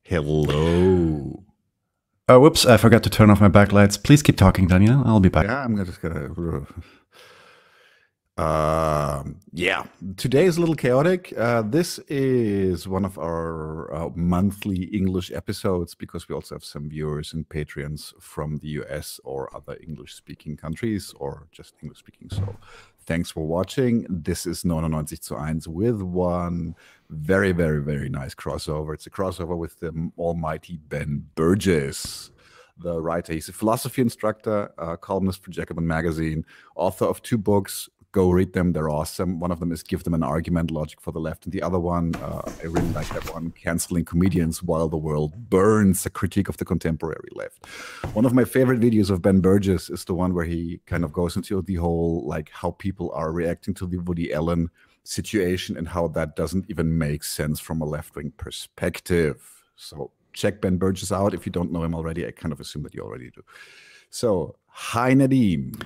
Hello. Oh, whoops, I forgot to turn off my backlights. Please keep talking, Daniel. I'll be back. Yeah, I'm just gonna. Yeah, today is a little chaotic. This is one of our monthly English episodes because we also have some viewers and Patreons from the US or other English-speaking countries or just English-speaking. So thanks for watching. This is 99 zu 1 with one very, very, very nice crossover. It's a crossover with the almighty Ben Burgis, the writer. He's a philosophy instructor, columnist for Jacobin Magazine, author of 2 books. Go read them. They're awesome. One of them is Give Them an Argument, Logic for the Left. And the other one, I really like that one, Canceling Comedians While the World Burns, a critique of the contemporary left. One of my favorite videos of Ben Burgis is the one where he kind of goes into the whole, like, how people are reacting to the Woody Allen situation and how that doesn't even make sense from a left-wing perspective. So check Ben Burgis out if you don't know him already. I kind of assume that you already do. So, hi Nadim.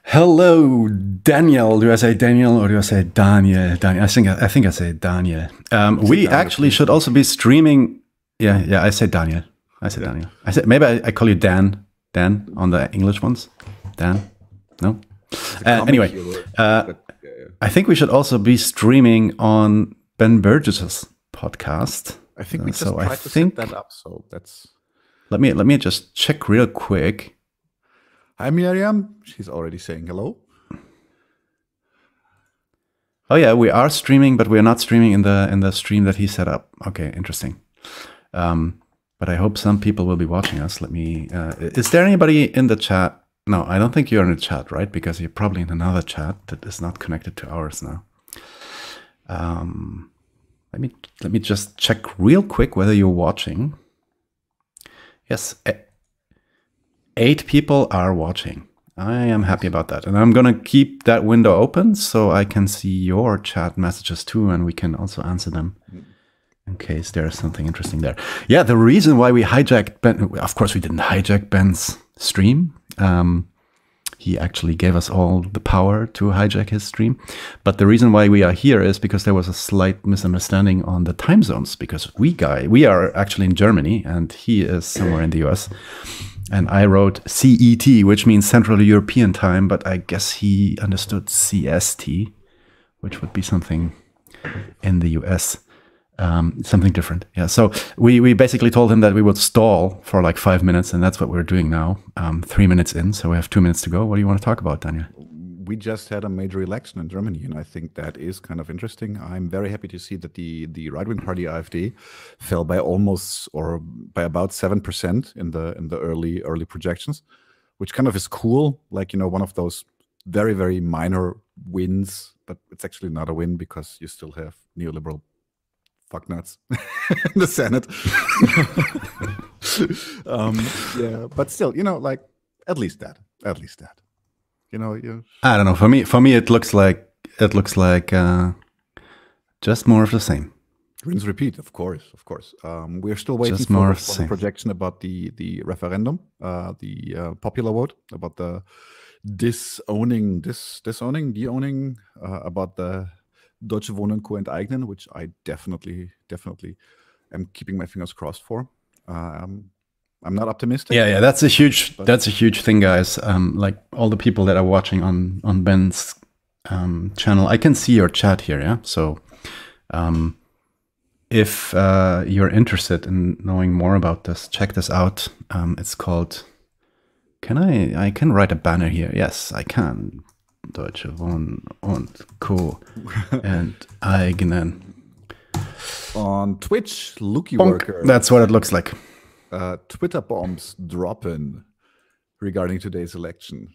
Hello, Daniel. Do I say Daniel or do I say Daniel? Daniel. I think I say Daniel. We actually should also be streaming. Yeah. I say Daniel. I say maybe I call you Dan. Dan on the English ones. Dan. No. Anyway, I think we should also be streaming on Ben Burgis's podcast. I think we just tried to set that up. So that's. Let me just check real quick. Hi Miriam, she's already saying hello. Oh yeah, we are streaming, but we are not streaming in the stream that he set up. Okay, interesting. But I hope some people will be watching us. Let me. Is there anybody in the chat? No, I don't think you're in the chat, right? Because you're probably in another chat that is not connected to ours now. Let me just check real quick whether you're watching. Yes. 8 people are watching. I am happy about that. And I'm going to keep that window open so I can see your chat messages too, and we can also answer them in case there's something interesting there. Yeah, the reason why we hijacked Ben, of course we didn't hijack Ben's stream. He actually gave us all the power to hijack his stream. But the reason why we are here is because there was a slight misunderstanding on the time zones, because we are actually in Germany and he is somewhere in the US. And I wrote CET, which means Central European Time, but I guess he understood CST, which would be something in the US, something different. Yeah, so we basically told him that we would stall for like 5 minutes, and that's what we're doing now, 3 minutes in, so we have 2 minutes to go. What do you want to talk about, Daniel? We just had a major election in Germany, and I think that is kind of interesting. I'm very happy to see that the right-wing party AfD fell by almost or by about 7% in the early projections, which kind of is cool. Like, you know, one of those very, very minor wins, but it's actually not a win because you still have neoliberal fucknuts in the Senate. Yeah, but still, you know, like at least that. You know, I don't know. For me, it looks like just more of the same. Rinse repeat, of course. We're still waiting for the projection about the referendum, the popular vote about the disowning about the Deutsche Wohnen und Co. enteignen, which I definitely am keeping my fingers crossed for. I'm not optimistic. Yeah, that's a huge thing, guys. Like all the people that are watching on Ben's channel, I can see your chat here. Yeah, so if you're interested in knowing more about this, check this out. It's called. I can write a banner here. Yes, I can. Deutsche Wohnen und Co. enteignen. On Twitch, Lookie Worker. That's what it looks like. Twitter bombs dropping regarding today's election.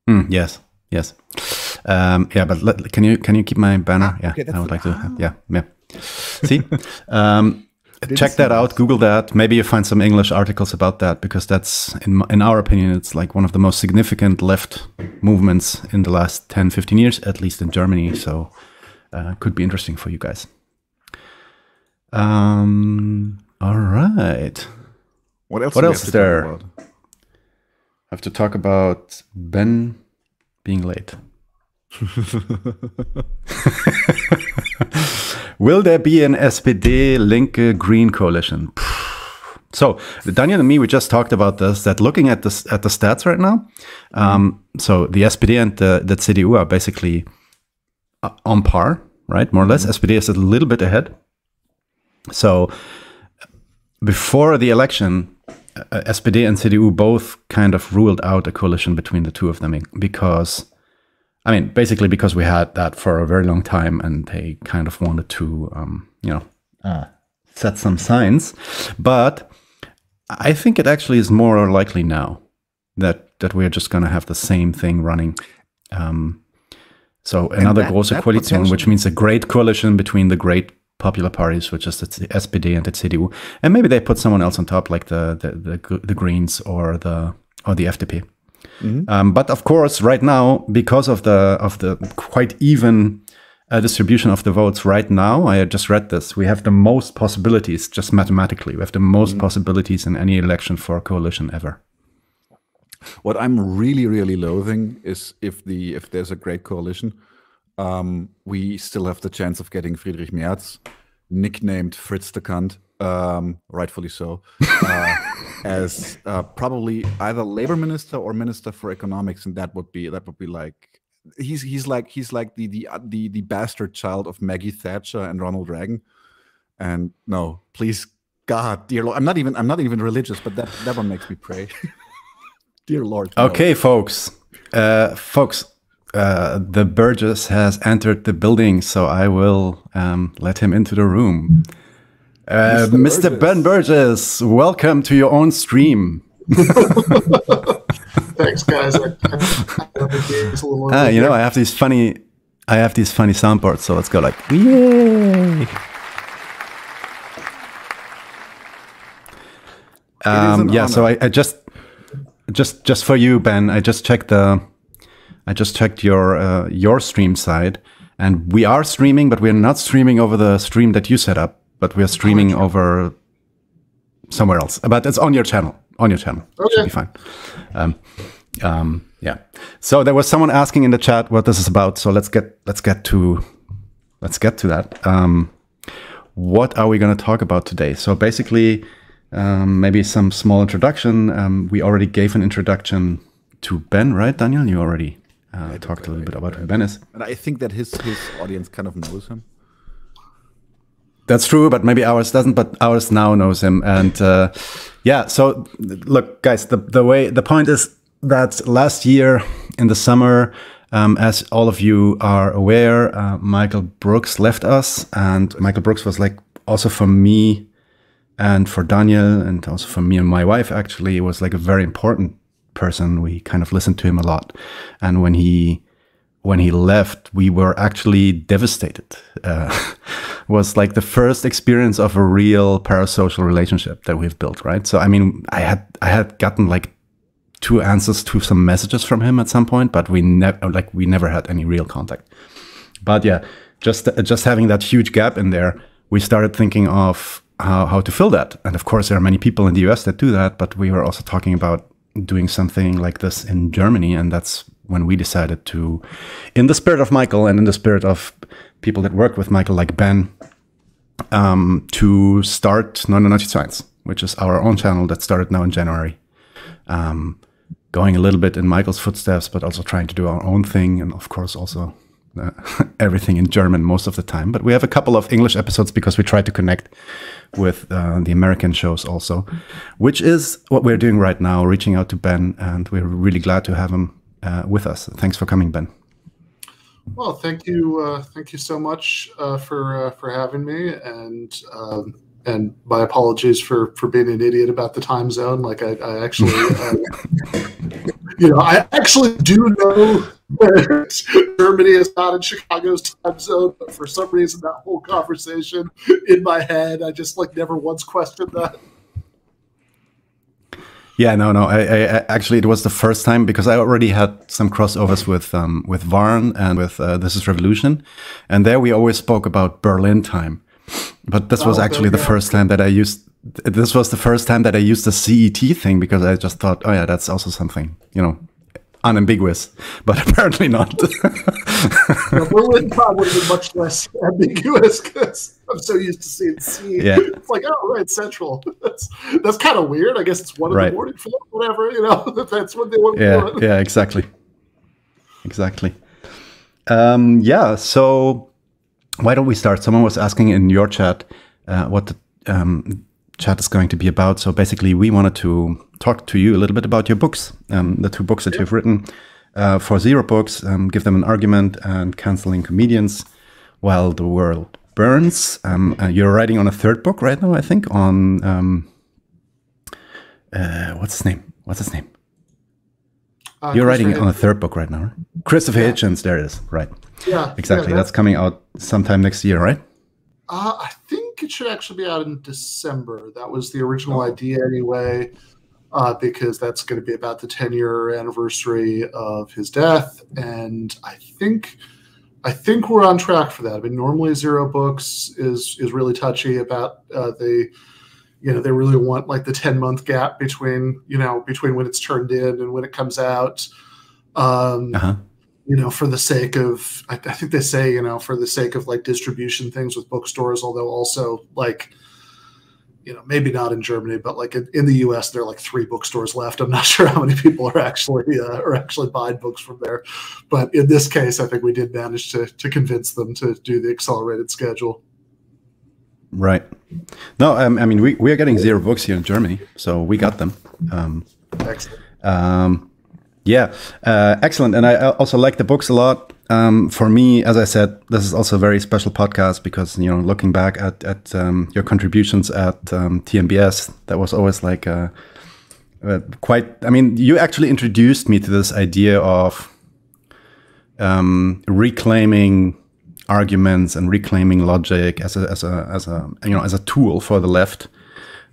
Yes. Yeah, but can you keep my banner? Yeah, okay, I would like to. Yeah. See, check that out. Google that. Maybe you find some English articles about that, because that's, in our opinion, it's like one of the most significant left movements in the last 10-15 years, at least in Germany. So could be interesting for you guys. All right. What else is there? I have to talk about Ben being late. Will there be an SPD, Linke, Green coalition? So Daniel and me, we just talked about this, that looking at the stats right now, so the SPD and the CDU are basically on par, right? More or less. SPD is a little bit ahead. So before the election, SPD and CDU both kind of ruled out a coalition between the two of them because, I mean, basically because we had that for a very long time and they kind of wanted to, set some signs. But I think it actually is more likely now that we're just going to have the same thing running. So another große Koalition, which means a great coalition between the great popular parties, which is the SPD and the CDU, and maybe they put someone else on top, like the Greens or the FDP. But of course, right now, because of the quite even distribution of the votes right now, I just read this, we have the most possibilities, just mathematically, we have the most possibilities in any election for a coalition ever. What I'm really, really loathing is if there's a great coalition, we still have the chance of getting Friedrich Merz, nicknamed Fritz the Cunt, rightfully so, as probably either labor minister or minister for economics, and that would be like he's like the bastard child of Maggie Thatcher and Ronald Reagan. And no, please, God, dear Lord, I'm not even religious, but that one makes me pray. Dear Lord. No. Okay, folks. The Burgess has entered the building, so I will let him into the room. Mr. Ben Burgess, welcome to your own stream. Thanks, guys. You know, I have these funny soundboards, so let's go like, yay! Yeah, so I just for you, Ben, I just checked your stream side, and we are streaming, but we're not streaming over the stream that you set up, but we're streaming over somewhere else. But it's on your channel. Okay. Should be fine. Yeah. So there was someone asking in the chat what this is about. So let's get to that. What are we going to talk about today? So basically, maybe some small introduction. We already gave an introduction to Ben, right, Daniel? You already talked a little bit about who Ben is. And I think that his audience kind of knows him. That's true, but maybe ours doesn't, but ours now knows him. And yeah, so look, guys, the point is that last year in the summer, as all of you are aware, Michael Brooks left us, and Michael Brooks was like also for me and for Daniel and also for me and my wife, actually, was like a very important person. We kind of listened to him a lot. And when he left, we were actually devastated. Was like the first experience of a real parasocial relationship that we've built, right? So I mean, I had gotten like 2 answers to some messages from him at some point, but we never had any real contact. But yeah, just having that huge gap in there, we started thinking of how to fill that. And of course, there are many people in the US that do that, but we were also talking about doing something like this in Germany, and that's when we decided to, in the spirit of Michael and in the spirit of people that work with Michael, like Ben, to start 99, which is our own channel that started now in January. Going a little bit in Michael's footsteps, but also trying to do our own thing, and of course also everything in German most of the time. But we have a couple of English episodes because we try to connect with the American shows also, which is what we're doing right now, reaching out to Ben, and we're really glad to have him with us. Thanks for coming, Ben. Well, thank you so much for having me, and my apologies for being an idiot about the time zone. Like I actually, I actually do know that Germany is not in Chicago's time zone, but for some reason that whole conversation in my head, I just like never once questioned that. Yeah, no. I actually, it was the first time, because I already had some crossovers with Varn and with This Is Revolution, and there we always spoke about Berlin time. But this was actually the first time that I used. This was the first time that I used the CET thing, because I just thought, oh yeah, that's also something, unambiguous, but apparently not. Berlin Pod would have been much less ambiguous because I'm so used to seeing C. Yeah. It's like, oh, right, Central. That's kind of weird. I guess it's 1 in the morning for them, whatever, you know, that's what they want to do. Yeah, exactly. Exactly. Yeah, so why don't we start? Someone was asking in your chat what the chat is going to be about. So basically, we wanted to talk to you a little bit about your books, the 2 books that you've written for Zero Books, give them an argument, and canceling comedians while the world burns. You're writing on a 3rd book right now, I think, on what's his name? You're writing on a 3rd book right now, right? Christopher Hitchens, there it is. Right. Yeah. Exactly. That's coming out sometime next year, right? I think it should actually be out in December. That was the original idea anyway, because that's going to be about the 10-year anniversary of his death. And I think we're on track for that. I mean, normally Zero Books is really touchy about they really want like the 10-month gap between when it's turned in and when it comes out. For the sake of, I think they say, for the sake of like distribution things with bookstores, although also like, maybe not in Germany, but like in the US, there are like 3 bookstores left. I'm not sure how many people are actually buying books from there. But in this case, I think we did manage to convince them to do the accelerated schedule. Right. No, I mean, we are getting Zero Books here in Germany, so we got them. Excellent. Yeah, excellent. And I also like the books a lot. For me, as I said, this is also a very special podcast because, looking back at your contributions at TMBS, that was always like you actually introduced me to this idea of reclaiming arguments and reclaiming logic as a tool for the left.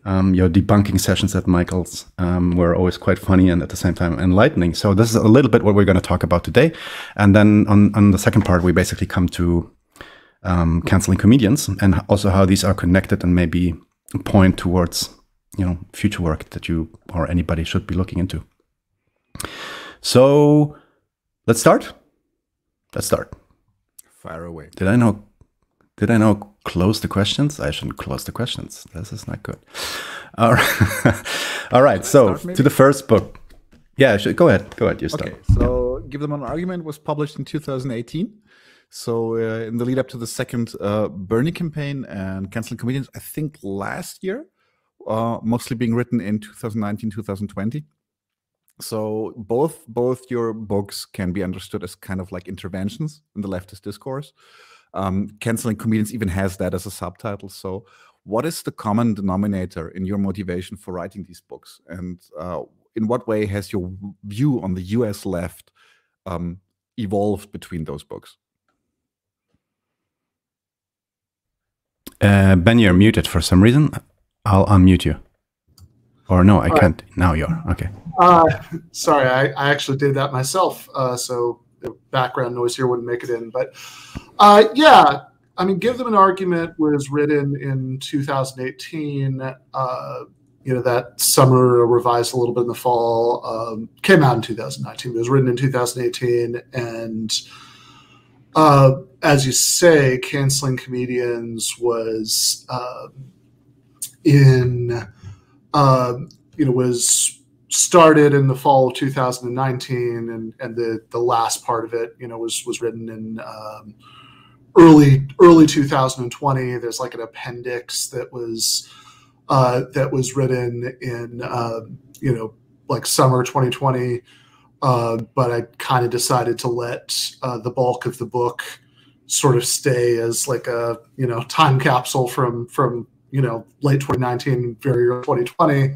Your debunking sessions at Michael's were always quite funny and at the same time enlightening. So this is a little bit what we're going to talk about today. And then on the second part, we basically come to canceling comedians and also how these are connected and maybe point towards, future work that you or anybody should be looking into. So let's start. Fire away. Did I now close the questions? I shouldn't close the questions. This is not good. All right. All right. So to the first book. Yeah, go ahead. You start. Okay. So Give Them an Argument was published in 2018. So in the lead up to the second Bernie campaign and canceling comedians, I think last year, mostly being written in 2019, 2020. So both your books can be understood as kind of like interventions in the leftist discourse. Canceling comedians even has that as a subtitle. So what is the common denominator in your motivation for writing these books? And in what way has your view on the US left evolved between those books? Ben, you're muted for some reason. I'll unmute you. Or no, I can't. Now you're. Okay. Sorry, I actually did that myself. So the background noise here wouldn't make it in. But yeah, I mean, Give Them an Argument was written in 2018. That summer, revised a little bit in the fall, came out in 2019. It was written in 2018. And as you say, canceling comedians was was started in the fall of 2019, and the last part of it, was written in early 2020. There's like an appendix that was written in like summer 2020, but I kind of decided to let the bulk of the book sort of stay as like a time capsule from late 2019, very early 2020.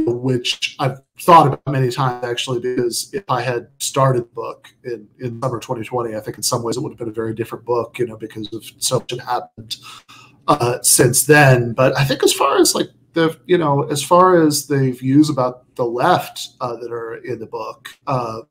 Which I've thought about many times actually, because if I had started the book in summer 2020, I think in some ways it would have been a very different book, because of so much had happened since then. But I think as far as like as far as the views about the left that are in the book, I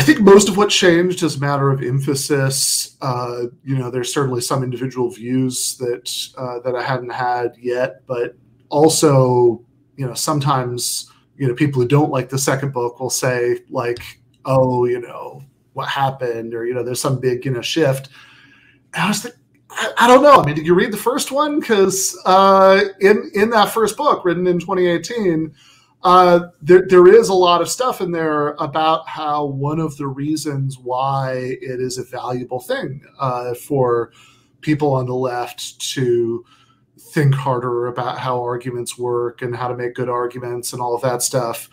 think most of what changed is a matter of emphasis. There's certainly some individual views that I hadn't had yet, but also, sometimes, people who don't like the second book will say like, oh, what happened, or there's some big shift. And I was like, I don't know. I mean, did you read the first one? Because in that first book, written in 2018, there is a lot of stuff in there about how one of the reasons why it is a valuable thing for people on the left to think harder about how arguments work and how to make good arguments and all of that stuff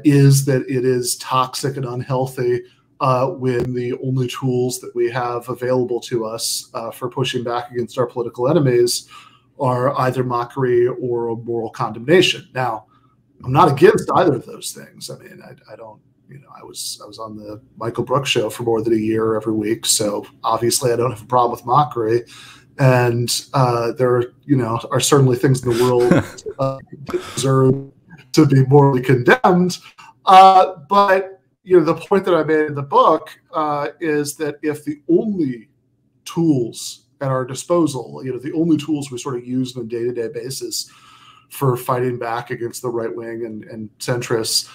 is that it is toxic and unhealthy when the only tools that we have available to us for pushing back against our political enemies are either mockery or moral condemnation. Now, I'm not against either of those things. I mean, I don't, I was on the Michael Brooks show for more than a year every week, so obviously I don't have a problem with mockery. And there, are certainly things in the world that deserve to be morally condemned. But the point that I made in the book is that if the only tools at our disposal, the only tools we sort of use on a day-to-day basis for fighting back against the right wing and centrists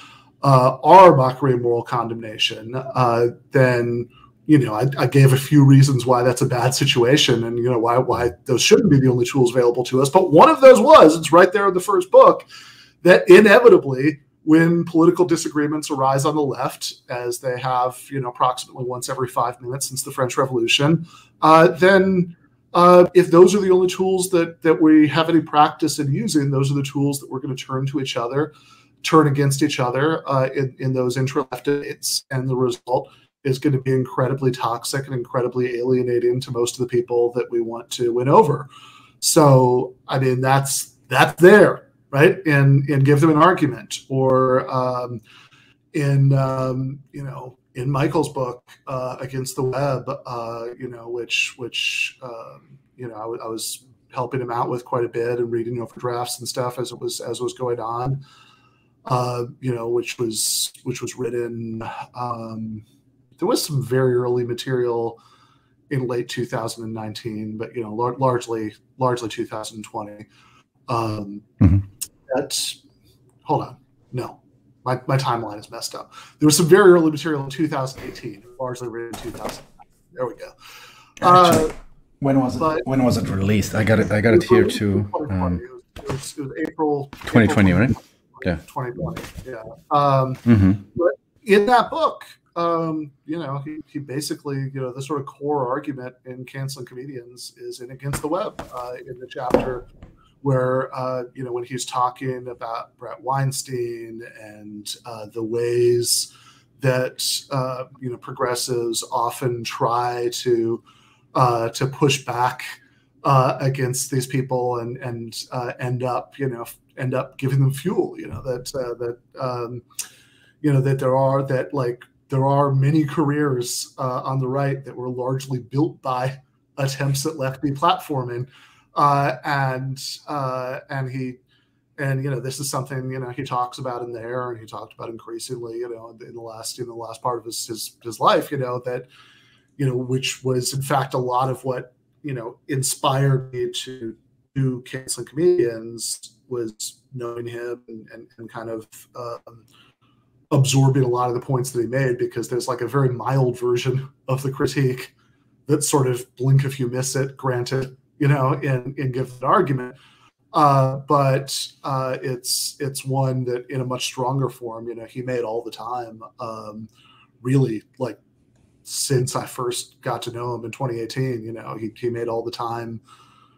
are mockery and moral condemnation, then I gave a few reasons why that's a bad situation, and why those shouldn't be the only tools available to us. But one of those it's right there in the first book, that inevitably, when political disagreements arise on the left, as they have, approximately once every 5 minutes since the French Revolution, then if those are the only tools that we have any practice in using, those are the tools that we're going to turn to each other, turn against each other in those intra-left debates, and the result is going to be incredibly toxic and incredibly alienating to most of the people that we want to win over. So, I mean, that's there, right? And give them an argument, or in Michael's book Against the Web, which I was helping him out with quite a bit and reading over drafts and stuff as it was going on, which was written. There was some very early material in late 2019, but largely 2020. That's hold on, no, my timeline is messed up. There was some very early material in 2018, largely written in 2009. There we go. Actually, when was it released? I got it here too. It was April 2020, right? Yeah. 2020. Yeah. But in that book, he basically, the sort of core argument in Canceling Comedians is in Against the Web, in the chapter where, when he's talking about Brett Weinstein and the ways that, progressives often try to push back against these people and end up giving them fuel, that there are many careers on the right that were largely built by attempts at lefty platforming, and this is something he talks about in there, and he talked about increasingly in the last part of his life, that which was in fact a lot of what inspired me to do Canceling Comedians, was knowing him and kind of absorbing a lot of the points that he made, because there's like a very mild version of the critique that sort of blink if you miss it, granted, and give an argument. But it's one that in a much stronger form, he made all the time, really, like, since I first got to know him in 2018, he made all the time,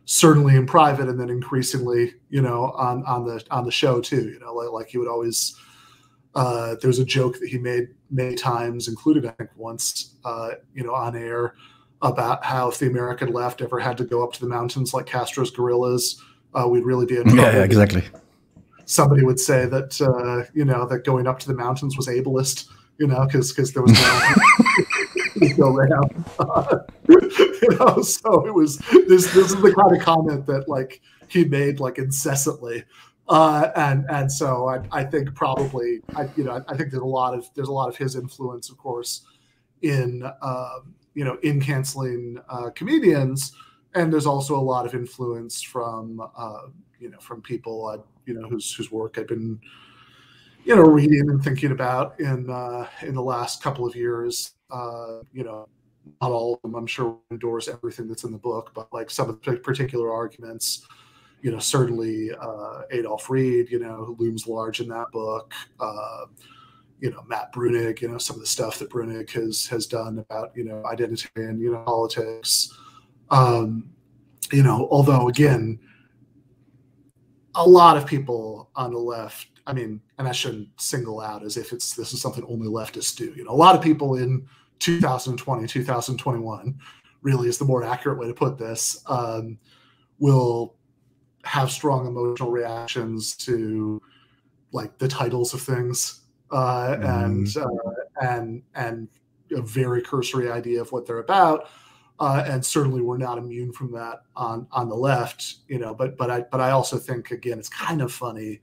certainly in private, and then increasingly, on the show too, like he would always, there's a joke that he made many times, including I think once, on air, about how if the American left ever had to go up to the mountains like Castro's guerrillas, we'd really be in trouble. Yeah, exactly. Somebody would say that, that going up to the mountains was ableist, because there was no go around. So it was this is the kind of comment that like he made like incessantly. And so I think probably I think there's a lot of his influence, of course, in in Canceling Comedians, and there's also a lot of influence from from people whose work I've been reading and thinking about in the last couple of years. Not all of them, I'm sure, endorse everything that's in the book, but like some of the particular arguments, certainly Adolf Reed, who looms large in that book. Matt Brunig, some of the stuff that Brunig has done about, identitarian, politics. Although again, a lot of people on the left, and I shouldn't single out as if this is something only leftists do. A lot of people in 2020, 2021, really is the more accurate way to put this, will have strong emotional reactions to like the titles of things and a very cursory idea of what they're about. And certainly we're not immune from that on the left, but I also think, again, it's kind of funny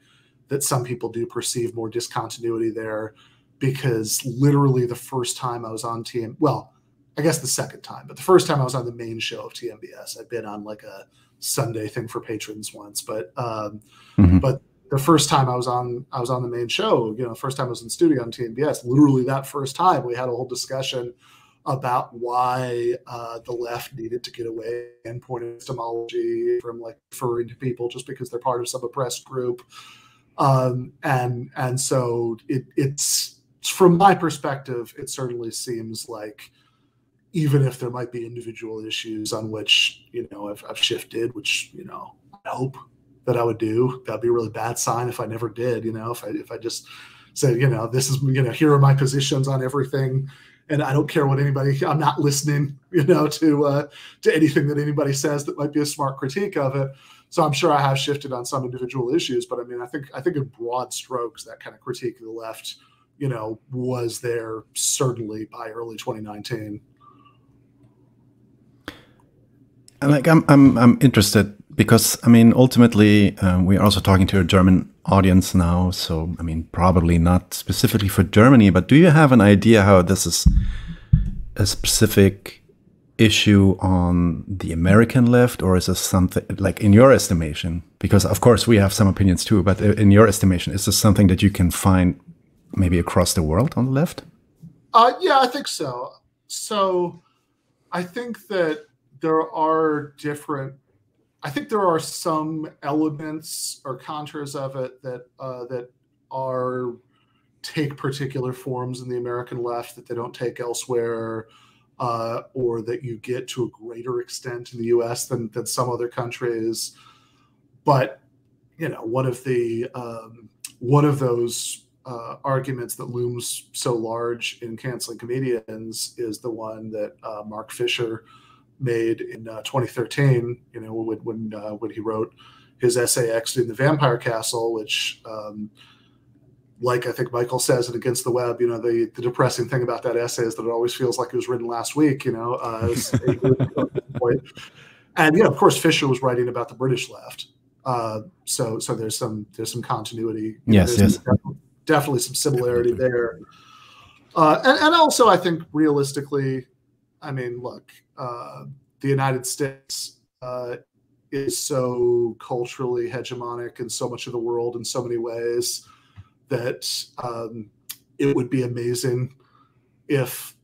that some people do perceive more discontinuity there, because literally the first time I was on I guess the second time, but the first time I was on the main show of TMBS, I'd been on like a Sunday thing for patrons once, but the first time I was on the main show, the first time I was in studio on TMBS, literally that first time we had a whole discussion about why the left needed to get away and point epistemology from like referring to people just because they're part of some oppressed group. And so it's, from my perspective, it certainly seems like, even if there might be individual issues on which, I've shifted, which, I hope that I would do, that'd be a really bad sign if I never did, if I just said, this is, here are my positions on everything, and I don't care what I'm not listening, to anything that anybody says that might be a smart critique of it. So I'm sure I have shifted on some individual issues, but I think in broad strokes, that kind of critique of the left, was there certainly by early 2019. I'm interested because ultimately we're also talking to a German audience now, so probably not specifically for Germany, but do you have an idea how this is a specific issue on the American left, or is this something like, in your estimation, because of course we have some opinions too, but in your estimation, is this something that you can find maybe across the world on the left? Yeah, I think so. So I think that there are some elements or contours of it that take particular forms in the American left that they don't take elsewhere, or that you get to a greater extent in the US than some other countries. But one of those arguments that looms so large in canceling comedians is the one that Mark Fisher made in 2013, when he wrote his essay Exiting the Vampire Castle, which, like I think Michael says in Against the Web, the depressing thing about that essay is that it always feels like it was written last week, And, of course, Fisher was writing about the British left. So there's some continuity. Yes. Definitely some similarity there. And also, I think realistically, look, the United States is so culturally hegemonic in so much of the world in so many ways that it would be amazing if,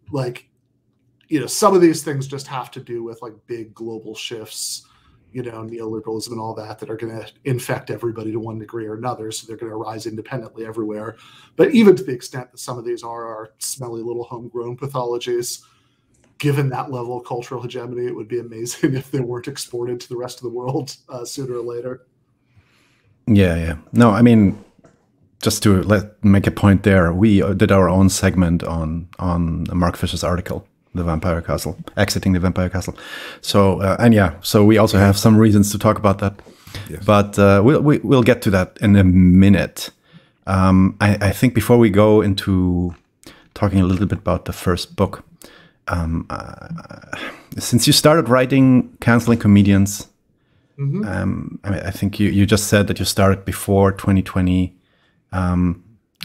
some of these things just have to do with big global shifts, neoliberalism and all that are going to infect everybody to one degree or another. So they're going to rise independently everywhere. But even to the extent that some of these are our smelly little homegrown pathologies, given that level of cultural hegemony, it would be amazing if they weren't exported to the rest of the world sooner or later. Yeah. No, just to make a point there, we did our own segment on Mark Fisher's article, The Vampire Castle, Exiting the Vampire Castle. So, so we also have some reasons to talk about that. Yes. But we'll get to that in a minute. I think before we go into talking a little bit about the first book, since you started writing Canceling Comedians, I think you just said that you started before 2020.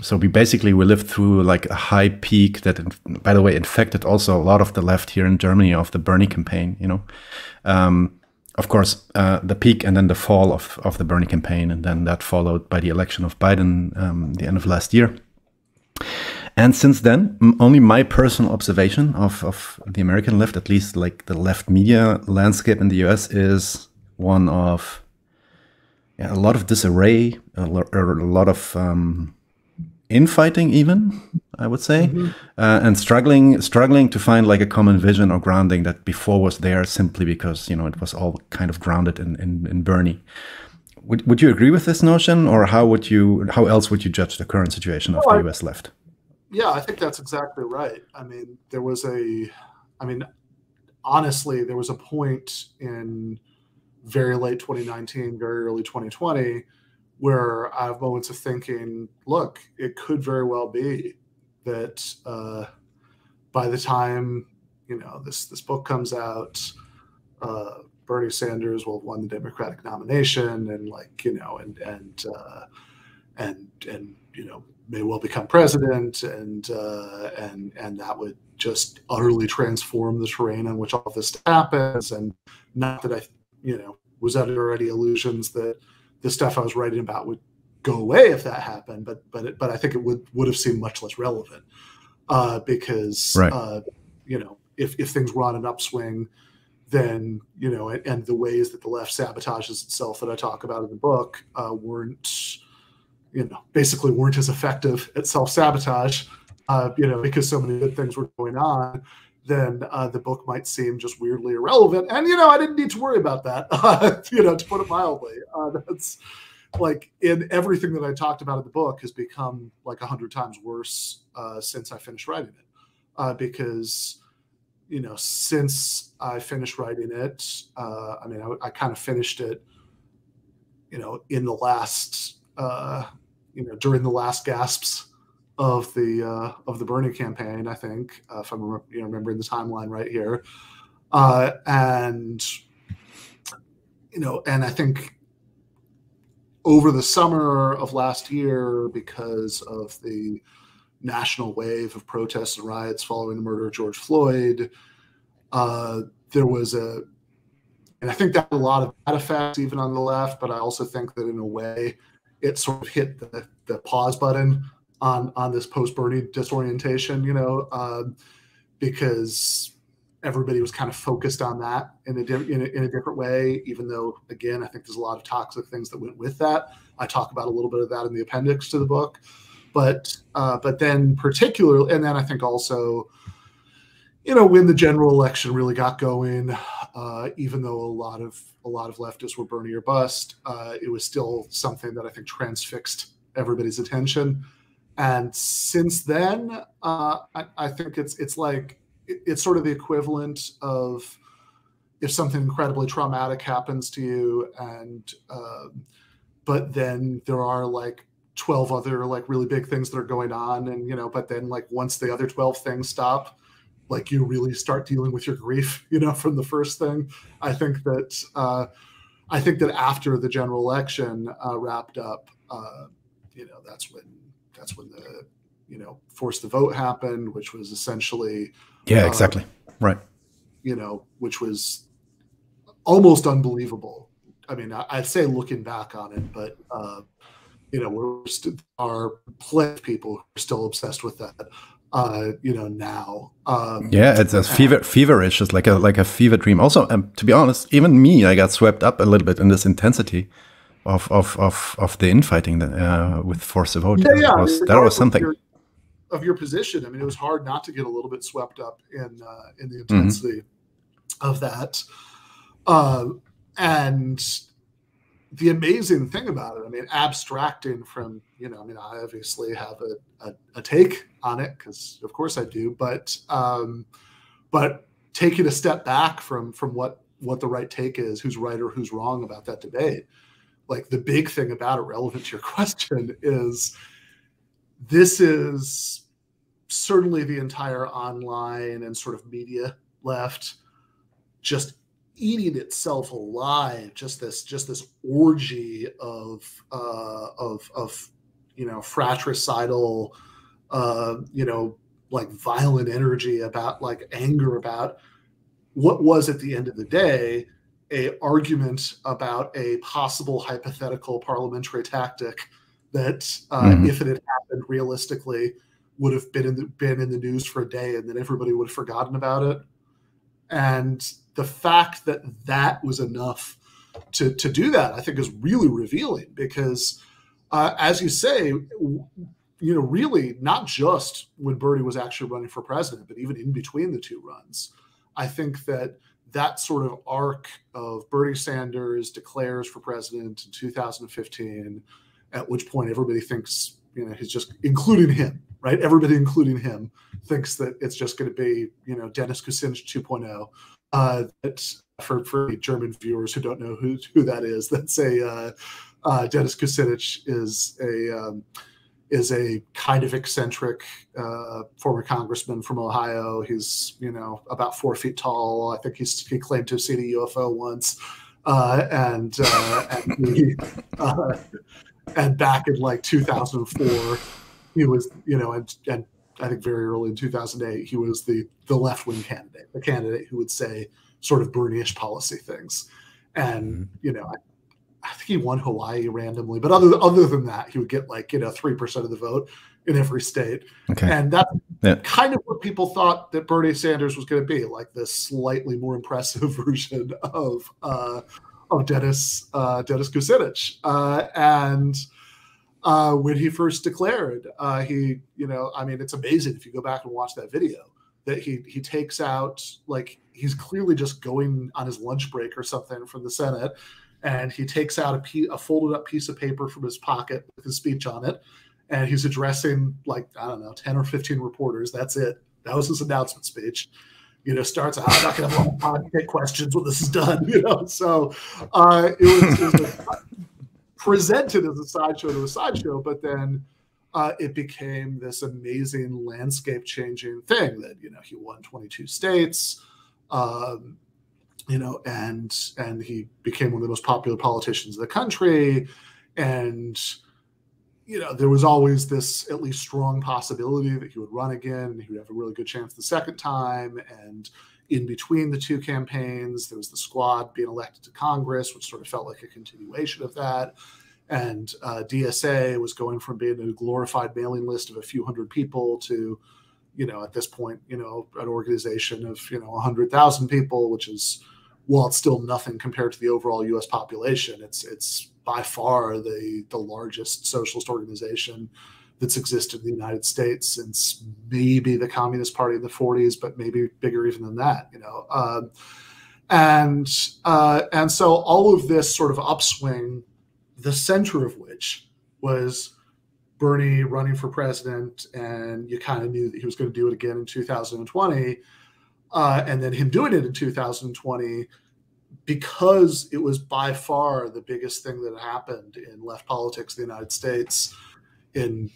So we lived through a high peak that, by the way, infected also a lot of the left here in Germany of the Bernie campaign, of course, the peak and then the fall of the Bernie campaign, and then that followed by the election of Biden the end of last year. And since then, only my personal observation of the American left, at least like the left media landscape in the US, is one of a lot of disarray, a lot of infighting even, I would say, and struggling to find like a common vision or grounding that before was there simply because, it was all kind of grounded in Bernie. Would you agree with this notion, or how else would you judge the current situation of the US left? Yeah, I think that's exactly right. Honestly, there was a point in very late 2019, very early 2020, where I have moments of thinking, look, it could very well be that by the time, this book comes out, Bernie Sanders will have won the Democratic nomination and may well become president, and that would just utterly transform the terrain on which all of this happens. And not that I, was under any illusions that the stuff I was writing about would go away if that happened, but I think it would have seemed much less relevant because right. If things were on an upswing, then and the ways that the left sabotages itself that I talk about in the book basically weren't as effective at self-sabotage, because so many good things were going on, then the book might seem just weirdly irrelevant. And, I didn't need to worry about that, to put it mildly. That's like in everything that I talked about in the book has become like 100 times worse since I finished writing it. Because, since I finished writing it, I kind of finished it, in the last, during the last gasps of the Bernie campaign, I think, if I'm remembering the timeline right here, and I think over the summer of last year, because of the national wave of protests and riots following the murder of George Floyd, there was and I think that had a lot of that effect even on the left, but I also think that in a way it sort of hit the pause button on this post-Bernie disorientation, because everybody was kind of focused on that in a different way, even though, again, I think there's a lot of toxic things that went with that. I talk about a little bit of that in the appendix to the book. But then particularly, and then I think also, when the general election really got going, even though a lot of leftists were Bernie or bust, it was still something that I think transfixed everybody's attention. And since then, I think it's sort of the equivalent of if something incredibly traumatic happens to you, and but then there are like 12 other like really big things that are going on, and but then like once the other 12 things stop, like you really start dealing with your grief, from the first thing. I think that after the general election wrapped up, that's when the force the vote happened, which was essentially exactly right, which was almost unbelievable. I mean, I'd say looking back on it, but are plenty of people who are still obsessed with that now. It's a feverish. It's like a fever dream. Also, to be honest, even me, I got swept up a little bit in this intensity of the infighting with force the vote. That was something. Of your position, I mean, it was hard not to get a little bit swept up in the intensity of that. And the amazing thing about it, I mean, abstracting from, I obviously have a take on it, because of course I do, but taking a step back from what the right take is, who's right or who's wrong about that debate, like the big thing about it, relevant to your question, is this is certainly the entire online and sort of media left just eating itself alive, just this orgy of fratricidal, like violent energy about like anger about what was at the end of the day a argument about a possible hypothetical parliamentary tactic that, if it had happened realistically, would have been in the news for a day, and then everybody would have forgotten about it. And the fact that that was enough to do that, I think, is really revealing, because, as you say, really not just when Bernie was actually running for president, but even in between the two runs, I think that sort of arc of Bernie Sanders declares for president in 2015, at which point everybody thinks, he's just, including him, right? Everybody, including him, thinks that it's just going to be, Dennis Kucinich 2.0. That's for German viewers who don't know who that is. That's Dennis Kucinich is a kind of eccentric former congressman from Ohio. He's, about 4 feet tall. I think he claimed to have seen a UFO once. And back in like 2004, he was, and I think very early in 2008, he was the left-wing candidate, the candidate who would say sort of Bernie-ish policy things. And, I think he won Hawaii randomly, but other than that, he would get 3% of the vote in every state. Okay. And that's kind of what people thought that Bernie Sanders was going to be, like this slightly more impressive version of Dennis Kucinich. And when he first declared, it's amazing if you go back and watch that video, that he takes out, he's clearly just going on his lunch break or something from the Senate, and he takes out a folded up piece of paper from his pocket with his speech on it, and he's addressing 10 or 15 reporters. That's it. That was his announcement speech. Starts out, I'm not going to have time to take questions when this is done. So it was presented as a sideshow to a sideshow, but then it became this amazing landscape-changing thing that, he won 22 states, and he became one of the most popular politicians in the country. And, there was always this at least strong possibility that he would run again, and he would have a really good chance the second time. And in between the two campaigns, there was the squad being elected to Congress, which sort of felt like a continuation of that. And DSA was going from being a glorified mailing list of a few hundred people to, at this point, an organization of, 100,000 people, which is, while it's still nothing compared to the overall U.S. population, it's by far the largest socialist organization that's existed in the United States since maybe the Communist Party in the 40s, but maybe bigger even than that, and so all of this sort of upswing, the center of which was Bernie running for president, and you kind of knew that he was going to do it again in 2020, and then him doing it in 2020, because it was by far the biggest thing that happened in left politics in the United States in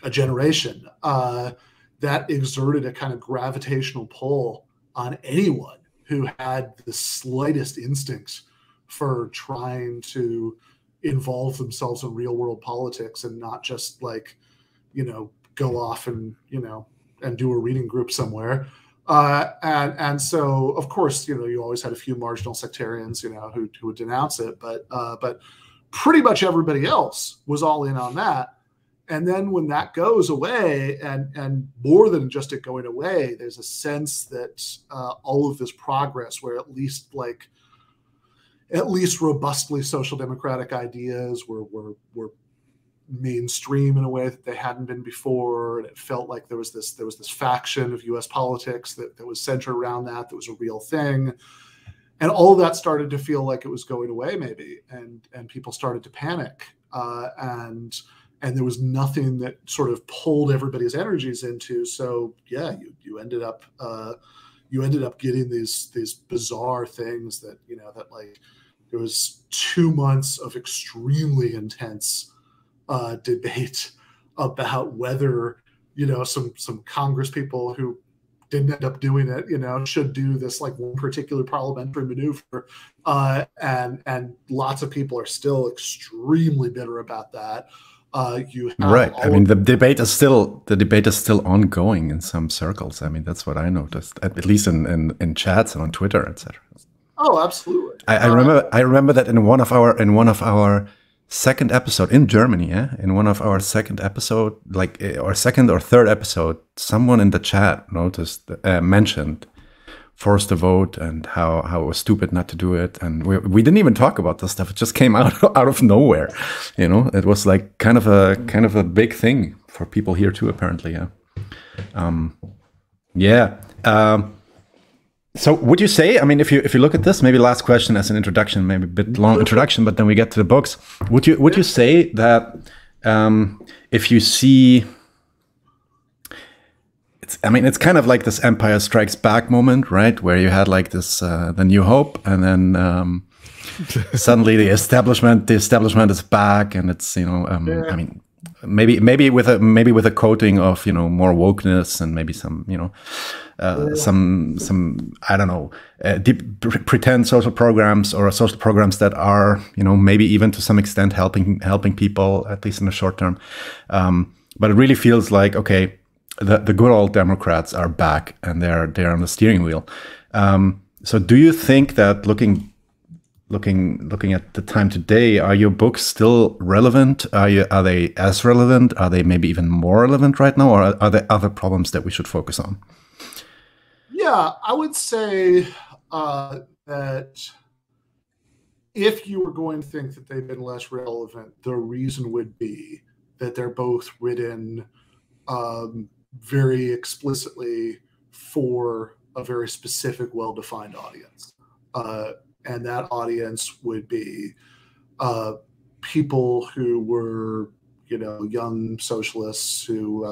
a generation, that exerted a kind of gravitational pull on anyone who had the slightest instinct for trying to involve themselves in real world politics and not just go off and and do a reading group somewhere. And so, of course, you always had a few marginal sectarians, who would denounce it, but pretty much everybody else was all in on that. And then when that goes away, and more than just it going away, there's a sense that all of this progress, where at least robustly social democratic ideas were mainstream in a way that they hadn't been before, and it felt like there was this faction of U.S. politics that was centered around that was a real thing, and all of that started to feel like it was going away maybe, and people started to panic, and there was nothing that sort of pulled everybody's energies into. So yeah, you ended up getting these bizarre things that there was 2 months of extremely intense debate about whether some Congress people who didn't end up doing it should do this one particular parliamentary maneuver, and lots of people are still extremely bitter about that. Right. I mean, the debate is still ongoing in some circles. I mean, that's what I noticed, at least in chats and on Twitter, etc. Oh, absolutely. I remember that in one of our second episode in Germany, in one of our second episode, like our second or third episode, someone in the chat mentioned forced to vote and how it was stupid not to do it, and we didn't even talk about this stuff. It just came out of nowhere, you know. It was like kind of a big thing for people here too, apparently. So would you say, I mean, if you look at this, maybe last question as an introduction, maybe a bit long introduction, but then we get to the books. Would you say that if you see, it's kind of like this Empire Strikes Back moment, right? Where you had like this the New Hope, and then suddenly the establishment is back, and it's, you know, I mean, maybe with a coating of, you know, more wokeness and maybe some, you know, some I don't know, deep pretend social programs or social programs that are, you know, maybe even to some extent helping people, at least in the short term. But it really feels like, okay, the good old Democrats are back and they're on the steering wheel. So do you think that looking at the time today, are your books still relevant? Are they as relevant? Are they maybe even more relevant right now? Or are there other problems that we should focus on? Yeah, I would say that if you were going to think that they've been less relevant, the reason would be that they're both written very explicitly for a very specific, well-defined audience. And that audience would be people who were, you know, young socialists who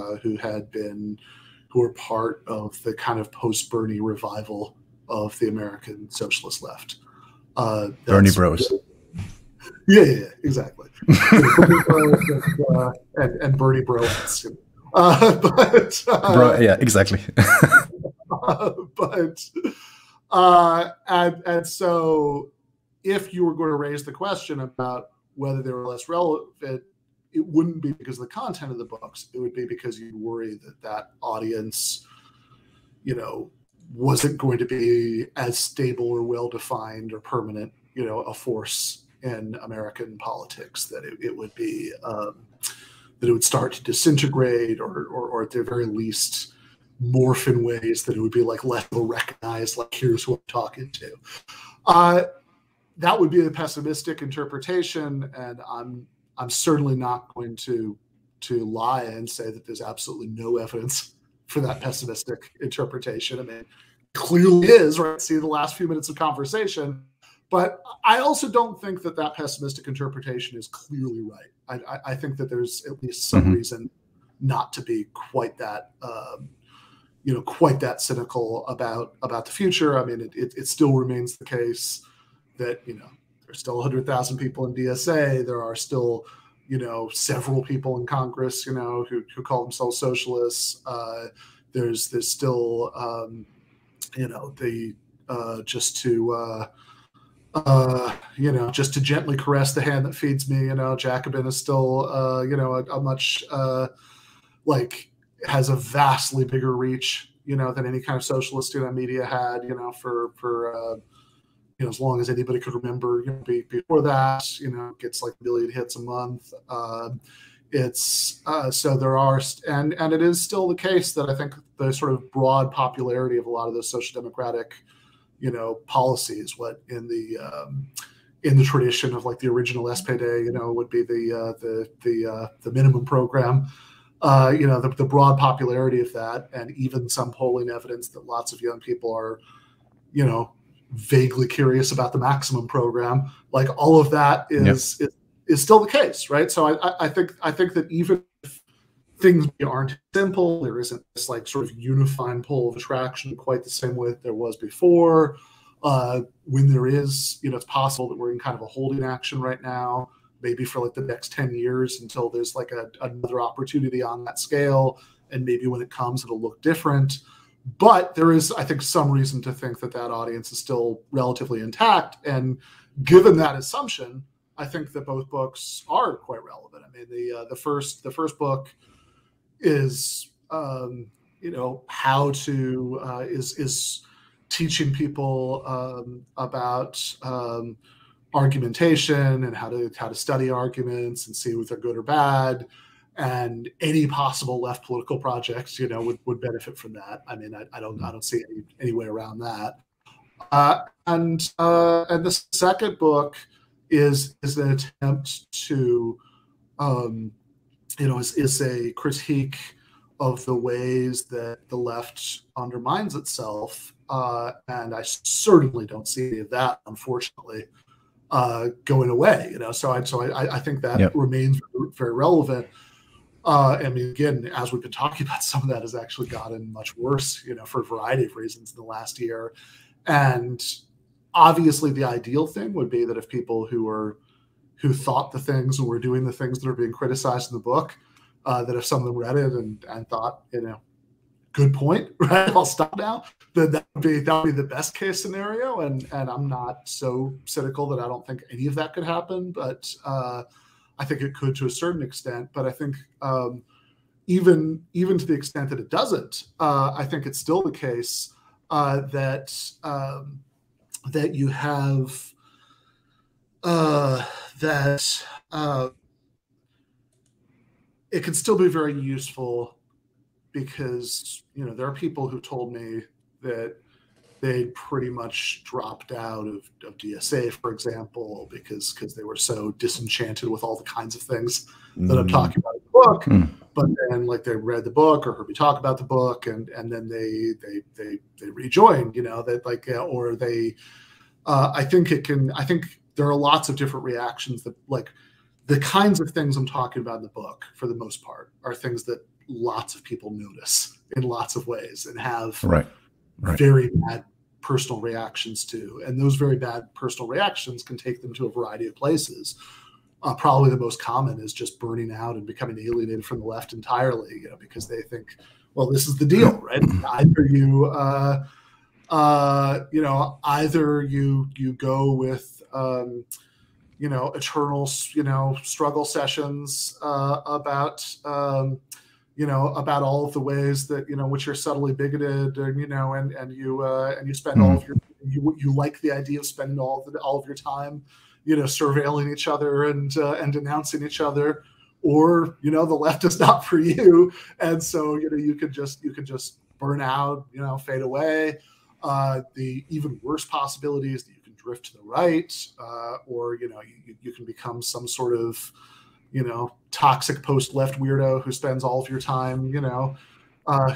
were part of the kind of post-Bernie revival of the American socialist left. Bernie Bros. Yeah, exactly. and Bernie Bros. Yeah, exactly. And so if you were going to raise the question about whether they were less relevant, it wouldn't be because of the content of the books. It would be because you worry that audience, you know, wasn't going to be as stable or well-defined or permanent, you know, a force in American politics, that it would be, that it would start to disintegrate or at the very least morph in ways that it would be like less recognized, like here's who I'm talking to. That would be the pessimistic interpretation, and I'm certainly not going to lie and say that there's absolutely no evidence for that pessimistic interpretation. I mean, clearly is, right? See the last few minutes of conversation, but I also don't think that pessimistic interpretation is clearly right. I think that there's at least some reason not to be quite that, quite that cynical about the future. I mean, it still remains the case that, you know, there's still 100,000 people in DSA. There are still, you know, several people in Congress, you know, who call themselves socialists. There's still, you know, just to gently caress the hand that feeds me, you know, Jacobin is still, you know, a much, has a vastly bigger reach, you know, than any kind of socialist, you know, media had, you know, for you know, as long as anybody could remember, you know, before that, you know, gets like 1 million hits a month. So there are, and it is still the case that I think the sort of broad popularity of a lot of those social democratic, you know, policies, what in the tradition of like the original SPD, you know, would be the minimum program. You know, the broad popularity of that, and even some polling evidence that lots of young people are, you know, vaguely curious about the maximum program. Like all of that is still the case, right? So I think that even if things aren't simple, there isn't this like sort of unifying pull of attraction quite the same way that there was before. When there is, you know, it's possible that we're in kind of a holding action right now, maybe for like the next 10 years until there's like another opportunity on that scale. And maybe when it comes, it'll look different. But there is, I think, some reason to think that audience is still relatively intact. And given that assumption, I think that both books are quite relevant. I mean, the first book is, you know, how to is teaching people about argumentation and how to study arguments and see if they're good or bad, and any possible left political projects, you know, would benefit from that. I mean, I don't see any way around that. And the second book is an attempt to, you know, is a critique of the ways that the left undermines itself, and I certainly don't see any of that, unfortunately, going away. You know, so I think that remains very relevant. I mean, again, as we've been talking about, some of that has actually gotten much worse, you know, for a variety of reasons in the last year. And obviously, the ideal thing would be that if people who thought the things and were doing the things that are being criticized in the book, that if some of them read it and thought, you know, good point, right? I'll stop now. Then that would be the best case scenario. And I'm not so cynical that I don't think any of that could happen, but I think it could to a certain extent. But I think even to the extent that it doesn't, I think it's still the case that you have it can still be very useful, because, you know, there are people who told me that they pretty much dropped out of DSA, for example, because they were so disenchanted with all the kinds of things that I'm talking about in the book. But then, like, they read the book or heard me talk about the book, and then they rejoined, you know, that, like, or they I think there are lots of different reactions that, like, the kinds of things I'm talking about in the book, for the most part, are things that lots of people notice in lots of ways and have very bad personal reactions to. And those very bad personal reactions can take them to a variety of places. Probably the most common is just burning out and becoming alienated from the left entirely, you know, because they think, well, this is the deal, right? Either you, you know, either you go with, you know, eternal, you know, struggle sessions about, you know, about all of the ways that, you know, which you're subtly bigoted, and, you know, and you spend all of your, you like the idea of spending all of your time, you know, surveilling each other and denouncing each other, or, you know, the left is not for you, and so, you know, you could just burn out, you know, fade away. The even worse possibility is that you can drift to the right, or, you know, you can become some sort of, you know, toxic post-left weirdo who spends all of your time, you know,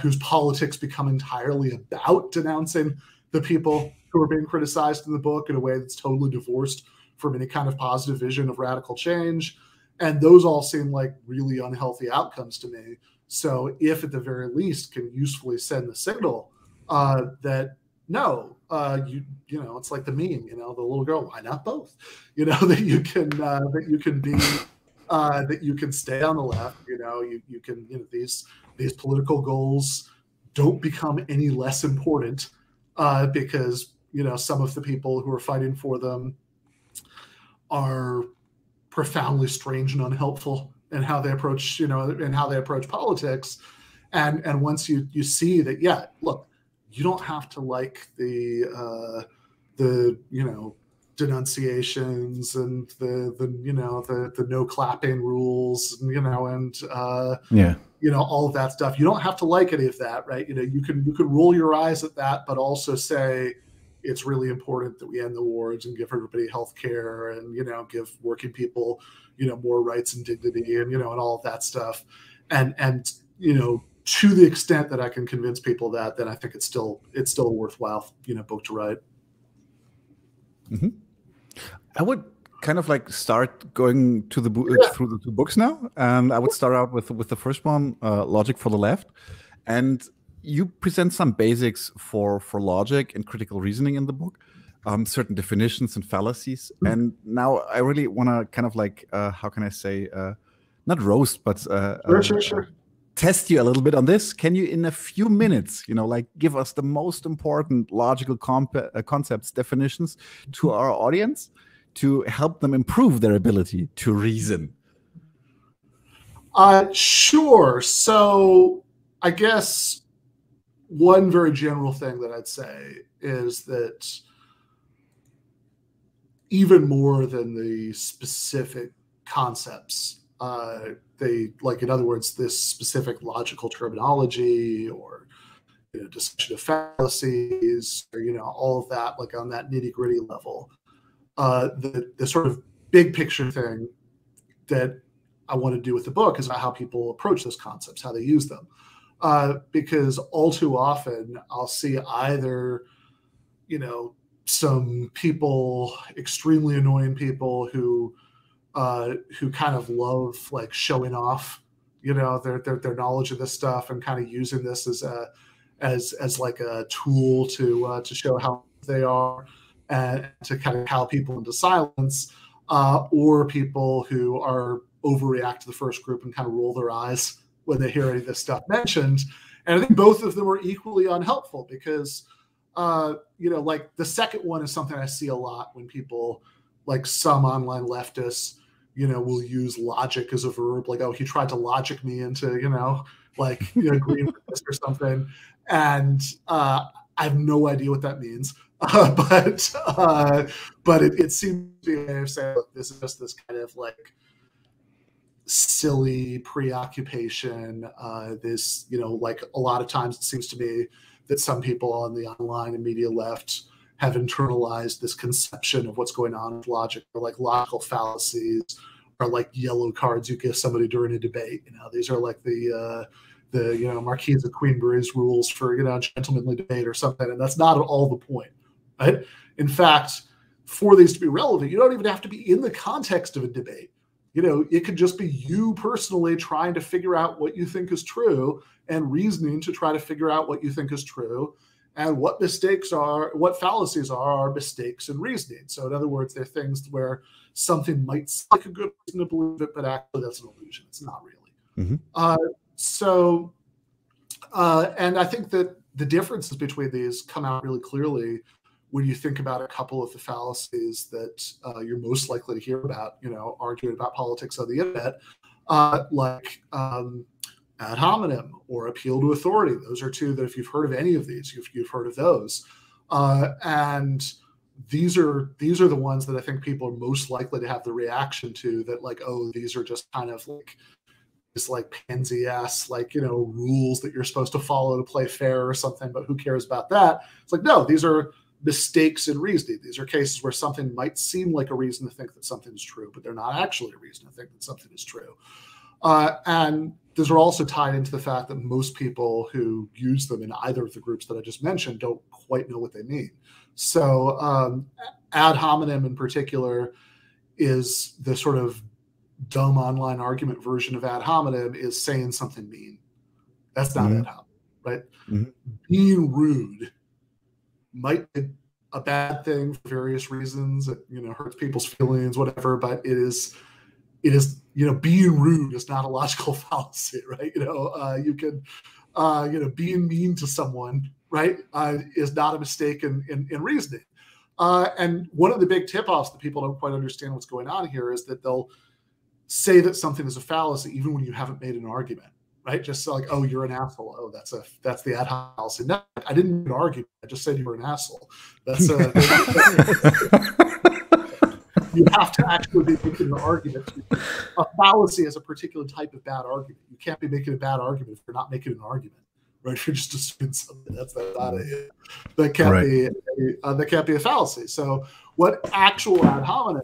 whose politics become entirely about denouncing the people who are being criticized in the book in a way that's totally divorced from any kind of positive vision of radical change. And those all seem like really unhealthy outcomes to me. So if at the very least can usefully send the signal that, no, you know, it's like the meme, you know, the little girl, why not both? You know, that you can be, that you can stay on the left, you know, you can, you know, these political goals don't become any less important because, you know, some of the people who are fighting for them are profoundly strange and unhelpful in how they approach, you know, and how they approach politics. And once you see that, yeah, look, you don't have to like the you know, denunciations and the you know, the no clapping rules, you know, and you know, all of that stuff. You don't have to like any of that, right? You know, you can roll your eyes at that, but also say it's really important that we end the wars and give everybody health care, and, you know, give working people, you know, more rights and dignity, and, you know, and all of that stuff. And you know, to the extent that I can convince people that, then I think it's still a worthwhile, you know, book to write. I would kind of like start going to the through the two books now, and I would start out with the first one, Logic for the Left, and you present some basics for logic and critical reasoning in the book, certain definitions and fallacies. And now I really want to kind of like, how can I say, not roast, but Sure. Test you a little bit on this. Can you, in a few minutes, you know, like give us the most important logical concepts, definitions to our audience to help them improve their ability to reason? Sure. So I guess one very general thing that I'd say is that even more than the specific concepts, in other words, this specific logical terminology or discussion of fallacies, or all of that, like on that nitty gritty level, the sort of big picture thing that I want to do with the book is about how people approach those concepts, how they use them. Because all too often I'll see either, some people, extremely annoying people who kind of love like showing off, their knowledge of this stuff and kind of using this as like a tool to show how they are and to kind of cow people into silence, or people who are overreact to the first group and kind of roll their eyes when they hear any of this stuff mentioned. And I think both of them are equally unhelpful because, like the second one is something I see a lot when people, like some online leftists, will use logic as a verb, like, oh, he tried to logic me into, agreeing with this or something. And I have no idea what that means. But it seems to be a way of saying, look, this is just this kind of like silly preoccupation. This, like a lot of times it seems to me that some people on the online and media left have internalized this conception of what's going on with logic, or like logical fallacies, or like yellow cards you give somebody during a debate. These are like the Marquise of Queensberry's rules for gentlemanly debate or something, and that's not at all the point, right? In fact, for these to be relevant, you don't even have to be in the context of a debate. It could just be you personally trying to figure out what you think is true and reasoning to try to figure out what you think is true, and what fallacies are mistakes in reasoning. So in other words, they're things where something might seem like a good reason to believe it, but actually that's an illusion. It's not really. Mm-hmm. And I think that the differences between these come out really clearly when you think about a couple of the fallacies that you're most likely to hear about, arguing about politics on the internet, like ad hominem or appeal to authority. Those are two that if you've heard of any of these, you've heard of those. And these are the ones that I think people are most likely to have the reaction to, that like, oh, these are just kind of like this like pansy ass, like, rules that you're supposed to follow to play fair or something, but who cares about that? It's like, no, these are mistakes in reasoning. These are cases where something might seem like a reason to think that something is true, but they're not actually a reason to think that something is true. And those are also tied into the fact that most people who use them in either of the groups that I just mentioned don't quite know what they mean. So ad hominem in particular is the sort of dumb online argument version of ad hominem, is saying something mean. That's not ad hominem, right? Mm-hmm. Being rude might be a bad thing for various reasons. It, hurts people's feelings, whatever, but it is, being rude is not a logical fallacy, right? You can, being mean to someone, right, is not a mistake in reasoning. And one of the big tip-offs that people don't quite understand what's going on here is that they'll say that something is a fallacy even when you haven't made an argument, right? Just like, oh, you're an asshole. Oh, that's the ad hominem fallacy. No, I didn't even argue. I just said you were an asshole. That's you have to actually be making an argument. A fallacy is a particular type of bad argument. You can't be making a bad argument if you're not making an argument, right? If you're just assuming something, that can't be a fallacy. So what actual ad hominem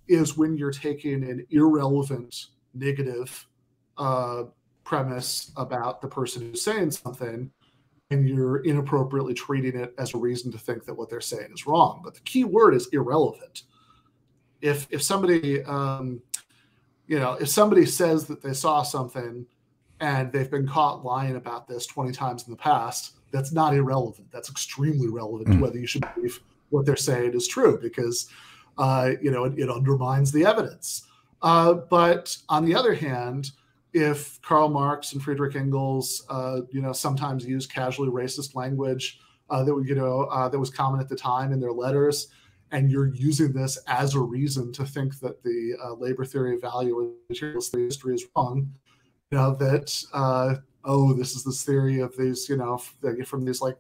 is when you're taking an irrelevant negative premise about the person who's saying something, and you're inappropriately treating it as a reason to think that what they're saying is wrong. But the key word is irrelevant. If somebody if somebody says that they saw something and they've been caught lying about this 20 times in the past, that's not irrelevant. That's extremely relevant to whether you should believe what they're saying is true, because it undermines the evidence. But on the other hand, if Karl Marx and Friedrich Engels, sometimes use casually racist language that was common at the time in their letters, and you're using this as a reason to think that the labor theory of value or materialist history is wrong, that oh, this is this theory of these, from these like,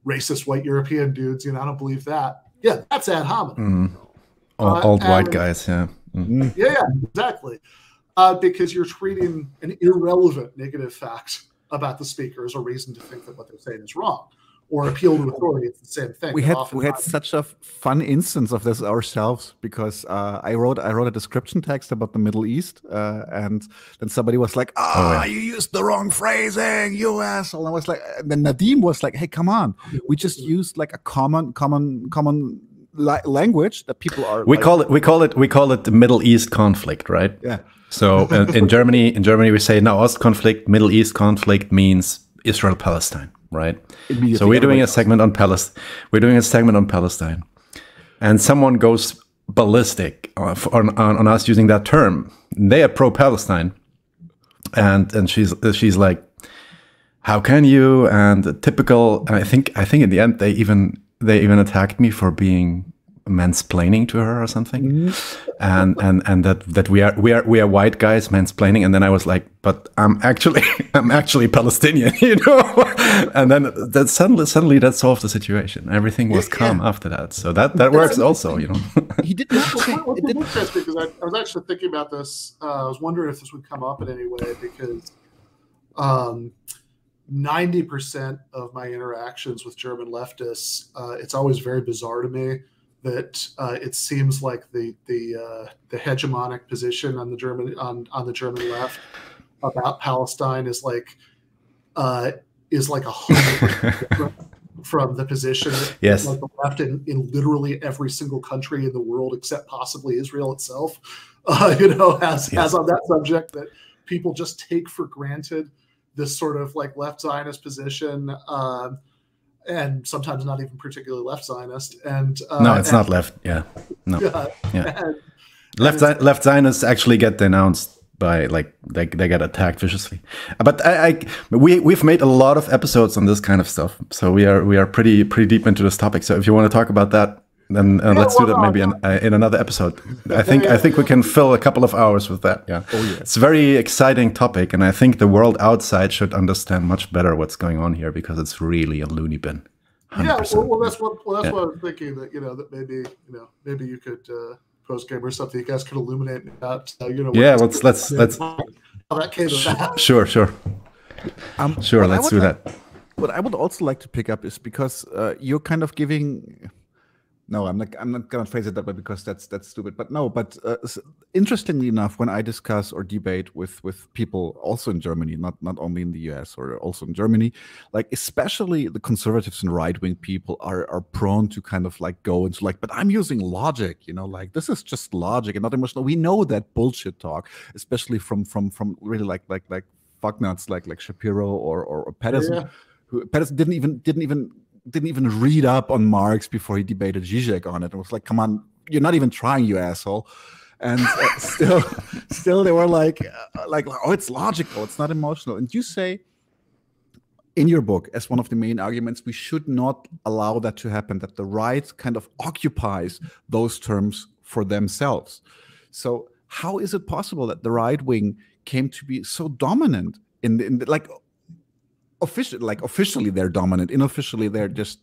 racist white European dudes, I don't believe that. Yeah, that's ad hominem. Old white guys, yeah. Yeah, exactly. Because you're treating an irrelevant negative fact about the speaker as a reason to think that what they're saying is wrong, or appeal to authority. It's the same thing. We had such a fun instance of this ourselves, because I wrote a description text about the Middle East, and then somebody was like, you used the wrong phrasing, you asshole. And I was like, and then Nadim was like, hey, come on, we just used like a common language that people are. We call it the Middle East conflict, right? Yeah. So in Germany we say now Ost conflict, Middle East conflict means Israel-Palestine, right? So we're doing a segment on Palestine. We're doing a segment on Palestine, and someone goes ballistic on us using that term. They are pro-Palestine, and she's like, how can you? And typical. And I think in the end they even attacked me for being mansplaining to her or something, and that we are white guys mansplaining. And then I was like, but I'm actually Palestinian, and then that suddenly that solved the situation. Everything was calm after that. So that works also, He did not. It didn't because I was actually thinking about this. I was wondering if this would come up in any way, because 90% of my interactions with German leftists, it's always very bizarre to me that it seems like the hegemonic position on the German left about Palestine is like 100% different from the position of the left in literally every single country in the world except possibly Israel itself. Has on that subject, that people just take for granted this sort of like left Zionist position, and sometimes not even particularly left Zionist. And no, it's not left. Yeah, no, left Zionists actually get denounced by they get attacked viciously. But we've made a lot of episodes on this kind of stuff, so we are pretty deep into this topic. So if you want to talk about that, then let's do that maybe in another episode. I think we can fill a couple of hours with that. Yeah. Oh, yeah. It's a very exciting topic, and I think the world outside should understand much better what's going on here, because it's really a loony bin. 100%. Yeah. Well, that's what I was thinking, that that maybe you could post game or something. You guys could illuminate about Yeah. Let's how that came about. Sure. Sure. Let's do that. What I would also like to pick up is, because you're kind of giving. No, I'm not going to phrase it that way, because that's stupid. But no, interestingly enough, when I discuss or debate with people also in Germany, not only in the US or also in Germany, like especially the conservatives and right-wing people are prone to kind of like go into like, but I'm using logic, like this is just logic and not emotional. We know that bullshit talk, especially from really like fucknuts like Shapiro or Patterson, who Patterson didn't even read up on Marx before he debated Zizek on it. It was like, come on, you're not even trying, you asshole. And still they were like, oh, it's logical, it's not emotional. And you say in your book, as one of the main arguments, we should not allow that to happen, that the right kind of occupies those terms for themselves. So how is it possible that the right wing came to be so dominant in officially they're dominant, unofficially they're just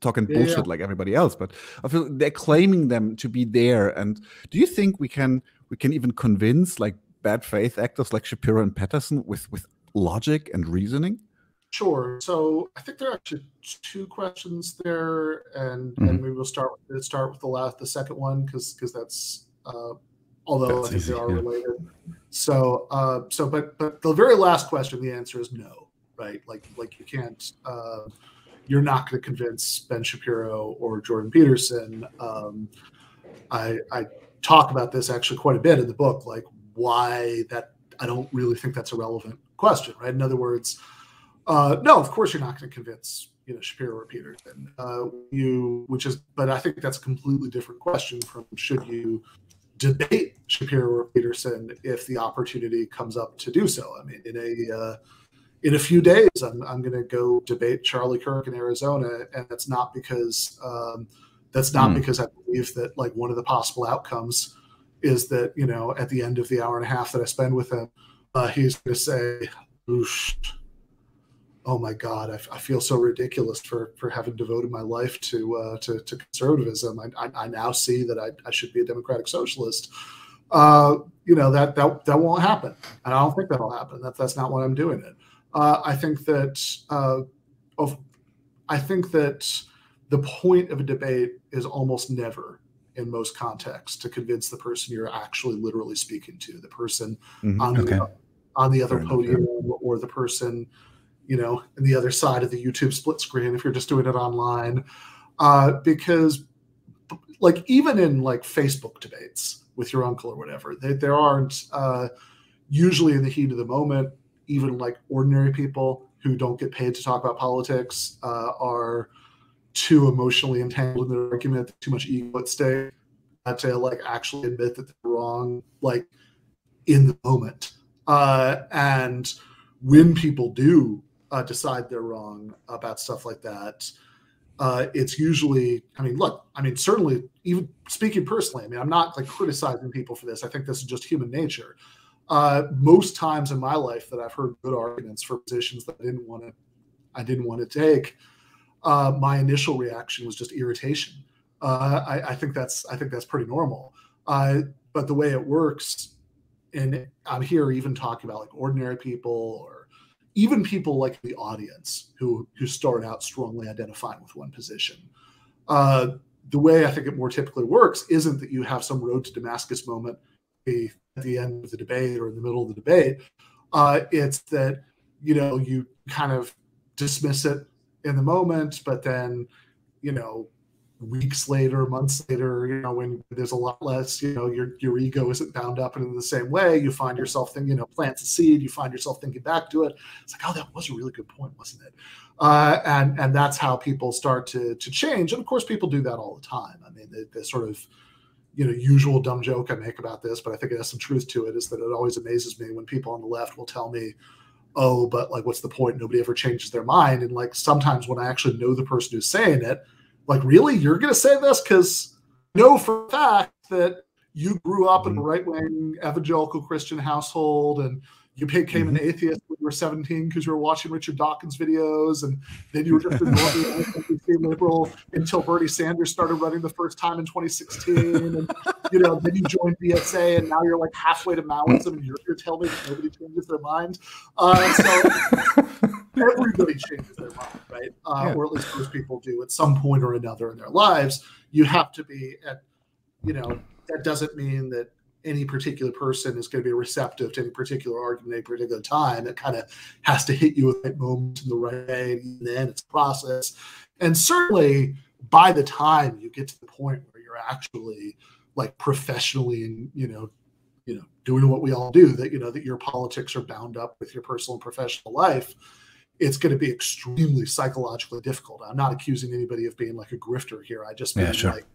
talking bullshit like everybody else, but I feel they're claiming them to be there. And do you think we can even convince like bad faith actors like Shapiro and Patterson with logic and reasoning? Sure. So I think there are actually two questions there, and maybe we'll start with the second one, because that's although I think they are related. So but the very last question, the answer is no. Right, like you can't, you're not going to convince Ben Shapiro or Jordan Peterson. I talk about this actually quite a bit in the book, like why that I don't really think that's a relevant question, right? In other words, no, of course you're not going to convince Shapiro or Peterson. But I think that's a completely different question from should you debate Shapiro or Peterson if the opportunity comes up to do so. I mean, in a few days, I'm going to go debate Charlie Kirk in Arizona, and that's not because because I believe that like one of the possible outcomes is that at the end of the hour and a half that I spend with him, he's going to say, Oosh. Oh my God, I feel so ridiculous for having devoted my life to conservatism. I now see that I should be a democratic socialist. You know, that won't happen, and I don't think that'll happen. That's not why I'm doing it. I think that the point of a debate is almost never, in most contexts, to convince the person you're actually literally speaking to, the person on the other podium, or the person, you know, in the other side of the YouTube split screen if you're just doing it online. Because like even in like Facebook debates with your uncle or whatever, there aren't usually in the heat of the moment, even like ordinary people who don't get paid to talk about politics are too emotionally entangled in their argument, too much ego at stake to like actually admit that they're wrong, like in the moment. And when people do decide they're wrong about stuff like that, it's usually, I mean, look, I mean, certainly, even speaking personally, I mean, I'm not like criticizing people for this. I think this is just human nature. Most times in my life that I've heard good arguments for positions that I didn't want to take, my initial reaction was just irritation. I think that's pretty normal. But the way it works, and I'm here even talking about like ordinary people or even people like the audience who start out strongly identifying with one position. The way I think it more typically works isn't that you have some road to Damascus moment at the end of the debate or in the middle of the debate. It's that, you know, you kind of dismiss it in the moment, but then, you know, weeks later, months later, you know, when there's a lot less, you know, your ego isn't bound up in the same way, you find yourself thinking, you know, plants a seed, you find yourself thinking back to it. It's like, oh, that was a really good point, wasn't it? And that's how people start to change. And of course, people do that all the time. I mean, the sort of, you know, usual dumb joke I make about this, but I think it has some truth to it, is that it always amazes me when people on the left will tell me, oh, but like, what's the point? Nobody ever changes their mind. And like, sometimes when I actually know the person who's saying it, like, really, you're going to say this? Because I know for a fact that you grew up in a right-wing evangelical Christian household, and you became an atheist when you were 17 because you were watching Richard Dawkins videos, and then you were just a normal liberal until Bernie Sanders started running the first time in 2016, and you know, then you joined BSA, and now you're like halfway to Maoism, and you're telling me that nobody changes their mind. So everybody changes their mind, right? Or at least most people do at some point or another in their lives. You have to be at, you know, that doesn't mean that any particular person is going to be receptive to any particular argument at any particular time. It kind of has to hit you at that moment in the right way, and then it's a process. And certainly by the time you get to the point where you're actually like professionally and, you know, doing what we all do, that, you know, that your politics are bound up with your personal and professional life, it's going to be extremely psychologically difficult. I'm not accusing anybody of being like a grifter here. I just mean like,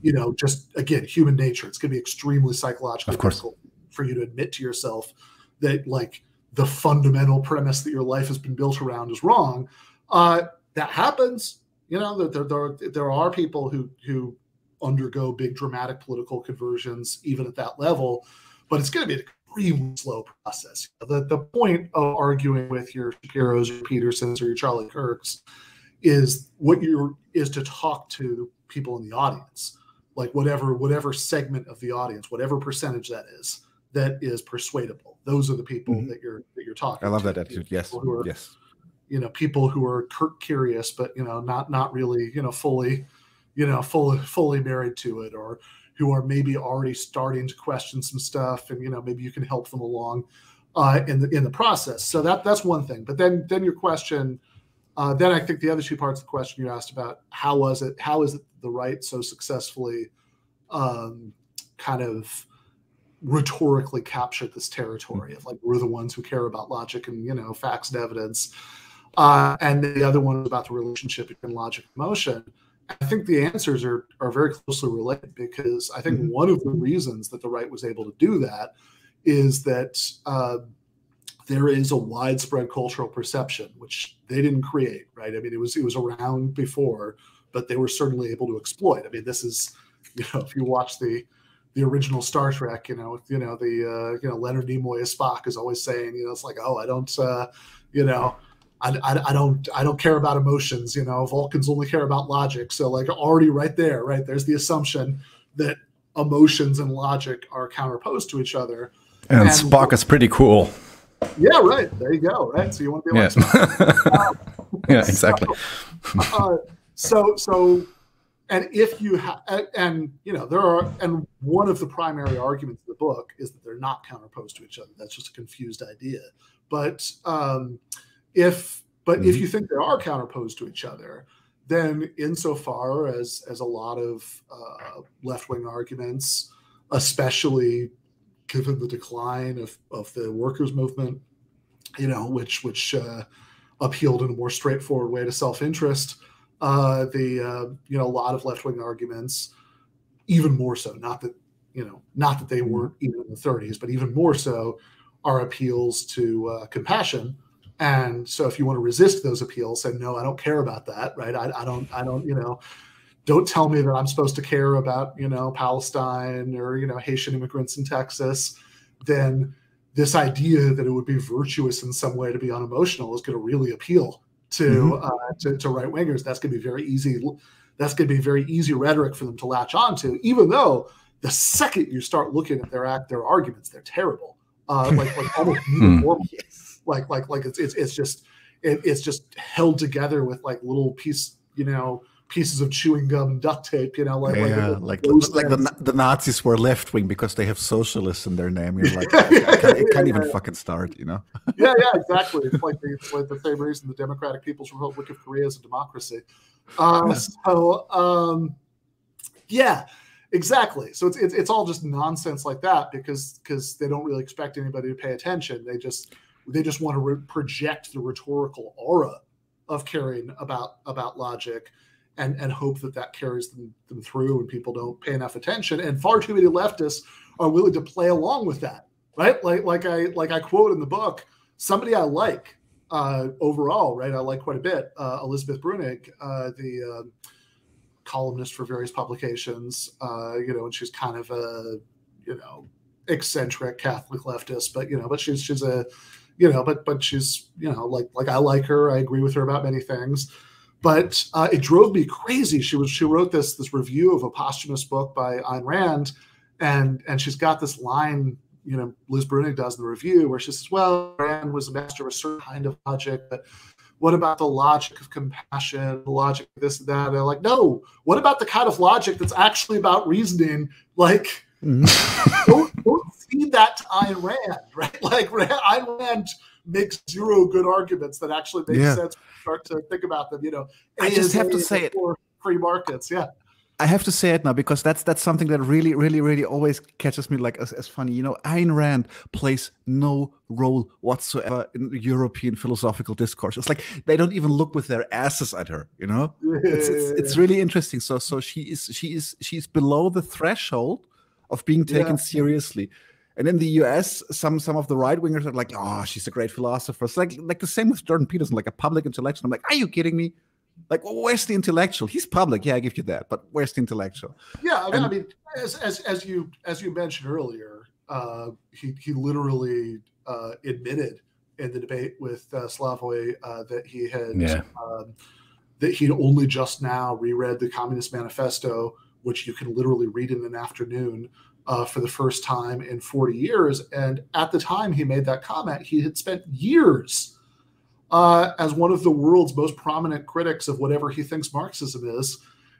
you know, just again, human nature. It's going to be extremely psychologically difficult for you to admit to yourself that like the fundamental premise that your life has been built around is wrong. That happens. You know, there are people who undergo big dramatic political conversions even at that level, but it's going to be an extremely slow process. The point of arguing with your Shapiros, your Petersons, or your Charlie Kirks is to talk to people in the audience, like whatever segment of the audience, whatever percentage that is persuadable. Those are the people that you're talking to. I love that attitude. Yes. Yes. You know, people who are curious, but, you know, not really, you know, fully married to it, or who are maybe already starting to question some stuff, and, you know, maybe you can help them along in the process. So that's one thing. But then your question, then I think the other two parts of the question you asked about, how is it the right so successfully kind of rhetorically captured this territory of like, we're the ones who care about logic and, you know, facts and evidence. And the other one is about the relationship between logic and emotion. I think the answers are very closely related, because I think one of the reasons that the right was able to do that is that there is a widespread cultural perception, which they didn't create, right? I mean, it was around before, but they were certainly able to exploit. I mean, this is, you know, if you watch the the original Star Trek, the Leonard Nimoy as Spock is always saying, it's like, oh, I don't, I don't care about emotions. Vulcans only care about logic. So like already right there, right, there's the assumption that emotions and logic are counterposed to each other. And Spock is pretty cool. Yeah, right. There you go. Right. So you want to be like Spock. Yeah, exactly. So and if you have, and there are, and one of the primary arguments of the book is that they're not counterposed to each other. That's just a confused idea. But if you think they are counterposed to each other, then insofar as a lot of left-wing arguments, especially given the decline of the workers' movement, which appealed in a more straightforward way to self-interest, a lot of left-wing arguments, even more so, not that they weren't even in the 30s, but even more so, are appeals to compassion. And so if you want to resist those appeals, say, no, I don't care about that, right? I don't tell me that I'm supposed to care about, Palestine or, Haitian immigrants in Texas, then this idea that it would be virtuous in some way to be unemotional is going to really appeal to right wingers. That's going to be very easy. That's going to be very easy rhetoric for them to latch onto, even though the second you start looking at their arguments, they're terrible. Like almost uniformly. Like it's just held together with like little pieces of chewing gum and duct tape, like the Nazis were left wing because they have socialists in their name. You're like, it can't even fucking start, Yeah, exactly. It's like the same reason the Democratic People's Republic of Korea is a democracy. Yeah, exactly. So it's all just nonsense like that because they don't really expect anybody to pay attention. They just want to project the rhetorical aura of caring about logic and hope that carries them through and people don't pay enough attention. And far too many leftists are willing to play along with that, right? Like I quote in the book, somebody I like overall, right? I like quite a bit, Elizabeth Bruenig, the columnist for various publications, and she's kind of a, eccentric Catholic leftist, but she's a, but she's, like I like her. I agree with her about many things, but it drove me crazy. She wrote this review of a posthumous book by Ayn Rand, and she's got this line, Liz Bruenig does in the review where she says, well, Rand was a master of a certain kind of logic, but what about the logic of compassion, the logic of this and that? And they're like, no, what about the kind of logic that's actually about reasoning? Like, don't feed that to Ayn Rand, right? Like Ayn Rand makes zero good arguments that actually make sense when you start to think about them. I just have to say it. Free markets, yeah. I have to say it now because that's something that really, really, really always catches me like as funny. Ayn Rand plays no role whatsoever in the European philosophical discourse. It's like they don't even look with their asses at her. It's really interesting. So she's below the threshold of being taken seriously. And in the US, some of the right wingers are like, oh, she's a great philosopher. It's like the same with Jordan Peterson, like a public intellectual. I'm like, are you kidding me? Like, where's the intellectual? He's public, yeah, I give you that, but where's the intellectual? Yeah, I mean, as you mentioned earlier, he literally admitted in the debate with Slavoj that he'd only just now reread the Communist Manifesto, which you can literally read in an afternoon for the first time in 40 years. And at the time he made that comment, he had spent years as one of the world's most prominent critics of whatever he thinks Marxism is.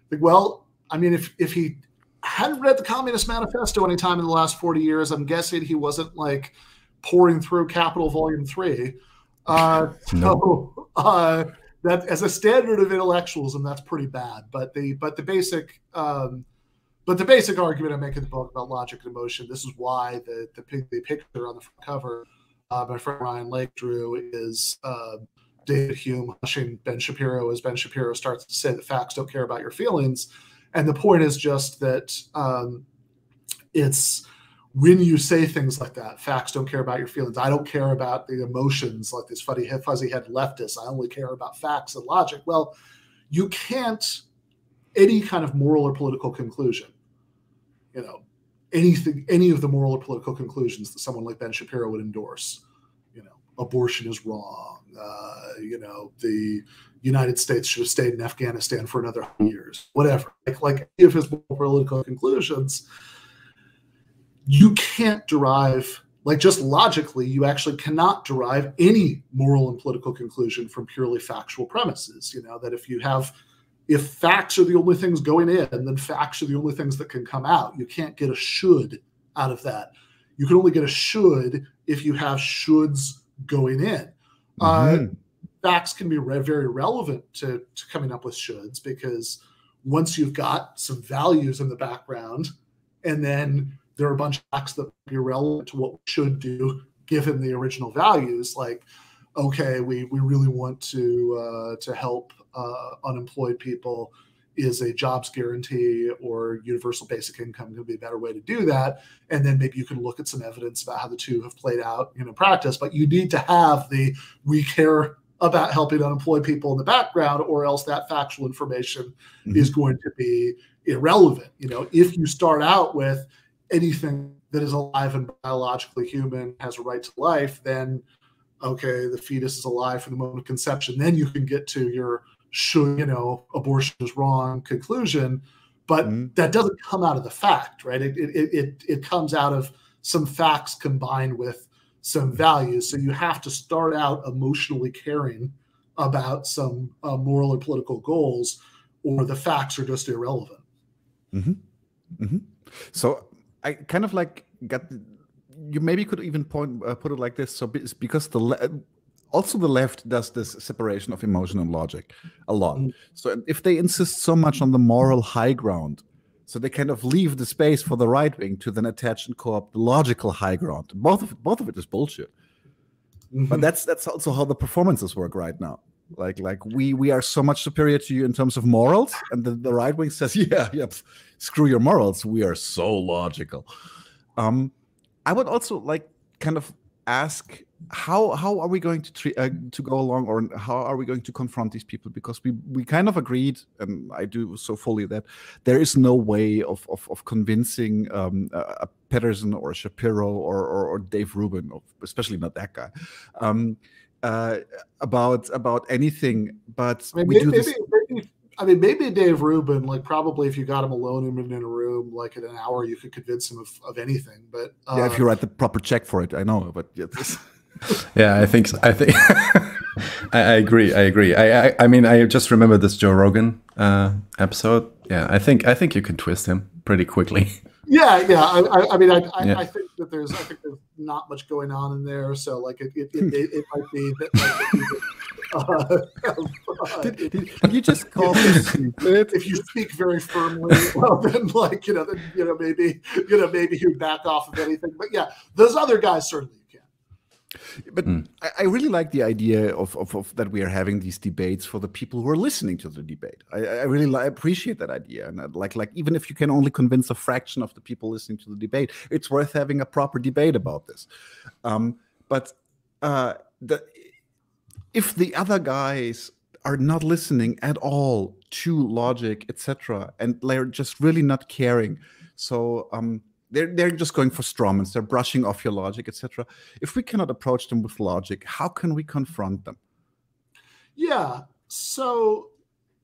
Like, well, I mean, if he hadn't read the Communist Manifesto any time in the last 40 years, I'm guessing he wasn't like pouring through Capital Volume 3. That as a standard of intellectualism, that's pretty bad. But the basic argument I make in the book about logic and emotion, this is why the picture on the front cover my friend Ryan Lake drew is David Hume hushing Ben Shapiro as Ben Shapiro starts to say that facts don't care about your feelings. And the point is just that it's when you say things like that, facts don't care about your feelings. I don't care about the emotions like this fuzzy-headed leftist. I only care about facts and logic. Well, you can't, any kind of moral or political conclusion, any of the moral or political conclusions that someone like Ben Shapiro would endorse. You know, abortion is wrong. You know, the United States should have stayed in Afghanistan for another 100 years. Whatever. Like any of his moral political conclusions, you can't derive, like just logically, you actually cannot derive any moral and political conclusion from purely factual premises. You know, that if facts are the only things going in, then facts are the only things that can come out. You can't get a should out of that. You can only get a should if you have shoulds going in. Facts can be very relevant to coming up with shoulds, because once you've got some values in the background, and then there are a bunch of facts that be relevant to what we should do given the original values, like, okay, we really want to help unemployed people. Is a jobs guarantee or universal basic income going to be a better way to do that? And then maybe you can look at some evidence about how the two have played out in practice. But you need to have the we care about helping unemployed people in the background, or else that factual information is going to be irrelevant. You know, if you start out with anything that is alive and biologically human has a right to life, then okay, the fetus is alive from the moment of conception. Then you can get to your should, you know, abortion is wrong conclusion, but that doesn't come out of the fact, right? It comes out of some facts combined with some values. So you have to start out emotionally caring about some moral or political goals, or the facts are just irrelevant. So I kind of like you maybe could even put it like this. So because also the left does this separation of emotion and logic a lot. So if they insist so much on the moral high ground, so they kind of leave the space for the right wing to then attach and co-opt the logical high ground. Both of it is bullshit. But that's also how the performances work right now. Like we are so much superior to you in terms of morals, and the right wing says, yeah, screw your morals. We are so logical. I would also like kind of ask, how are we going to go along, or how are we going to confront these people? Because we kind of agreed, and I do so fully, that there is no way of convincing a Pedersen or a Shapiro or Dave Rubin, especially not that guy, about anything. But maybe Dave Rubin, like, probably if you got him alone in a room, like in an hour, you could convince him of anything. But yeah, if you write the proper check for it, I know. But yeah, yeah, I think I agree. I mean, I just remember this Joe Rogan episode. Yeah, I think you can twist him pretty quickly. Yeah. I mean, I think that there's not much going on in there. So like it might be that. Did you just call me stupid? If you speak very firmly, well, then maybe you back off of anything. But yeah, those other guys certainly you can. But I really like the idea of that we are having these debates for the people who are listening to the debate. I really appreciate that idea, and like even if you can only convince a fraction of the people listening to the debate, it's worth having a proper debate about this. If the other guys are not listening at all to logic, etc., and they're just really not caring, so they're just going for strawmans, they're brushing off your logic, etc. If we cannot approach them with logic, how can we confront them? Yeah. So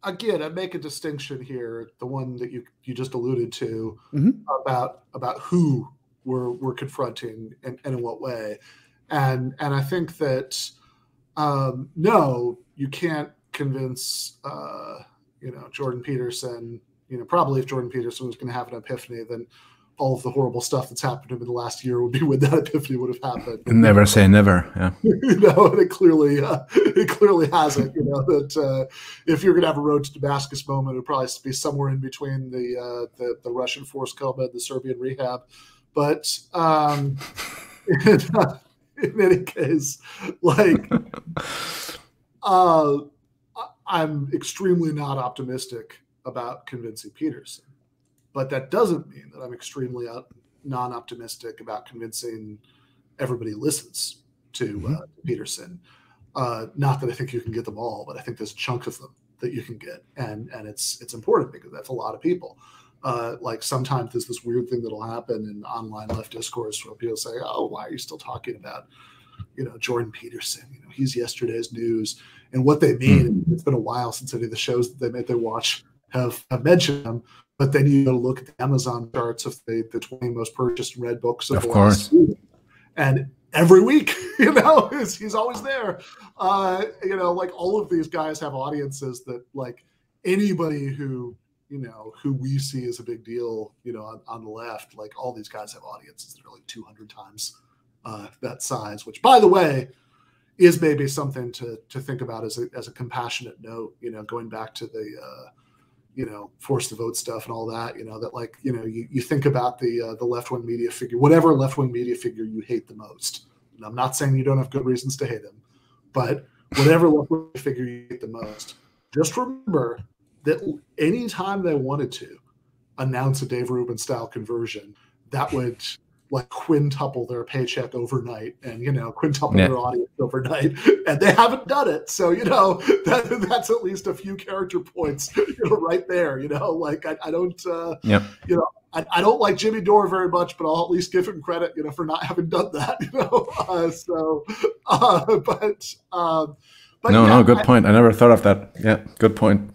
again, I make a distinction here, the one that you just alluded to, about who we're confronting and in what way, and I think that. No, you can't convince, Jordan Peterson. Probably if Jordan Peterson was going to have an epiphany, then all of the horrible stuff that's happened to him in the last year would be when that epiphany would have happened. Never say never. Yeah. And it clearly hasn't. That if you're going to have a road to Damascus moment, it'd probably be somewhere in between the Russian forced coma and the Serbian rehab. But in any case, like, I'm extremely not optimistic about convincing Peterson, but that doesn't mean that I'm extremely non-optimistic about convincing everybody who listens to Peterson. Not that I think you can get them all, but I think there's a chunk of them that you can get, and it's important because that's a lot of people. like sometimes there's this weird thing that'll happen in online left discourse where people say, "Oh, why are you still talking about, Jordan Peterson? He's yesterday's news." And what they mean, it's been a while since any of the shows that they watch have mentioned him. But then you look at the Amazon charts of the 20 most purchased and read books of the last week, and every week, he's always there. Like all of these guys have audiences that, like, anybody who we see as a big deal, on the left, like all these guys have audiences that are like 200 times that size, which, by the way, is maybe something to think about as a compassionate note, going back to the, force the vote stuff and all that, that, like, you think about the left-wing media figure, whatever left-wing media figure you hate the most. And I'm not saying you don't have good reasons to hate him, but whatever left-wing figure you hate the most, just remember that anytime they wanted to announce a Dave Rubin style conversion, that would like quintuple their paycheck overnight and, quintuple their audience overnight. And they haven't done it. So, that's at least a few character points, right there, like I don't, I don't like Jimmy Dore very much, but I'll at least give him credit, for not having done that, But no, good point. I never thought of that. Yeah, good point.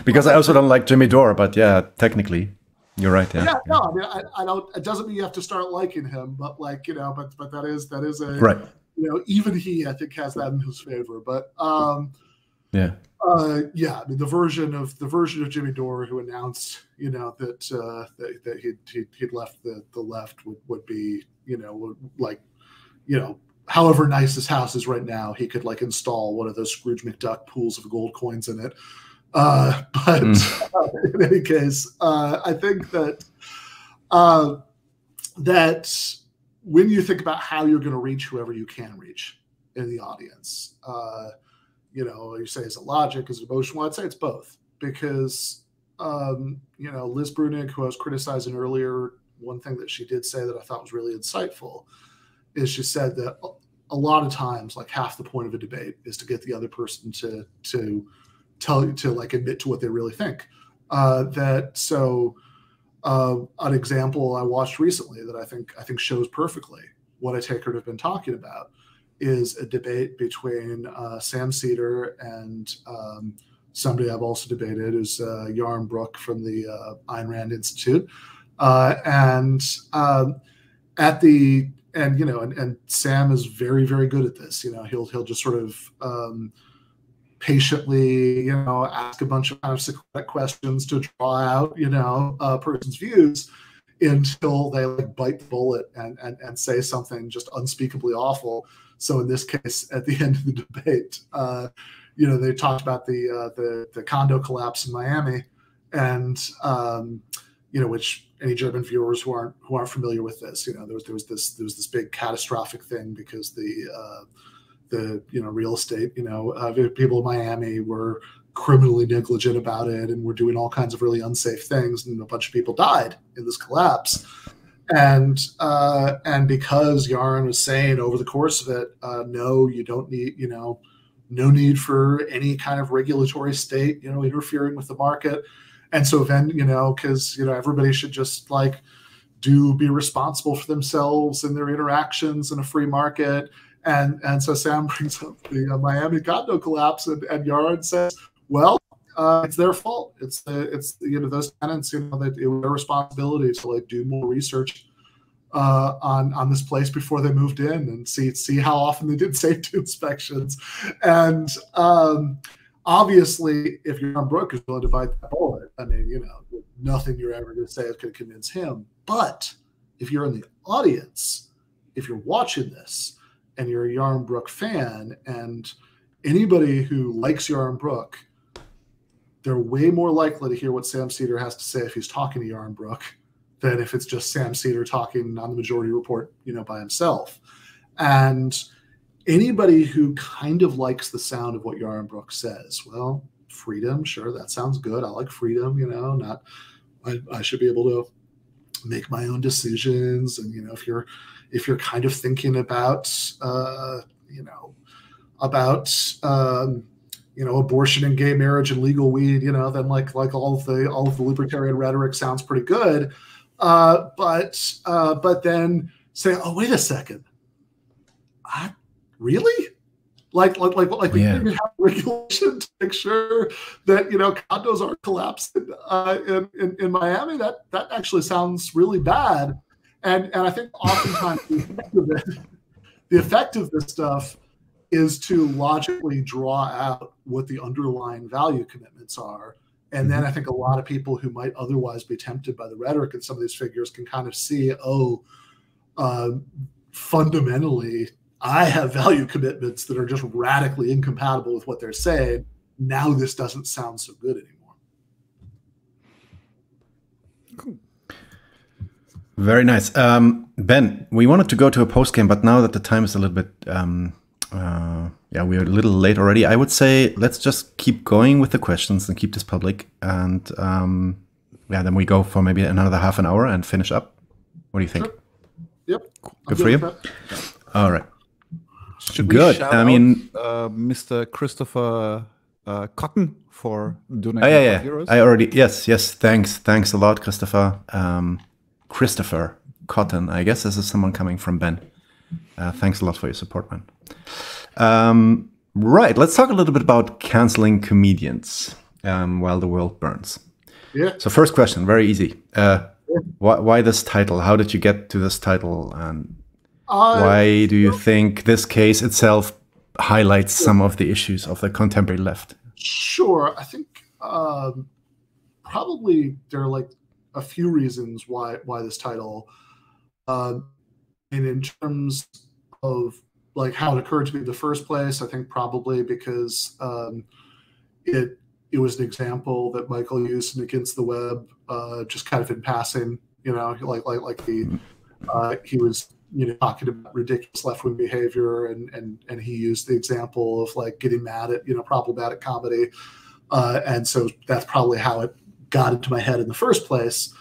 Because I also don't like Jimmy Dore, but yeah, technically, you're right. Yeah. No, I mean, I don't. It doesn't mean you have to start liking him, but like, but that is a right. Even he, I think, has that in his favor. But yeah. I mean, the version of Jimmy Dore who announced, that he'd left the left would be, however nice his house is right now, he could like install one of those Scrooge McDuck pools of gold coins in it. But in any case, I think that that when you think about how you're going to reach whoever you can reach in the audience, you say, is it logic, is it emotional? I'd say it's both, because Liz Brunig, who I was criticizing earlier, one thing that she did say that I thought was really insightful is she said that a lot of times, like half the point of a debate is to get the other person to tell you, to like admit to what they really think. An example I watched recently that I think shows perfectly what I take her to have been talking about is a debate between Sam Cedar and somebody I've also debated, is Yaron Brook from the Ayn Rand Institute, and Sam is very, very good at this. He'll just sort of patiently, ask a bunch of kind of Socratic questions to draw out, a person's views until they like bite the bullet and say something just unspeakably awful. So in this case, at the end of the debate, they talked about the condo collapse in Miami, and which any German viewers who aren't familiar with this, there was this big catastrophic thing because the real estate, people in Miami were criminally negligent about it and were doing all kinds of really unsafe things, and a bunch of people died in this collapse. And because Yaron was saying over the course of it, no, you don't need, no need for any kind of regulatory state, interfering with the market. And so then, because, everybody should just like be responsible for themselves and their interactions in a free market. And so Sam brings up the Miami condo collapse, and Yaron says, well, it's their fault. It's those tenants, that it was their responsibility to like do more research on this place before they moved in and see how often they did safety inspections. And obviously, if Yaron Brook is willing to bite that bullet, I mean, nothing you're ever going to say is going to convince him. But if you're in the audience, if you're watching this and you're a Yaron Brook fan, and anybody who likes Yaron Brook, they're way more likely to hear what Sam Cedar has to say if he's talking to Yaron Brook than if it's just Sam Cedar talking on the Majority Report, by himself. And anybody who kind of likes the sound of what Yaron Brook says, well, freedom, sure, that sounds good. I like freedom, I should be able to make my own decisions. And, if you're kind of thinking about, abortion and gay marriage and legal weed, then like all of the libertarian rhetoric sounds pretty good. But then say, oh, wait a second, really? Like we didn't have regulation to make sure that condos aren't collapsing in Miami. That actually sounds really bad. And I think oftentimes the effect of this stuff is to logically draw out what the underlying value commitments are. And then I think a lot of people who might otherwise be tempted by the rhetoric in some of these figures can kind of see, fundamentally, I have value commitments that are just radically incompatible with what they're saying. Now this doesn't sound so good anymore. Very nice. Ben, we wanted to go to a post game, but now that the time is a little bit, we're a little late already. I would say let's just keep going with the questions and keep this public. And then we go for maybe another half an hour and finish up. What do you think? Sure. Yep. Good for you? All right. Should Good. We shout out, Mr. Christopher Cotton for donating 5 euros? I already, yes. Thanks a lot, Christopher. Christopher Cotton, I guess this is someone coming from Ben. Thanks a lot for your support, man. Right, let's talk a little bit about canceling comedians while the world burns. Yeah. So first question, very easy. Why this title? How did you get to this title? And why do you think this case itself highlights some of the issues of the contemporary left? Sure. I think probably there are like a few reasons why this title. And in terms of like how it occurred to me in the first place, I think probably because it was an example that Michael used in Against the Web, just kind of in passing, he was talking about ridiculous left-wing behavior, and he used the example of like getting mad at problematic comedy, and so that's probably how it got into my head in the first place.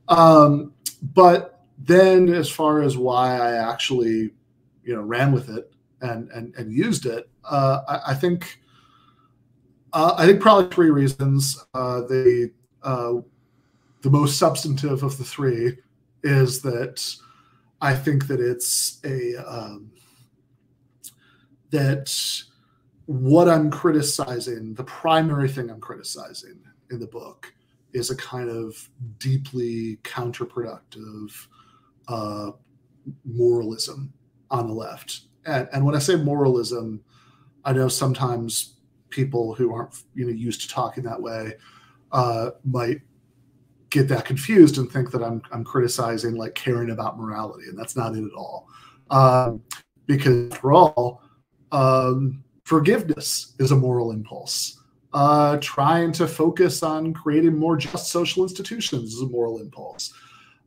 But then, as far as why I actually ran with it and used it, I think probably three reasons. The most substantive of the three is that I think that it's that what I'm criticizing, the primary thing I'm criticizing in the book, is a kind of deeply counterproductive moralism on the left. And when I say moralism, I know sometimes people who aren't used to talking that way might get that confused and think that I'm criticizing like caring about morality, and that's not it at all. Because after all, forgiveness is a moral impulse. Trying to focus on creating more just social institutions is a moral impulse.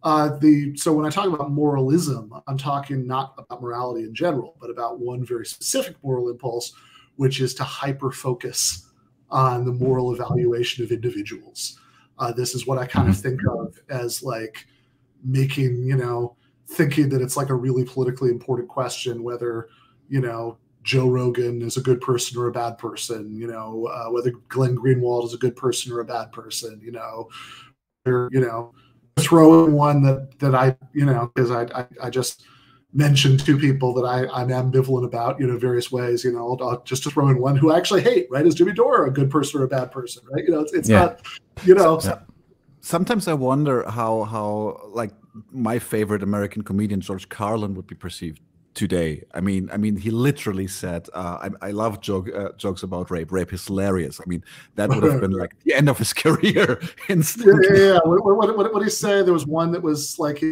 So when I talk about moralism, I'm talking not about morality in general, but about one very specific moral impulse, which is to hyper-focus on the moral evaluation of individuals. This is what I kind of think of as like making, thinking that it's like a really politically important question, whether, Joe Rogan is a good person or a bad person, whether Glenn Greenwald is a good person or a bad person, or, throw in one that I, because I just mentioned two people that I'm ambivalent about, various ways, I'll just throw in one who I actually hate, right? Is Jimmy Dore a good person or a bad person, right? It's not, Sometimes I wonder how like my favorite American comedian, George Carlin, would be perceived today. I mean, he literally said, I love jokes about rape. Rape is hilarious. I mean, that would have been like the end of his career instantly. Yeah. What did he say? There was one that was like,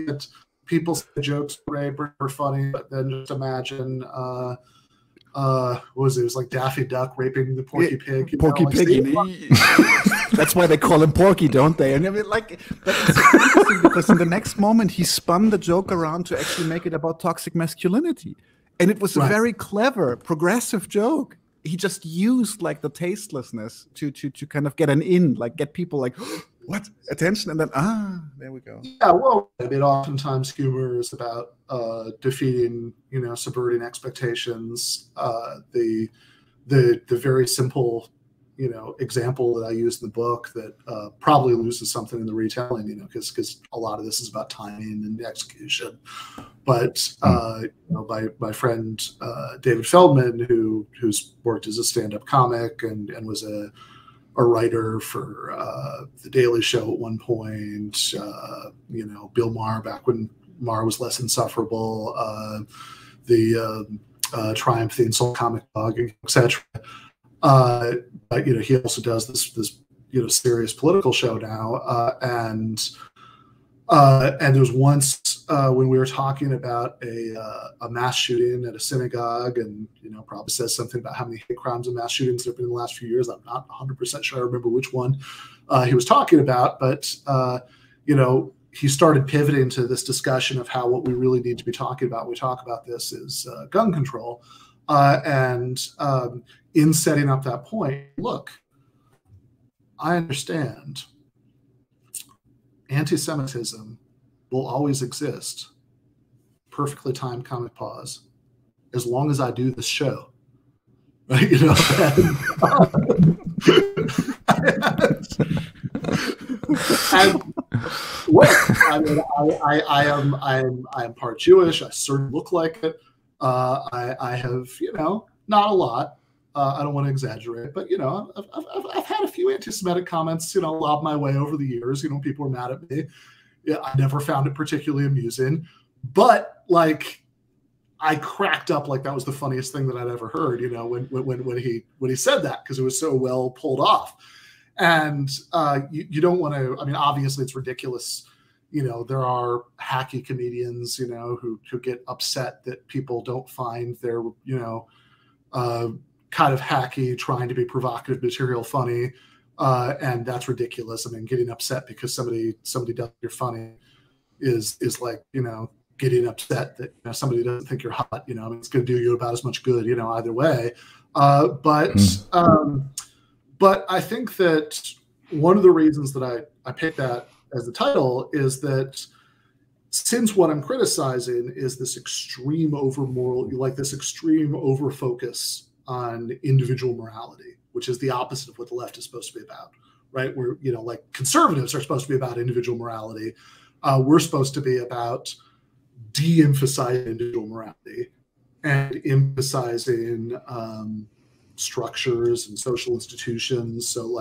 people say jokes rape are funny, but then just imagine, what was it? It was like Daffy Duck raping the Porky Pig. Porky Pig. That's why they call him Porky, don't they? And I mean, like, that's interesting because in the next moment he spun the joke around to actually make it about toxic masculinity, and it was a very clever, progressive joke. He just used like the tastelessness to kind of get an in, like get people like, what, attention, and then there we go. Yeah, well, I mean, oftentimes humor is about defeating, subverting expectations. The very simple example that I use in the book that probably loses something in the retelling, because a lot of this is about timing and execution. But my friend David Feldman, who's worked as a stand-up comic and was a writer for The Daily Show at one point, Bill Maher back when Maher was less insufferable, the Triumph, the Insult Comic Dog, etc. But he also does this serious political show now, and there was once when we were talking about a mass shooting at a synagogue, and probably says something about how many hate crimes and mass shootings there have been in the last few years. I'm not 100% sure I remember which one he was talking about, but he started pivoting to this discussion of how what we really need to be talking about when we talk about this is gun control. And in setting up that point, look, I understand anti-Semitism will always exist. Perfectly timed comic pause. As long as I do this show, right? And look, I am part Jewish. I certainly look like it. I have, not a lot. I don't want to exaggerate, but I've had a few anti-Semitic comments, lob my way over the years. People are mad at me. Yeah, I never found it particularly amusing, but I cracked up like that was the funniest thing that I'd ever heard. When he said that, because it was so well pulled off. And you don't want to. I mean, obviously, it's ridiculous. There are hacky comedians, who get upset that people don't find their, kind of hacky, trying to be provocative material funny, and that's ridiculous. I mean, getting upset because somebody does you're funny is like getting upset that somebody doesn't think you're hot. It's going to do you about as much good, either way. But I think that one of the reasons that I picked that as the title is that since what I'm criticizing is this extreme this extreme over focus on individual morality, which is the opposite of what the left is supposed to be about, right? Where, conservatives are supposed to be about individual morality. We're supposed to be about de-emphasizing individual morality and emphasizing structures and social institutions. So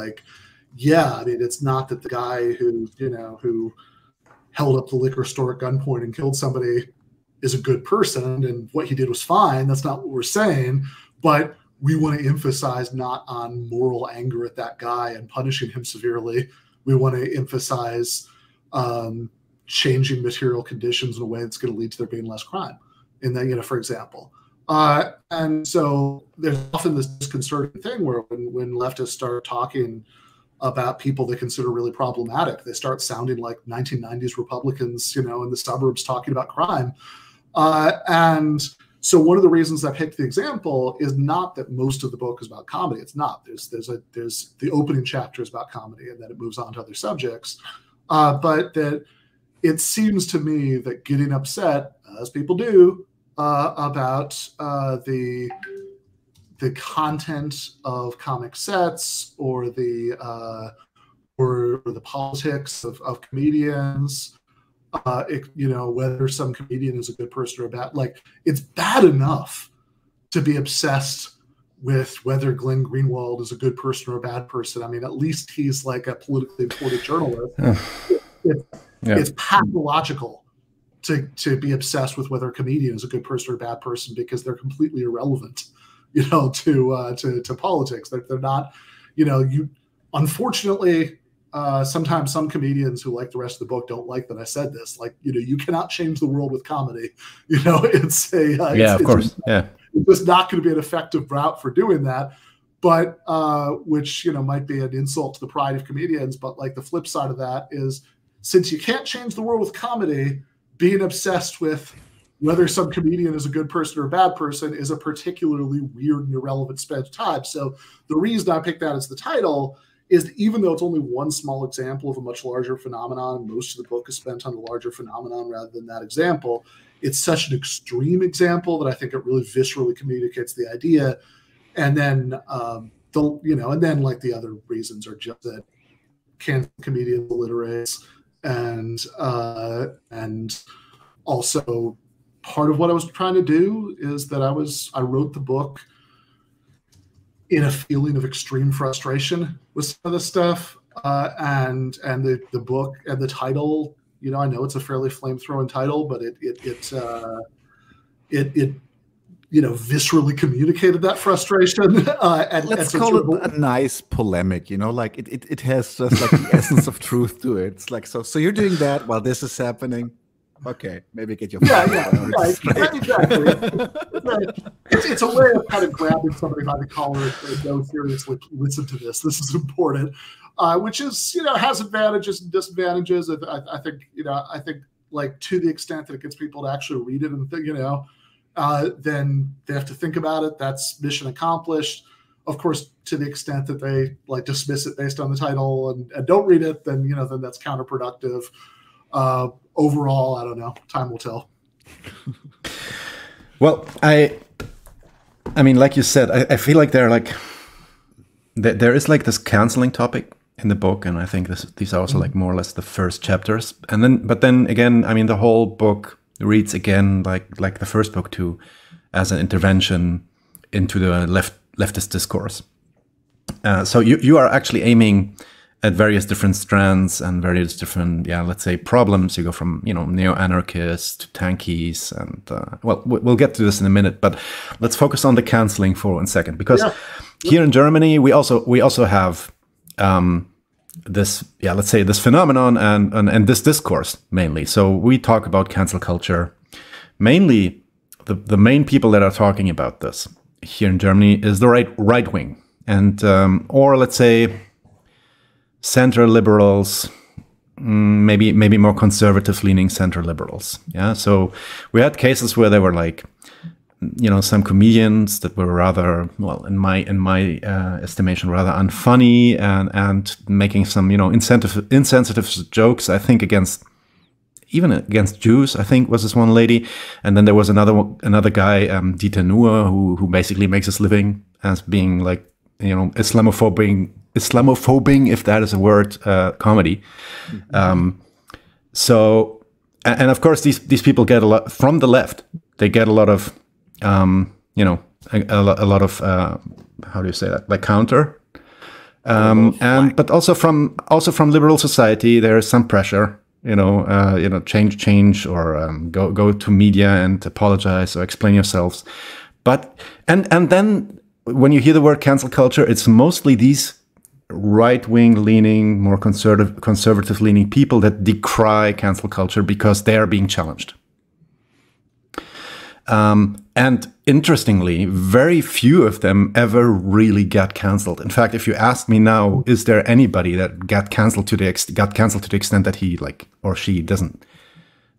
it's not that the guy who held up the liquor store at gunpoint and killed somebody is a good person and what he did was fine. That's not what we're saying, but we want to emphasize not on moral anger at that guy and punishing him severely. We want to emphasize changing material conditions in a way that's going to lead to there being less crime. In that, for example. And so there's often this disconcerting thing where when leftists start talking about people they consider really problematic, they start sounding like 1990s Republicans, in the suburbs talking about crime. And so one of the reasons I picked the example is not that most of the book is about comedy. It's not. There's the opening chapter is about comedy, and then it moves on to other subjects. But that it seems to me that getting upset, as people do, about the content of comic sets or the politics of comedians, whether some comedian is a good person or a bad, it's bad enough to be obsessed with whether Glenn Greenwald is a good person or a bad person. I mean, at least he's like a politically important journalist. It's pathological to be obsessed with whether a comedian is a good person or a bad person, because they're completely irrelevant, to politics. They're not, unfortunately, sometimes some comedians who like the rest of the book don't like that I said this. You cannot change the world with comedy. It's of course. It's just not going to be an effective route for doing that. But which might be an insult to the pride of comedians. But the flip side of that is, since you can't change the world with comedy, being obsessed with whether some comedian is a good person or a bad person is a particularly weird and irrelevant spend of time. So the reason I picked that as the title is that even though it's only one small example of a much larger phenomenon, most of the book is spent on the larger phenomenon rather than that example. It's such an extreme example that I think it really viscerally communicates the idea. And then and then like the other reasons are just that cancel comedians illiterates, and also part of what I was trying to do is that I wrote the book in a feeling of extreme frustration with some of the stuff, and the book and the title, I know it's a fairly flame-throwing title, but it viscerally communicated that frustration. Let's call it a nice polemic, like it has just like the essence of truth to it. It's like, so you're doing that while this is happening. Okay, maybe get your exactly. It's a way of kind of grabbing somebody by the collar and saying, no, seriously, listen to this. This is important, which is has advantages and disadvantages. I think like to the extent that it gets people to actually read it and then they have to think about it. That's mission accomplished. Of course, to the extent that they like dismiss it based on the title and don't read it, then then that's counterproductive. Overall, I don't know. Time will tell. Well, I mean, like you said, I feel like there is like this canceling topic in the book, and I think these are also like more or less the first chapters. But then again, I mean, the whole book reads again like the first book too, as an intervention into the leftist discourse. So you are actually aiming at various different strands and various different, let's say, problems. You go from, neo-anarchists to tankies, and we'll get to this in a minute. But let's focus on the canceling for 1 second, because here in Germany we also have this, let's say, this phenomenon and this discourse mainly. So we talk about cancel culture. Mainly, the main people that are talking about this here in Germany is the right wing, and or let's say center liberals, maybe more conservative leaning center liberals. Yeah. So we had cases where there were like, some comedians that were rather, well, in my estimation, rather unfunny and making some, insensitive jokes, I think even against Jews, I think was this one lady. And then there was another guy, Dieter Nuhr, who basically makes his living as being like, Islamophobic, if that is a word, comedy. So, and of course, these people get a lot from the left. They get a lot of, a lot of, how do you say that? Like counter, but also from liberal society, there is some pressure. Change, or go to media and apologize or explain yourselves. But and then when you hear the word cancel culture, it's mostly these right-wing leaning, more conservative leaning people that decry cancel culture because they are being challenged. And interestingly, very few of them ever really got canceled. In fact, if you ask me now, is there anybody that got canceled to the extent that he or she doesn't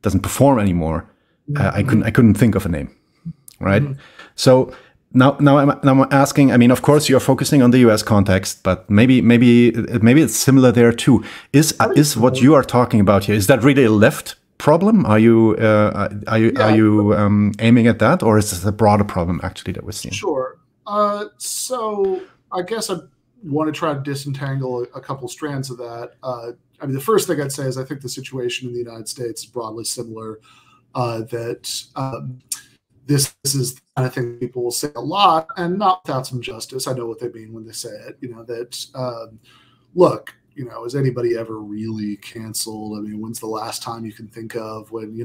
perform anymore? I couldn't think of a name, right? Mm-hmm. So now I'm asking. I mean, of course, you're focusing on the U.S. context, but maybe it's similar there too. Is what you are talking about here, is that really a left problem? Are you aiming at that, or is this a broader problem actually that we're seeing? Sure. So I guess I want to try to disentangle a couple strands of that. I mean, the first thing I'd say is I think the situation in the United States is broadly similar. This is the kind of thing people will say a lot, and not without some justice. I know what they mean when they say it. Look, is anybody ever really canceled? I mean, when's the last time you can think of when,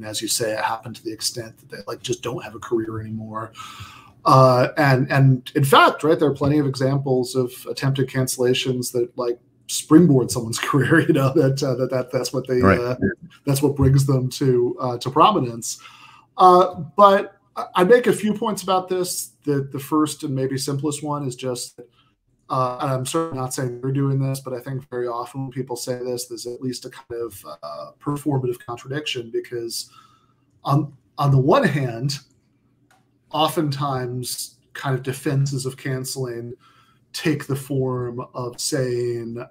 as you say, it happened to the extent that they just don't have a career anymore? And in fact, right, there are plenty of examples of attempted cancellations that springboard someone's career. That's what they that's what brings them to prominence. But I make a few points about this. The first and maybe simplest one is just, and I'm certainly not saying they're doing this, but I think very often when people say this, there's at least a kind of performative contradiction, because on the one hand, oftentimes kind of defenses of canceling take the form of saying,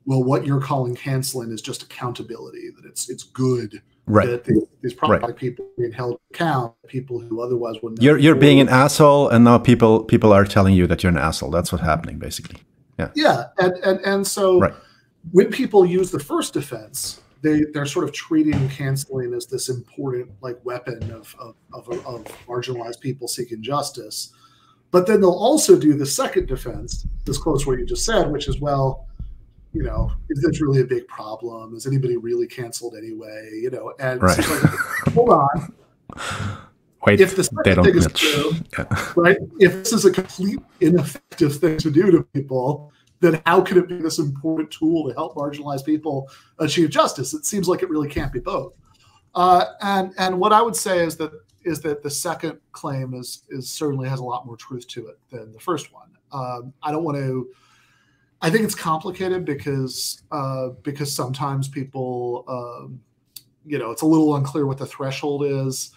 well, what you're calling canceling is just accountability, that it's good Right. That these problematic Right. people being held to account, people who otherwise wouldn't. You're being an asshole, and now people are telling you that you're an asshole. That's what's happening, basically. Yeah. Yeah, and so Right. when people use the first defense, they're sort of treating canceling as this important like weapon of marginalized people seeking justice. But then they'll also do the second defense, this close to what you just said, which is, well, you know, is this really a big problem? Is anybody really canceled anyway? You know, and Right. so like, hold on. Wait, If the second thing is true, right? If this is a complete ineffective thing to do to people, then how can it be this important tool to help marginalized people achieve justice? It seems like it really can't be both. And what I would say is that the second claim is certainly has a lot more truth to it than the first one. I don't want to. I think it's complicated because sometimes people, you know, it's a little unclear what the threshold is.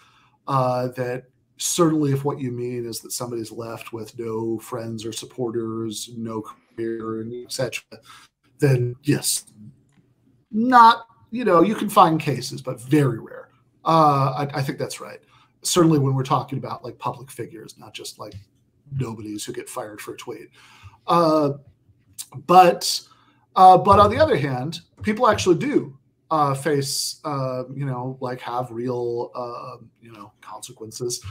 That certainly, if what you mean is that somebody's left with no friends or supporters, no career, and etc., then yes, not, you know, you can find cases, but very rare. I think that's right. Certainly when we're talking about like public figures, not just like nobodies who get fired for a tweet. But on the other hand, people actually do face, you know, like have real, you know, consequences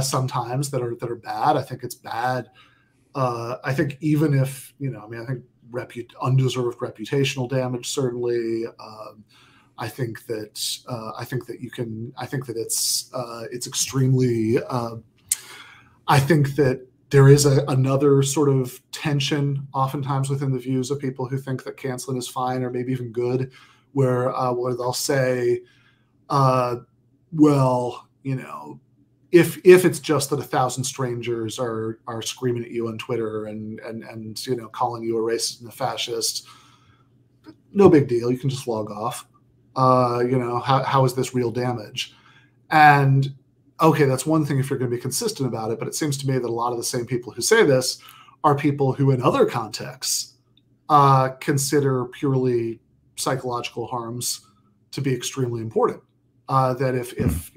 sometimes that are bad. I think it's bad. I think even if, you know, I mean, I think undeserved reputational damage, certainly. I think that it's extremely. I think that there is another sort of tension oftentimes within the views of people who think that canceling is fine or maybe even good, where they'll say, well, you know, if it's just that 1,000 strangers are screaming at you on Twitter and you know, calling you a racist and a fascist, no big deal. You can just log off. You know, how is this real damage? And okay, that's one thing if you're going to be consistent about it, but it seems to me that a lot of the same people who say this are people who in other contexts consider purely psychological harms to be extremely important. That if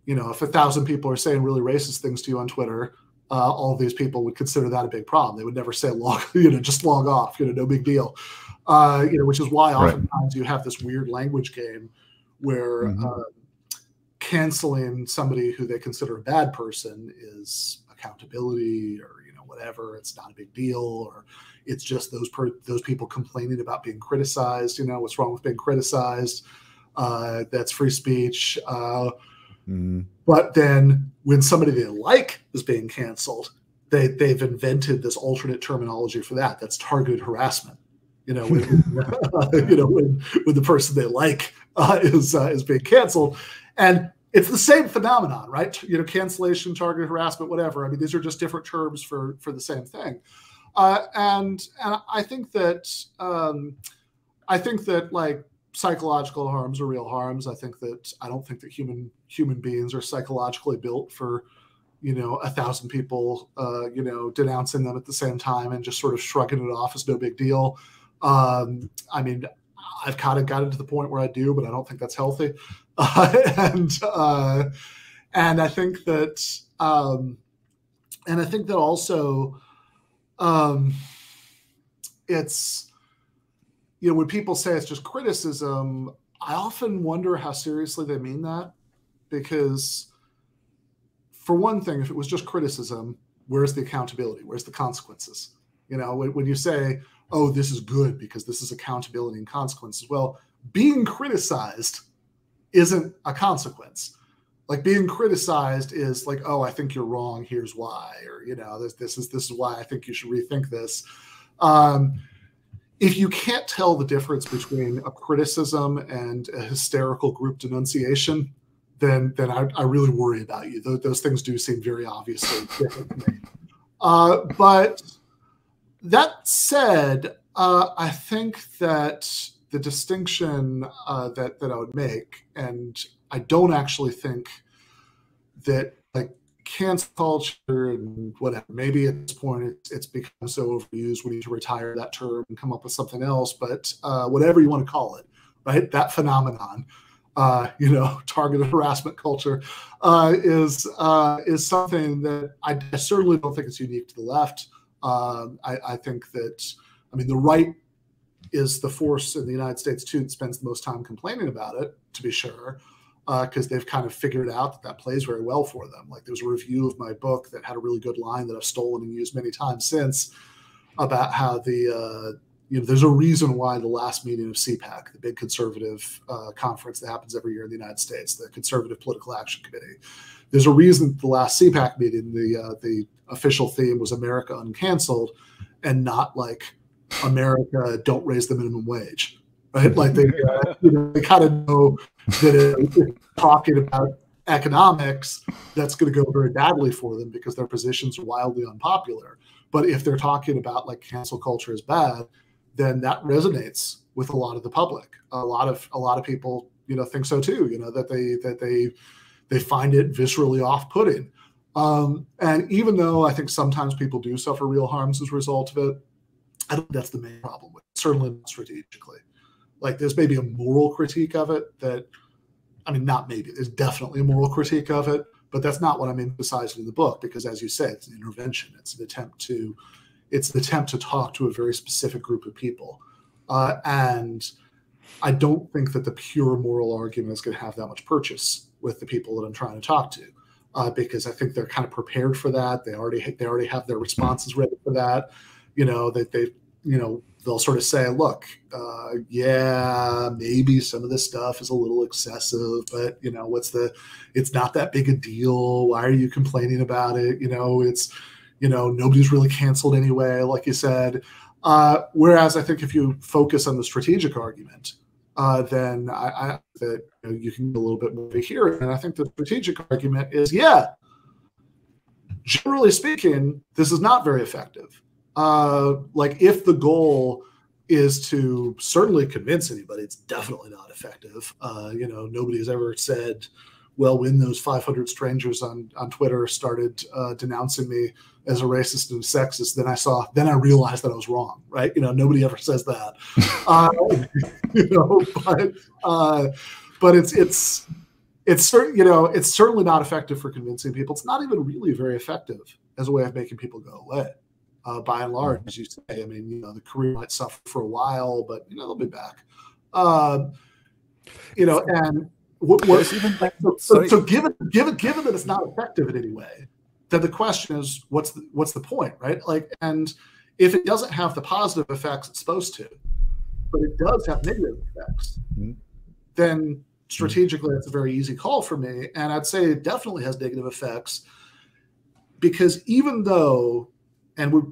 you know, if 1,000 people are saying really racist things to you on Twitter, all of these people would consider that a big problem. They would never say just log off, you know, no big deal. You know, which is why oftentimes you have this weird language game where canceling somebody who they consider a bad person is accountability, or, you know, whatever. It's not a big deal, or it's just those people complaining about being criticized. You know, what's wrong with being criticized? That's free speech. But then when somebody they like is being canceled, they've invented this alternate terminology for that. That's targeted harassment. You know, when, you know, when the person they like is being canceled, and it's the same phenomenon, right? You know, cancellation, targeted harassment, whatever. I mean, these are just different terms for the same thing. And I think that like psychological harms are real harms. I don't think that human beings are psychologically built for, you know, 1,000 people, you know, denouncing them at the same time and just sort of shrugging it off as no big deal. I mean, I've kind of gotten to the point where I do, but I don't think that's healthy. And I think that, also, it's, you know, when people say it's just criticism, I often wonder how seriously they mean that, because for one thing, if it was just criticism, where's the accountability? Where's the consequences? You know, when you say, oh, this is good because this is accountability and consequences. Well, being criticized isn't a consequence. Like, being criticized is like, oh, I think you're wrong, here's why, or, you know, this is why I think you should rethink this. If you can't tell the difference between a criticism and a hysterical group denunciation, then I really worry about you. Those things do seem very obviously different to me. But that said, I think that the distinction that I would make, and I don't actually think that, like, cancel culture and whatever, maybe at this point it's become so overused, we need to retire that term and come up with something else, but whatever you want to call it, right? That phenomenon, targeted harassment culture, is something that I certainly don't think is unique to the left. I think that, the right is the force in the United States too that spends the most time complaining about it, to be sure, because they've kind of figured out that plays very well for them. Like, there's a review of my book that had a really good line that I've stolen and used many times since, about how there's a reason why the last meeting of CPAC, the big conservative conference that happens every year in the United States, the Conservative Political Action Committee, there's a reason the last CPAC meeting, the official theme was America Uncanceled, and not like America don't raise the minimum wage, right? Like they kind of know that if talking about economics, that's going to go very badly for them because their positions are wildly unpopular. But if they're talking about like cancel culture is bad, then that resonates with a lot of the public. A lot of people, think so too. That they find it viscerally off-putting. And even though I think sometimes people do suffer real harms as a result of it, I don't think that's the main problem with it, certainly not strategically. Like, there's maybe a moral critique of it that, not maybe, there's definitely a moral critique of it, but that's not what I'm emphasizing in the book, because as you say, it's an intervention. It's an attempt to talk to a very specific group of people. And I don't think that the pure moral argument is going to have that much purchase with the people that I'm trying to talk to, because I think they're kind of prepared for that. They already have their responses ready for that. They'll sort of say, look, yeah, maybe some of this stuff is a little excessive, but it's not that big a deal. Why are you complaining about it? Nobody's really canceled anyway, like you said. Whereas I think if you focus on the strategic argument, then I that you can get a little bit more to hear it. And I think the strategic argument is, generally speaking, this is not very effective. Like, if the goal is to certainly convince anybody, it's definitely not effective. Nobody's ever said, well, when those 500 strangers on Twitter started denouncing me as a racist and sexist, then I realized that I was wrong, right? Nobody ever says that. But it's certainly not effective for convincing people. It's not even really very effective as a way of making people go away. By and large, as you say, the career might suffer for a while, but they'll be back. And so given that it's not effective in any way, then the question is, what's the point, right? Like, and if it doesn't have the positive effects it's supposed to, but it does have negative effects, then strategically that's a very easy call for me. And I'd say it definitely has negative effects, because even though, and we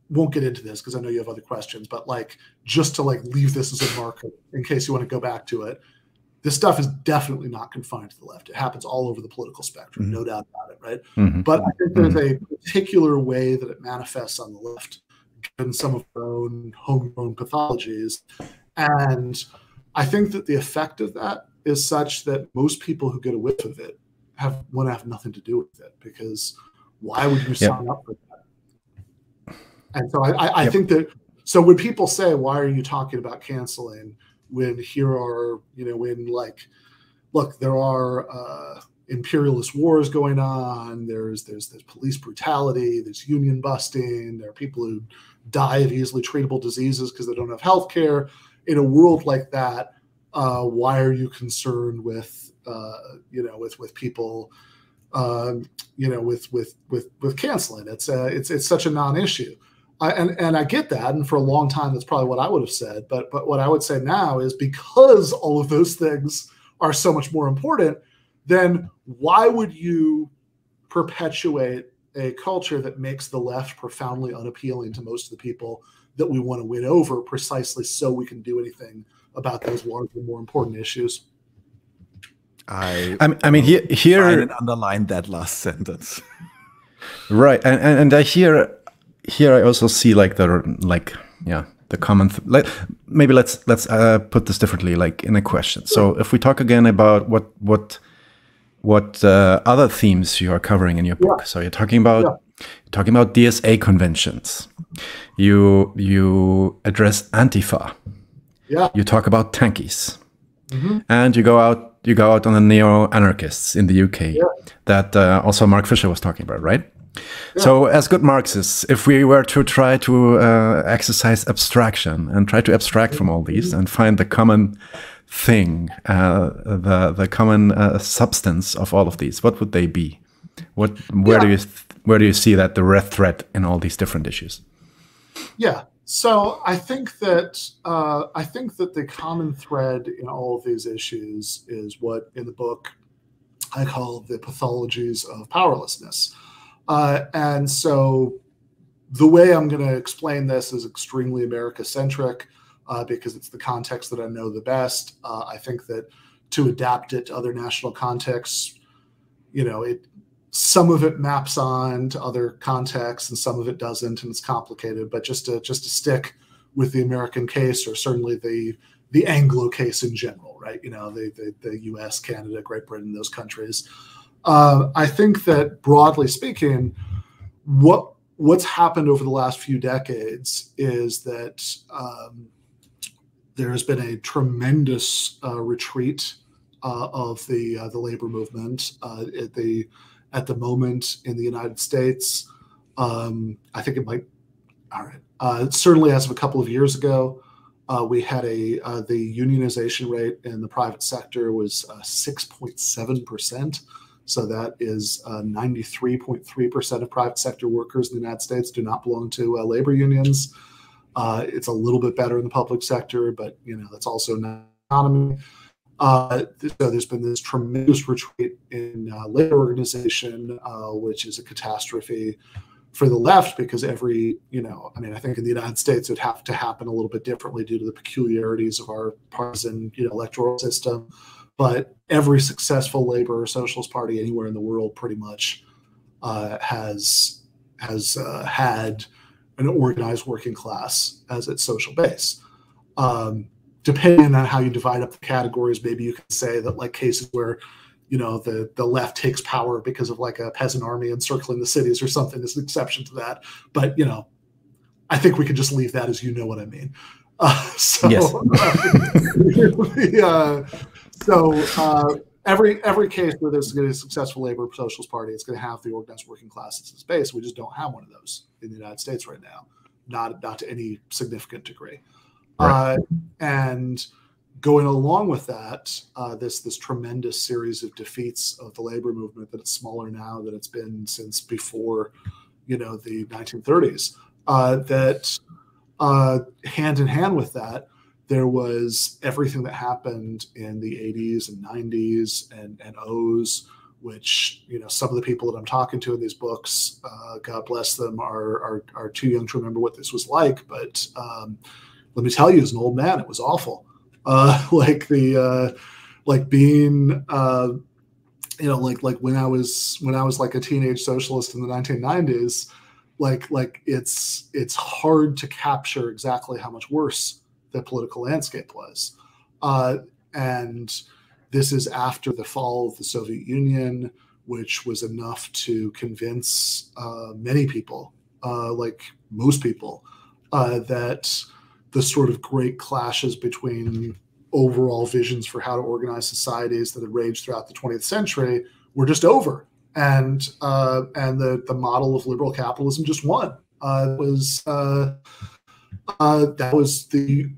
won't get into this because I know you have other questions, but like, just to like leave this as a marker in case you want to go back to it, this stuff is definitely not confined to the left. It happens all over the political spectrum, no doubt about it, right? But I think there's a particular way that it manifests on the left, given some of their own homegrown pathologies. And I think that the effect of that is such that most people who get a whiff of it want to have nothing to do with it, because why would you sign up for that? And so I think that, so when people say, why are you talking about canceling, when here are, when like, look, there are imperialist wars going on, there's police brutality, there's union busting, there are people who die of easily treatable diseases because they don't have health care. In a world like that, why are you concerned with with people with canceling? It's such a non-issue. And I get that, and for a long time that's probably what I would have said. But what I would say now is, because all of those things are so much more important, then why would you perpetuate a culture that makes the left profoundly unappealing to most of the people that we want to win over, precisely so we can do anything about those larger, more important issues? I mean, here and underline that last sentence. Right, and I hear I also see the common maybe let's put this differently, like in a question. So if we talk again about what other themes you are covering in your book, so you're talking about DSA conventions, you address Antifa, you talk about tankies, and you go out you go out on the neo-anarchists in the UK that also Mark Fisher was talking about, right? Yeah. So as good Marxists, if we were to try to exercise abstraction and try to abstract from all these and find the common thing, the common substance of all of these, what would they be? Where do you see that the red thread in all these different issues? Yeah. So I think that the common thread in all of these issues is what in the book I call the pathologies of powerlessness. And so the way I'm going to explain this is extremely America-centric because it's the context that I know the best. I think that to adapt it to other national contexts, some of it maps on to other contexts and some of it doesn't, and it's complicated. But just to stick with the American case, or certainly the Anglo case in general, right? The U.S., Canada, Great Britain, those countries. I think that broadly speaking, what's happened over the last few decades is that there has been a tremendous retreat of the labor movement at the moment in the United States. I think it might. All right. Certainly, as of a couple of years ago, we had the unionization rate in the private sector was 6.7%. So that is 93.3% of private sector workers in the United States do not belong to labor unions. It's a little bit better in the public sector, but that's also not economy. So there's been this tremendous retreat in labor organization, which is a catastrophe for the left because I think in the United States it would have to happen a little bit differently due to the peculiarities of our partisan electoral system. But every successful labor or socialist party anywhere in the world pretty much has had an organized working class as its social base. Depending on how you divide up the categories, maybe you can say that like cases where the left takes power because of like a peasant army encircling the cities or something is an exception to that. But I think we can just leave that as what I mean. Yes. So every case where there's going to be a successful labor socialist party, it's going to have the organized working class as its base. We just don't have one of those in the United States right now, not to any significant degree. Right. And going along with that, this tremendous series of defeats of the labor movement that it's smaller now than it's been since before, the 1930s. That hand in hand with that, there was everything that happened in the 80s and 90s and O's, which some of the people that I'm talking to in these books, God bless them, are too young to remember what this was like. But let me tell you, as an old man, it was awful. Like being, like when I was like a teenage socialist in the 1990s, like it's hard to capture exactly how much worse the political landscape was. And this is after the fall of the Soviet Union, which was enough to convince many people, like most people, that the sort of great clashes between overall visions for how to organize societies that had raged throughout the 20th century were just over. And the model of liberal capitalism just won. That was the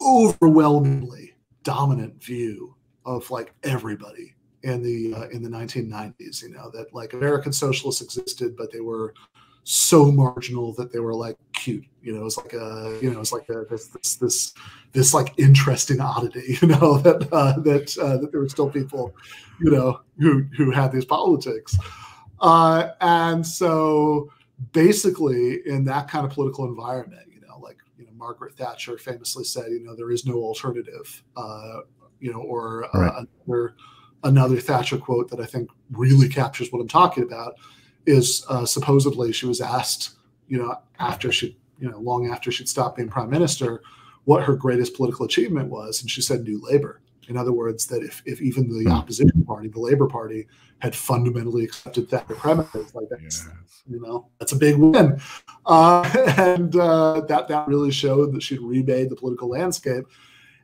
overwhelmingly dominant view of like everybody in the 1990s. That like American socialists existed, but they were so marginal that they were like cute. It was like this like interesting oddity. That there were still people, who had these politics, and so basically in that kind of political environment, Margaret Thatcher famously said, there is no alternative, or right. Another Thatcher quote that I think really captures what I'm talking about is supposedly she was asked, after she, long after she'd stopped being prime minister, what her greatest political achievement was, and she said New Labour. In other words, that if even the opposition party, the Labour Party, had fundamentally accepted Thatcher premises, like that's, that's a big win. And that really showed that she'd remade the political landscape.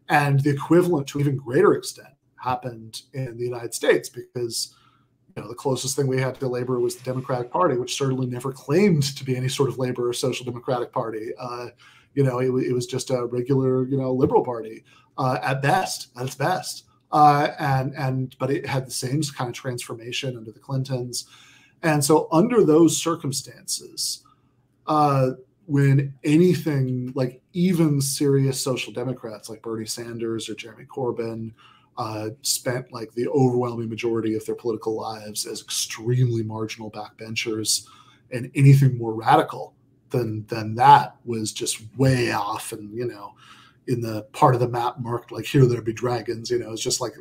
And the equivalent to an even greater extent, happened in the United States, because the closest thing we had to labor was the Democratic Party, which certainly never claimed to be any sort of labor or social democratic party. It was just a regular, liberal party at its best. But it had the same kind of transformation under the Clintons. And so under those circumstances, when anything like even serious social democrats like Bernie Sanders or Jeremy Corbyn spent like the overwhelming majority of their political lives as extremely marginal backbenchers, and anything more radical than that was just way off, and in the part of the map marked like "Here There Be Dragons," it's just like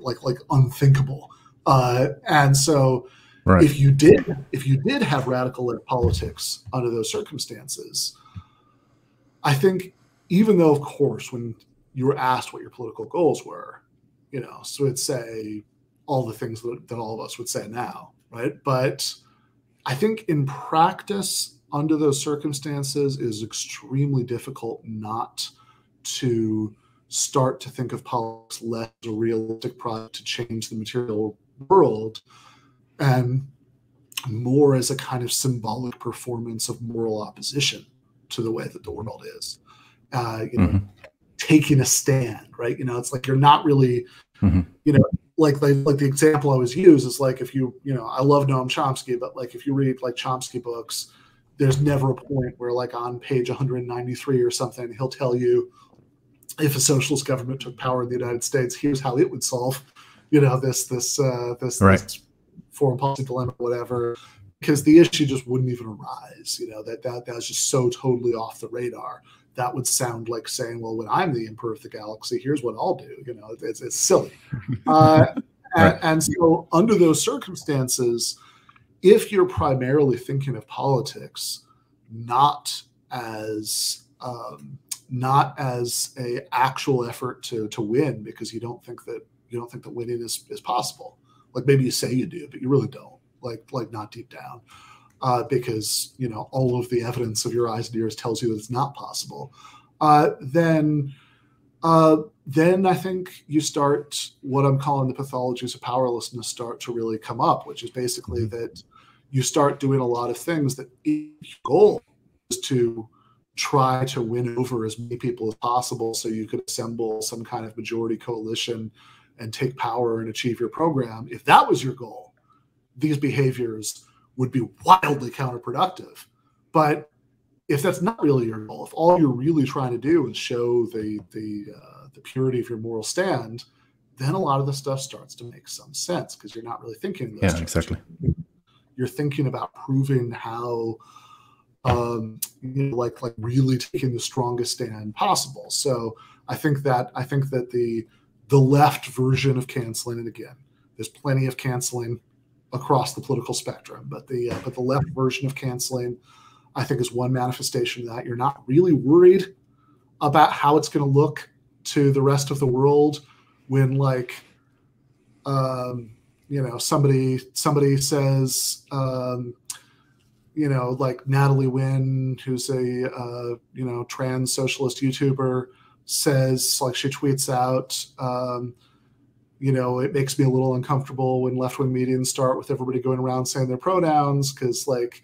unthinkable. And so, right. if you did have radical left politics under those circumstances, I think, even though of course when you were asked what your political goals were, so it'd say all the things that all of us would say now, right? But I think in practice, under those circumstances, it is extremely difficult not to start to think of politics less as a realistic project to change the material world, and more as a kind of symbolic performance of moral opposition to the way that the world is. Taking a stand, right? It's like you're not really, like the example I always use is like, if I love Noam Chomsky, but like if you read like Chomsky books, there's never a point where like on page 193 or something, he'll tell you, if a socialist government took power in the United States, here's how it would solve, this foreign policy dilemma, whatever, because the issue just wouldn't even arise. That was just so totally off the radar. That would sound like saying, well, when I'm the emperor of the galaxy, here's what I'll do. It's silly. And so under those circumstances, if you're primarily thinking of politics not as a actual effort to win, because you don't think that winning is possible. Like maybe you say you do, but you really don't. Like not deep down. Because all of the evidence of your eyes and ears tells you that it's not possible, then I think you start, what I'm calling the pathologies of powerlessness start to really come up, which is basically that you start doing a lot of things that each goal is to try to win over as many people as possible so you could assemble some kind of majority coalition and take power and achieve your program. If that was your goal, these behaviors would be wildly counterproductive. But if that's not really your goal, if all you're really trying to do is show the purity of your moral stand, then a lot of the stuff starts to make some sense, because you're not really thinking in those terms. Exactly. You're thinking about proving how, like really taking the strongest stand possible. So I think that the left version of canceling, and again, there's plenty of canceling across the political spectrum, but the left version of canceling, I think, is one manifestation of that. You're not really worried about how it's going to look to the rest of the world when, like, somebody says, like Natalie Wynn, who's a trans socialist YouTuber, says, like, she tweets out, it makes me a little uncomfortable when left-wing meetings start with everybody going around saying their pronouns, because, like,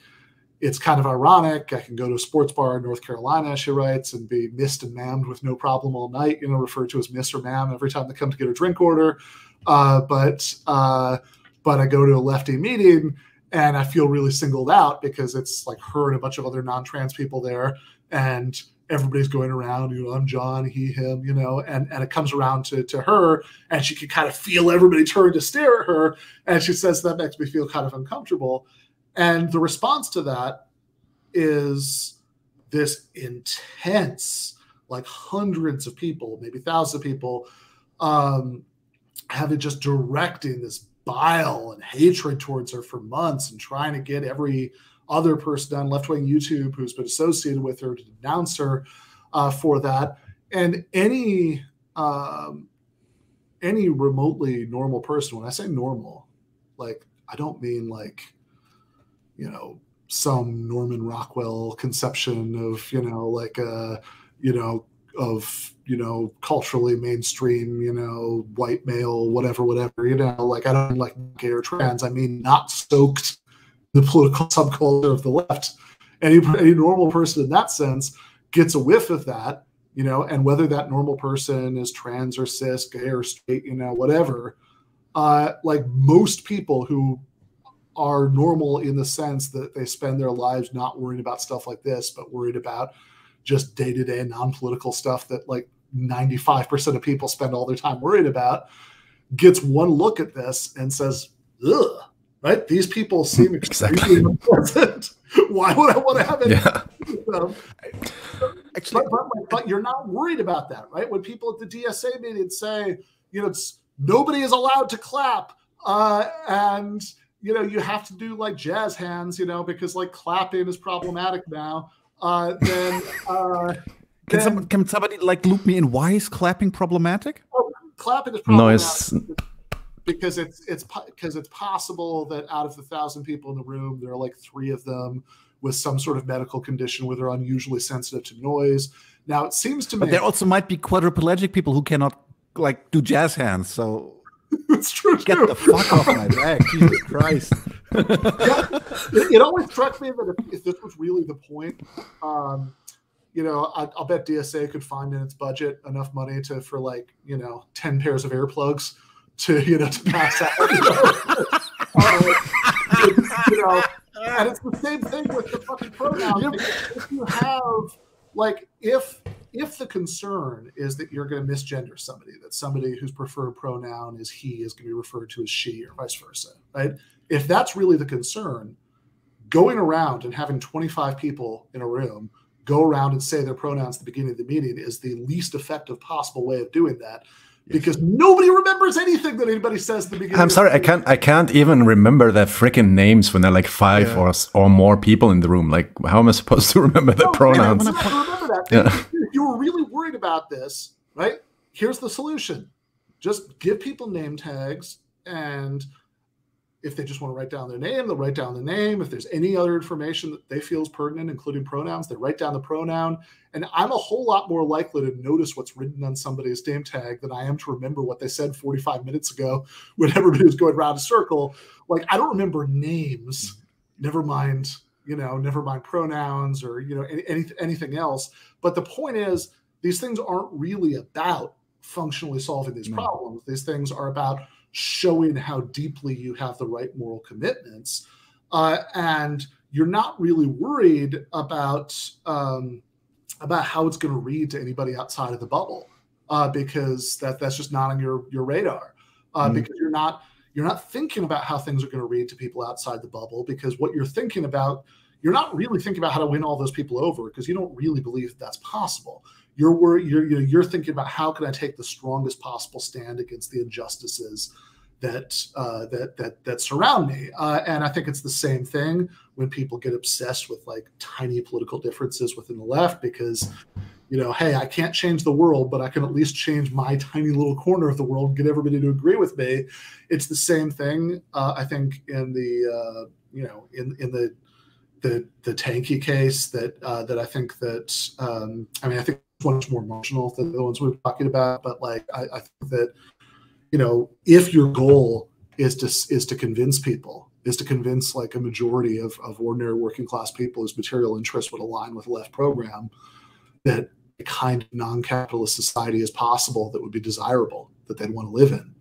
it's kind of ironic. I can go to a sports bar in North Carolina, she writes, and be missed and ma'amed with no problem all night, referred to as miss or ma'am every time they come to get a drink order. But I go to a lefty meeting and I feel really singled out, because it's like her and a bunch of other non-trans people there, and everybody's going around, I'm John, he, him, and it comes around to her, and she can kind of feel everybody turn to stare at her, and she says, that makes me feel kind of uncomfortable. And the response to that is this intense, like hundreds of people, maybe thousands of people, having just directing this bile and hatred towards her for months, and trying to get every other person on left-wing YouTube who's been associated with her to denounce her for that. And any remotely normal person, when I say normal, like, I don't mean like, some Norman Rockwell conception of, like a, you know, culturally mainstream, you know, white male, whatever, you know, like I don't mean like gay or trans. I mean not stoked the political subculture of the left. Any normal person in that sense gets a whiff of that, you know, and whether that normal person is trans or cis, gay or straight, you know, whatever, like most people who are normal in the sense that they spend their lives not worrying about stuff like this, but worried about just day-to-day non-political stuff that like 95% of people spend all their time worried about, gets one look at this and says, ugh, right? These people seem extremely unpleasant. Why would I want to have anything with them? Actually, but you're not worried about that, right? When people at the DSA meeting say, you know, nobody is allowed to clap, and you know, you have to do like jazz hands, you know, because like clapping is problematic now. Can somebody like loop me in? Why is clapping problematic? Oh, clapping is problematic Noise. because it's possible that out of the 1,000 people in the room, there are like 3 of them with some sort of medical condition where they're unusually sensitive to noise. Now it seems to me, but there also might be quadriplegic people who cannot like do jazz hands. So it's true. Get the fuck off my back, Jesus Christ! It always struck me that if this was really the point, you know, I'll bet DSA could find in its budget enough money for like, you know, 10 pairs of earplugs to, you know, to pass out. You know, and it's the same thing with the fucking pronouns. If you have like if the concern is that you're going to misgender somebody, that somebody whose preferred pronoun is he is going to be referred to as she or vice versa, right? If that's really the concern, going around and having 25 people in a room go around and say their pronouns at the beginning of the meeting is the least effective possible way of doing that, because nobody remembers anything that anybody says at the beginning. I'm sorry, I can't even remember their freaking names when there are like 5 or more people in the room. Like, how am I supposed to remember the pronouns? I remember that. Yeah. If you were really worried about this, right? Here's the solution: just give people name tags, and if they just want to write down their name, they'll write down the name. If there's any other information that they feel is pertinent, including pronouns, they write down the pronoun. And I'm a whole lot more likely to notice what's written on somebody's name tag than I am to remember what they said 45 minutes ago when everybody was going around a circle. Like, I don't remember names, never mind, you know, never mind pronouns or, you know, anything else. But the point is, these things aren't really about functionally solving these problems. These things are about showing how deeply you have the right moral commitments, and you're not really worried about how it's going to read to anybody outside of the bubble, because that's just not on your radar, because you're not thinking about how things are going to read to people outside the bubble, because what you're thinking about, you're not really thinking about how to win all those people over, because you don't really believe that's possible. You're thinking about how can I take the strongest possible stand against the injustices that surround me, and I think it's the same thing when people get obsessed with like tiny political differences within the left, because, you know, hey, I can't change the world, but I can at least change my tiny little corner of the world and get everybody to agree with me. It's the same thing, I think, in the you know, in the Tanky case that I think that I mean, I think one's more emotional than the ones we're talking about, but like I think that, you know, if your goal is to convince people, is to convince like a majority of ordinary working class people whose material interests would align with the left program, that a kind of non-capitalist society is possible that would be desirable, that they'd want to live in,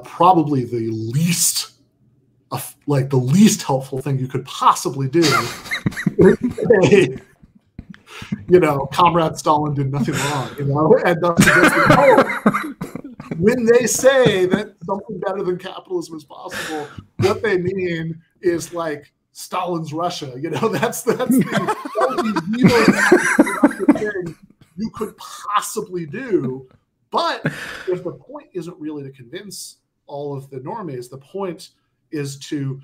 probably the least helpful thing you could possibly do you know, Comrade Stalin did nothing wrong, you know, and when they say that something better than capitalism is possible, what they mean is like Stalin's Russia, you know, that's the thing you could possibly do. But if the point isn't really to convince all of the normies, the point is to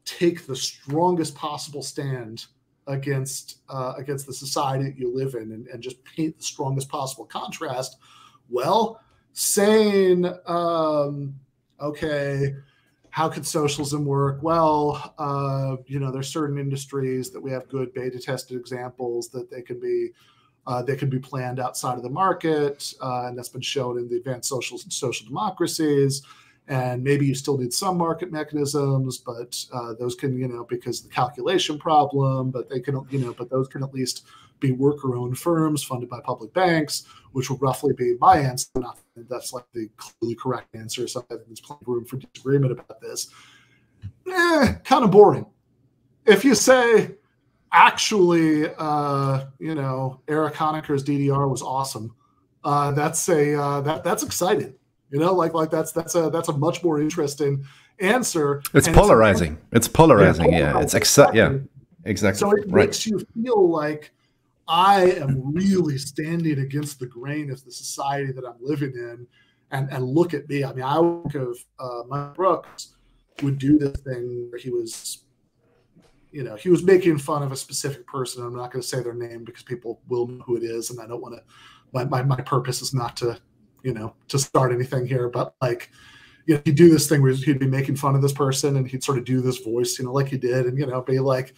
take the strongest possible stand against the society that you live in, and just paint the strongest possible contrast. Well, saying, okay, how could socialism work? Well, you know, there's certain industries that we have good beta tested examples that they can be They can be planned outside of the market, and that's been shown in the advanced social democracies. And maybe you still need some market mechanisms, but those can, because of the calculation problem, but they can, but those can at least be worker-owned firms funded by public banks, which will roughly be my answer. Not that that's like the clearly correct answer. So I think there's plenty of room for disagreement about this. Kind of boring. If you say, actually, Eric Honecker's DDR was awesome, that's exciting. That's a much more interesting answer. It's polarizing. It's polarizing. Yeah, it's exactly. So it makes you feel like I am really standing against the grain of the society that I'm living in, and look at me. I mean, I think of Mike Brooks would do this thing where he was making fun of a specific person. I'm not going to say their name because people will know who it is, and I don't want to. My purpose is not to to start anything here, but he'd do this thing where he'd be making fun of this person, and he'd sort of do this voice, like he did, and be like,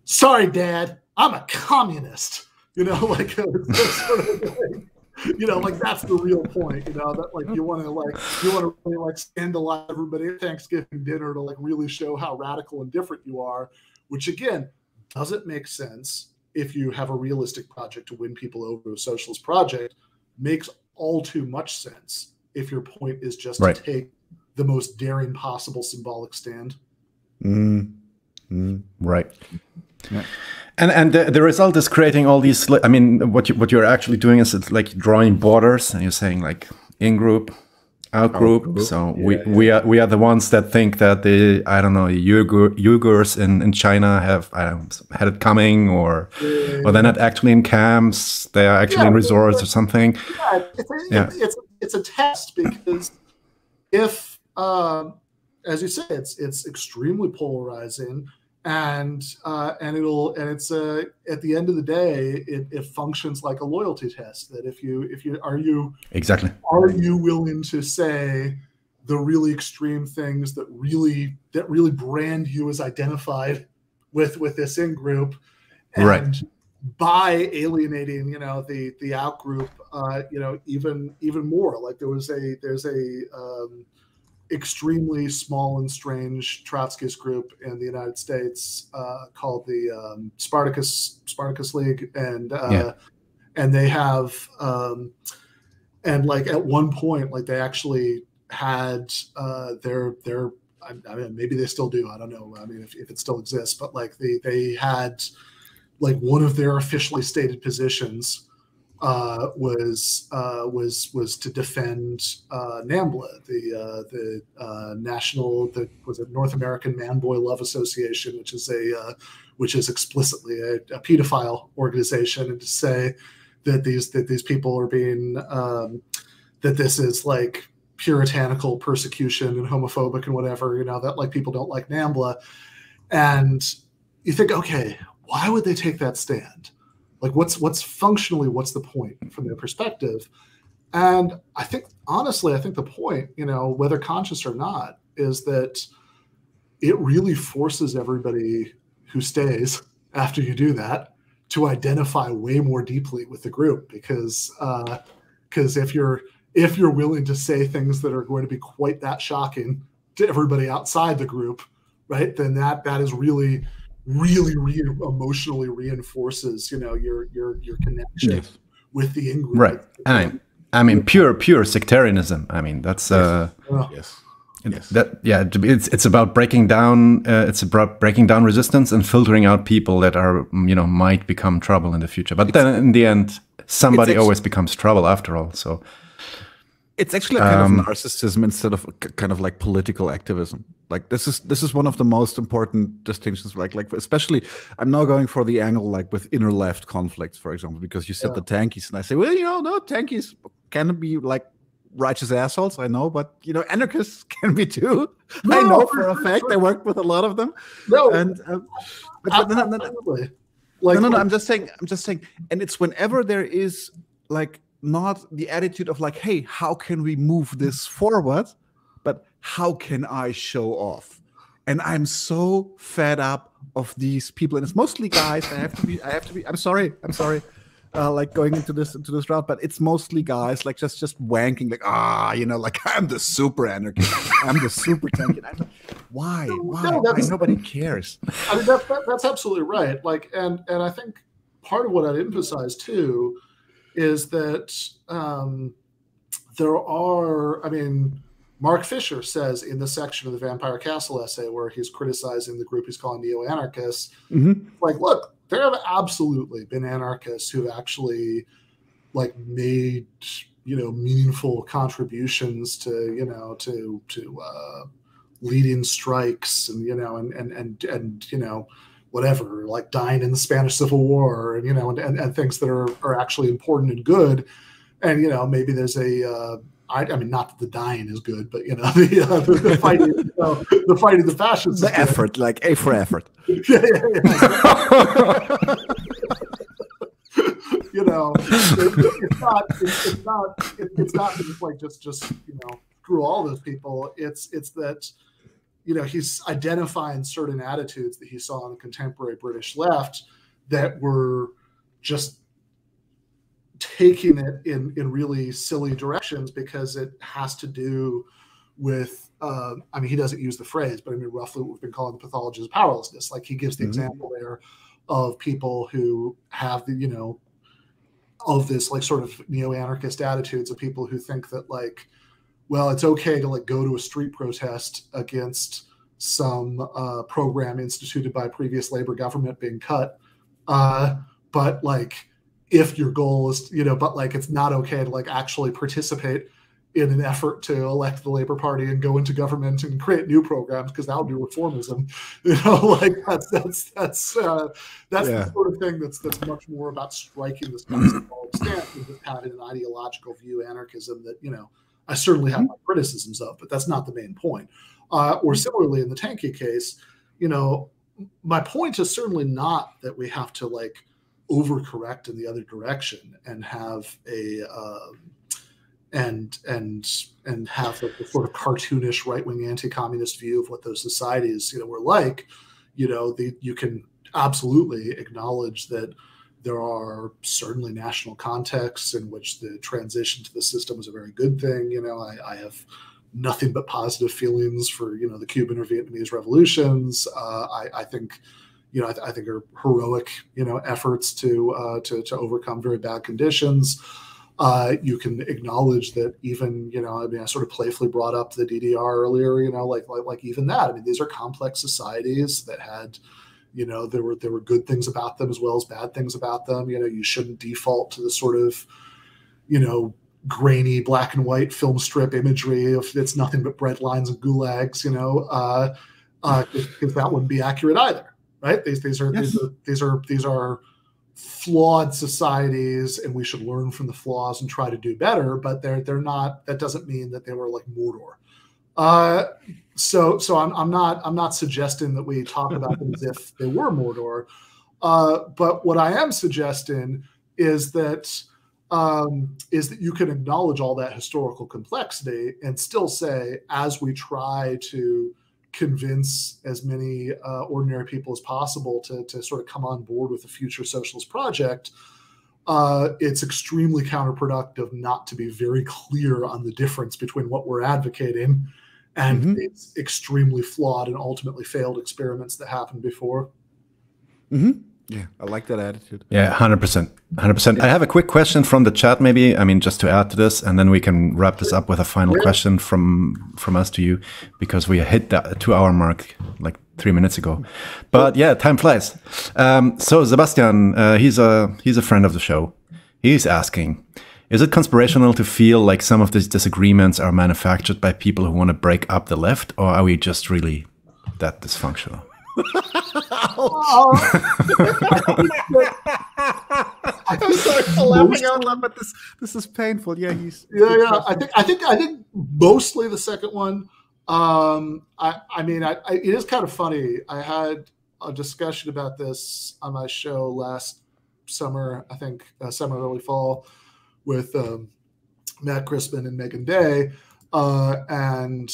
sorry, Dad, I'm a communist, sort of thing. That's the real point, that you want to really scandalize everybody at Thanksgiving dinner to really show how radical and different you are, which again doesn't make sense if you have a realistic project to win people over to a socialist project. Makes all too much sense if your point is just to take the most daring possible symbolic stand. Right. Yeah. And the result is creating all these. I mean, what you're actually doing is it's like drawing borders, and you're saying in group, out group. So we are the ones that think that the Uyghurs in China have had it coming, or they're not actually in camps. They are actually in resorts or something. It's a test, because if as you say, it's extremely polarizing. And it's at the end of the day, it functions like a loyalty test. That are you willing to say the really extreme things that really brand you as identified with this in group, and by alienating the out group even more. There's a extremely small and strange Trotskyist group in the United States called the Spartacus League, and they have and at one point they actually had their I mean, maybe they still do, I don't know, I mean if it still exists, but they had one of their officially stated positions was to defend NAMBLA, the North American Man Boy Love Association, which is explicitly a pedophile organization, and to say that these people are being that this is puritanical persecution and homophobic and whatever, that people don't like NAMBLA, and you think, okay, why would they take that stand? What's functionally, what's the point from their perspective? And I think the point, whether conscious or not, is that it really forces everybody who stays after you do that to identify way more deeply with the group, because if you're willing to say things that are going to be quite that shocking to everybody outside the group, right, then that is really emotionally reinforces your connection with the in-group. Right. I mean pure sectarianism. I mean that's yes. It's about breaking down resistance and filtering out people that are might become trouble in the future. But then in the end, somebody always becomes trouble after all. So it's actually a kind of narcissism instead of kind of political activism. This is one of the most important distinctions. Especially, I'm now going for the angle with inner left conflicts, for example, because you said the tankies, and I say, well, no, tankies can be righteous assholes. I know, but anarchists can be too. No, I know for a fact. I worked with a lot of them. No, and absolutely. No. I'm just saying, and it's whenever there is not the attitude of hey, how can we move this forward, but how can I show off? And I'm so fed up of these people, and it's mostly guys. I have to be. I'm sorry. like going into this route, but it's mostly guys like just wanking, like like I'm the super anarchist, I'm the super tank. And I'm like, why? Why? Nobody cares. I mean, that's absolutely right. Like, and I think part of what I'd emphasize too is that there are, I mean, Mark Fisher says in the section of the Vampire Castle essay where he's criticizing the group he's calling neo-anarchists, like, look, there have absolutely been anarchists who actually like made, meaningful contributions to, to leading strikes and, and whatever, like dying in the Spanish Civil War and, and things that are actually important and good. And, maybe there's I mean, not that the dying is good, but the fighting, the fighting the fascists, the effort, like A for effort. Yeah. It's not just like just screw all those people. It's that he's identifying certain attitudes that he saw in the contemporary British left that were just taking it in really silly directions because it has to do with I mean, he doesn't use the phrase, but I mean roughly what we've been calling the pathologies of powerlessness. Like he gives the example there of people who have the of this like sort of neo-anarchist attitudes of people who think that like, well, it's okay to like go to a street protest against some program instituted by a previous labor government being cut, but like if your goal is, but like it's not okay to like actually participate in an effort to elect the Labor Party and go into government and create new programs because that would be reformism. Like that's the sort of thing that's much more about striking this concept stance than just having an ideological view anarchism that I certainly have my criticisms of, but that's not the main point. Or similarly in the Tanky case, my point is certainly not that we have to like overcorrect in the other direction and have a and have the sort of cartoonish right-wing anti-communist view of what those societies were like. You can absolutely acknowledge that there are certainly national contexts in which the transition to the system was a very good thing. I have nothing but positive feelings for the Cuban or Vietnamese revolutions. I think I think are heroic efforts to overcome very bad conditions. You can acknowledge that even I mean I sort of playfully brought up the DDR earlier. Like even that. I mean these are complex societies that had there were good things about them as well as bad things about them. You shouldn't default to the sort of grainy black and white film strip imagery of it's nothing but bread lines and gulags. Because that wouldn't be accurate either. Right? These are flawed societies, and we should learn from the flaws and try to do better. But they're not. That doesn't mean that they were like Mordor. So I'm not suggesting that we talk about them as if they were Mordor. But what I am suggesting is that you can acknowledge all that historical complexity and still say, as we try to convince as many ordinary people as possible to sort of come on board with the future socialist project, it's extremely counterproductive not to be very clear on the difference between what we're advocating and it's extremely flawed and ultimately failed experiments that happened before. Yeah, I like that attitude. Yeah, 100%. 100%. I have a quick question from the chat, maybe. I mean, just to add to this, and then we can wrap this up with a final question from us to you, because we hit that 2-hour mark like 3 minutes ago. But yeah, time flies. So Sebastian, he's a friend of the show. He's asking, is it conspirational to feel like some of these disagreements are manufactured by people who want to break up the left, or are we just really that dysfunctional? I'm sorry for laughing out loud, but this is painful. Yeah, I think mostly the second one. I mean, it is kind of funny. I had a discussion about this on my show last summer. I think summer, early fall, with Matt Crispin and Megan Day, and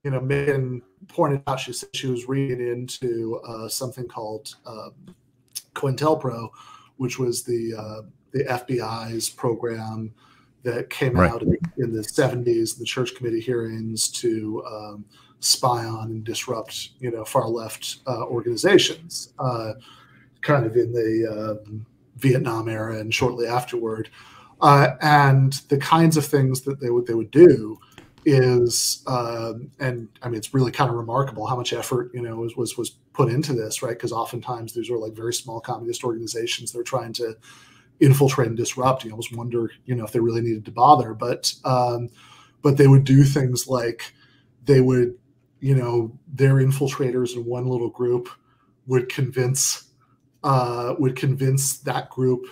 Megan pointed out, she said she was reading into something called COINTELPRO, which was the FBI's program that came Right. out in the 70s, the church committee hearings to spy on and disrupt, far left organizations, kind of in the Vietnam era and shortly afterward. And the kinds of things that they would do is, and I mean, it's really kind of remarkable how much effort, was put into this, right? Because oftentimes these were like very small communist organizations that are trying to infiltrate and disrupt. You almost wonder, if they really needed to bother. But they would do things like they would, their infiltrators in one little group would convince that group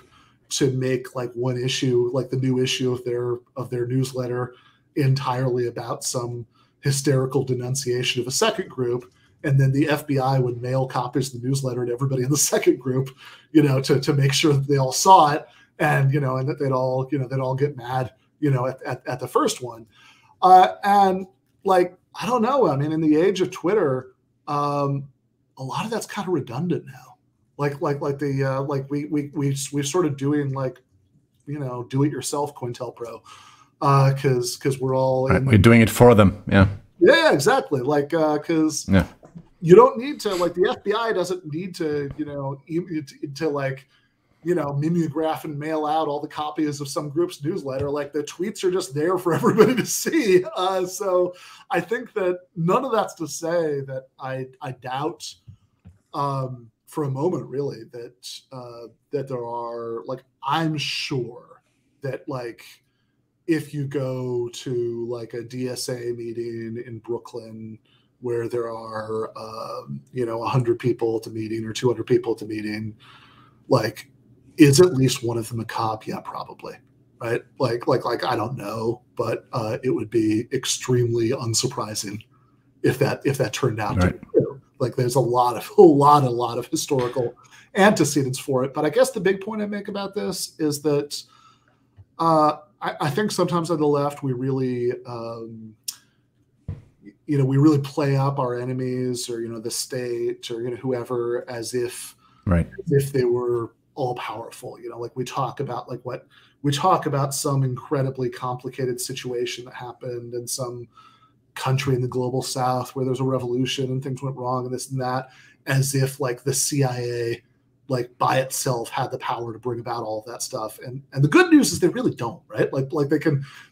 to make like one issue, like the new issue of their newsletter, entirely about some hysterical denunciation of a second group. And then the FBI would mail copies of the newsletter to everybody in the second group, to make sure that they all saw it, and and that they'd all get mad, at the first one. And like, I don't know. I mean, in the age of Twitter, a lot of that's kind of redundant now. We've sort of doing like, do it yourself COINTELPRO, because we're all right. We're doing it for them. Yeah. Yeah, exactly. Like, because you don't need to, like, the FBI doesn't need to, mimeograph and mail out all the copies of some group's newsletter. Like, the tweets are just there for everybody to see. So I think that none of that's to say that I doubt for a moment, really, that there are, like, I'm sure that, like, if you go to like a DSA meeting in Brooklyn where there are, 100 people at the meeting or 200 people at the meeting, like, is at least one of them a cop? Yeah, probably. Right. Like, I don't know, but it would be extremely unsurprising if that turned out to be true. Like, there's a lot of historical antecedents for it. But I guess the big point I make about this is that, I think sometimes on the left we really, we really play up our enemies or the state or whoever as if they were all powerful. Like we talk about some incredibly complicated situation that happened in some country in the global South where there's a revolution and things went wrong and this and that, as if like the CIA, like by itself, had the power to bring about all of that stuff. And the good news is they really don't, right? Like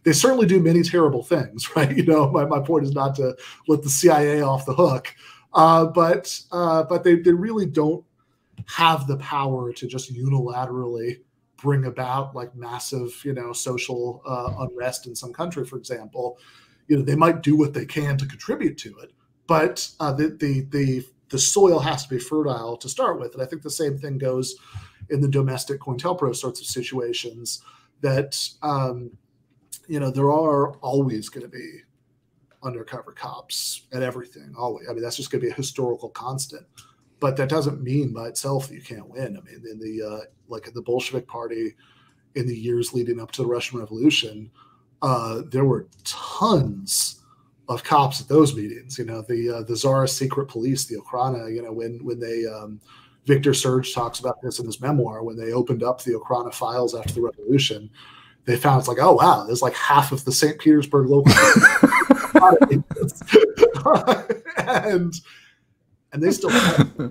they certainly do many terrible things, right? My point is not to let the CIA off the hook, but they really don't have the power to just unilaterally bring about like massive, social unrest in some country, for example. They might do what they can to contribute to it, but the soil has to be fertile to start with. And I think the same thing goes in the domestic COINTELPRO sorts of situations, that, there are always going to be undercover cops at everything. Always. I mean, that's just going to be a historical constant. But that doesn't mean by itself that you can't win. I mean, in the like the Bolshevik Party in the years leading up to the Russian Revolution, there were tons of cops at those meetings. The Tsar's secret police, the Okhrana. When they Victor Serge talks about this in his memoir, when they opened up the Okhrana files after the revolution, they found it's like, oh wow, there's like half of the St. Petersburg local and they still there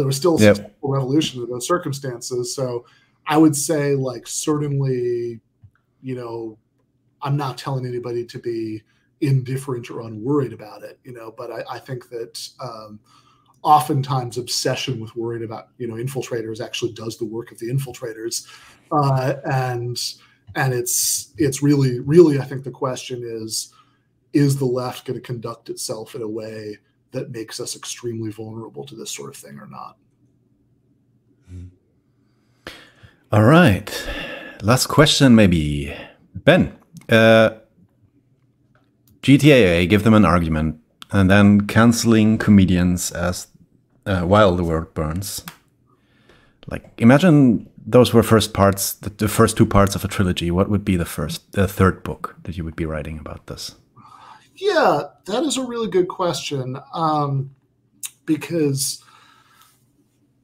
was still a successful revolution in those circumstances. So I would say, like, certainly, I'm not telling anybody to be indifferent or unworried about it, but I think that oftentimes obsession with worrying about, infiltrators actually does the work of the infiltrators. And it's really, I think the question is the left going to conduct itself in a way that makes us extremely vulnerable to this sort of thing or not? All right. Last question, maybe. Ben, GTAA, give them an argument, and then canceling comedians as while the world burns. Like, imagine those were first parts, the first two parts of a trilogy. What would be the third book that you would be writing about this? Yeah, that is a really good question, because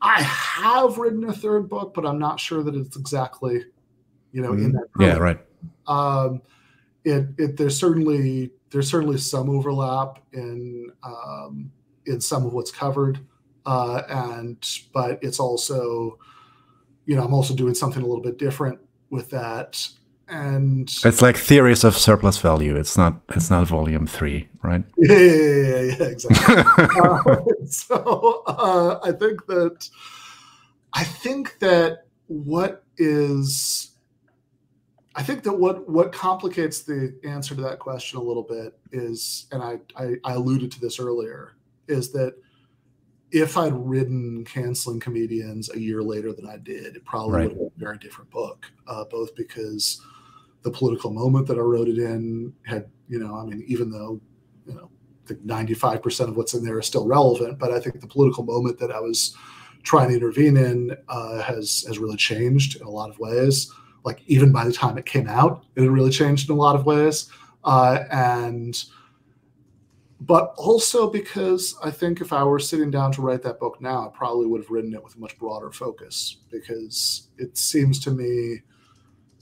I have written a third book, but I'm not sure that it's exactly, in that. Yeah, right. There's certainly some overlap in some of what's covered, but it's also, I'm also doing something a little bit different with that. And it's like theories of surplus value. It's not volume 3, right? Yeah, exactly. So I think that what complicates the answer to that question a little bit is, and I alluded to this earlier, is that if I'd written Canceling Comedians a year later than I did, it probably would have been a very different book, both because the political moment that I wrote it in had, even though, I think 95% of what's in there is still relevant, but I think the political moment that I was trying to intervene in has really changed in a lot of ways. Like, even by the time it came out, it had really changed in a lot of ways. But also because I think if I were sitting down to write that book now, I probably would have written it with a much broader focus, because it seems to me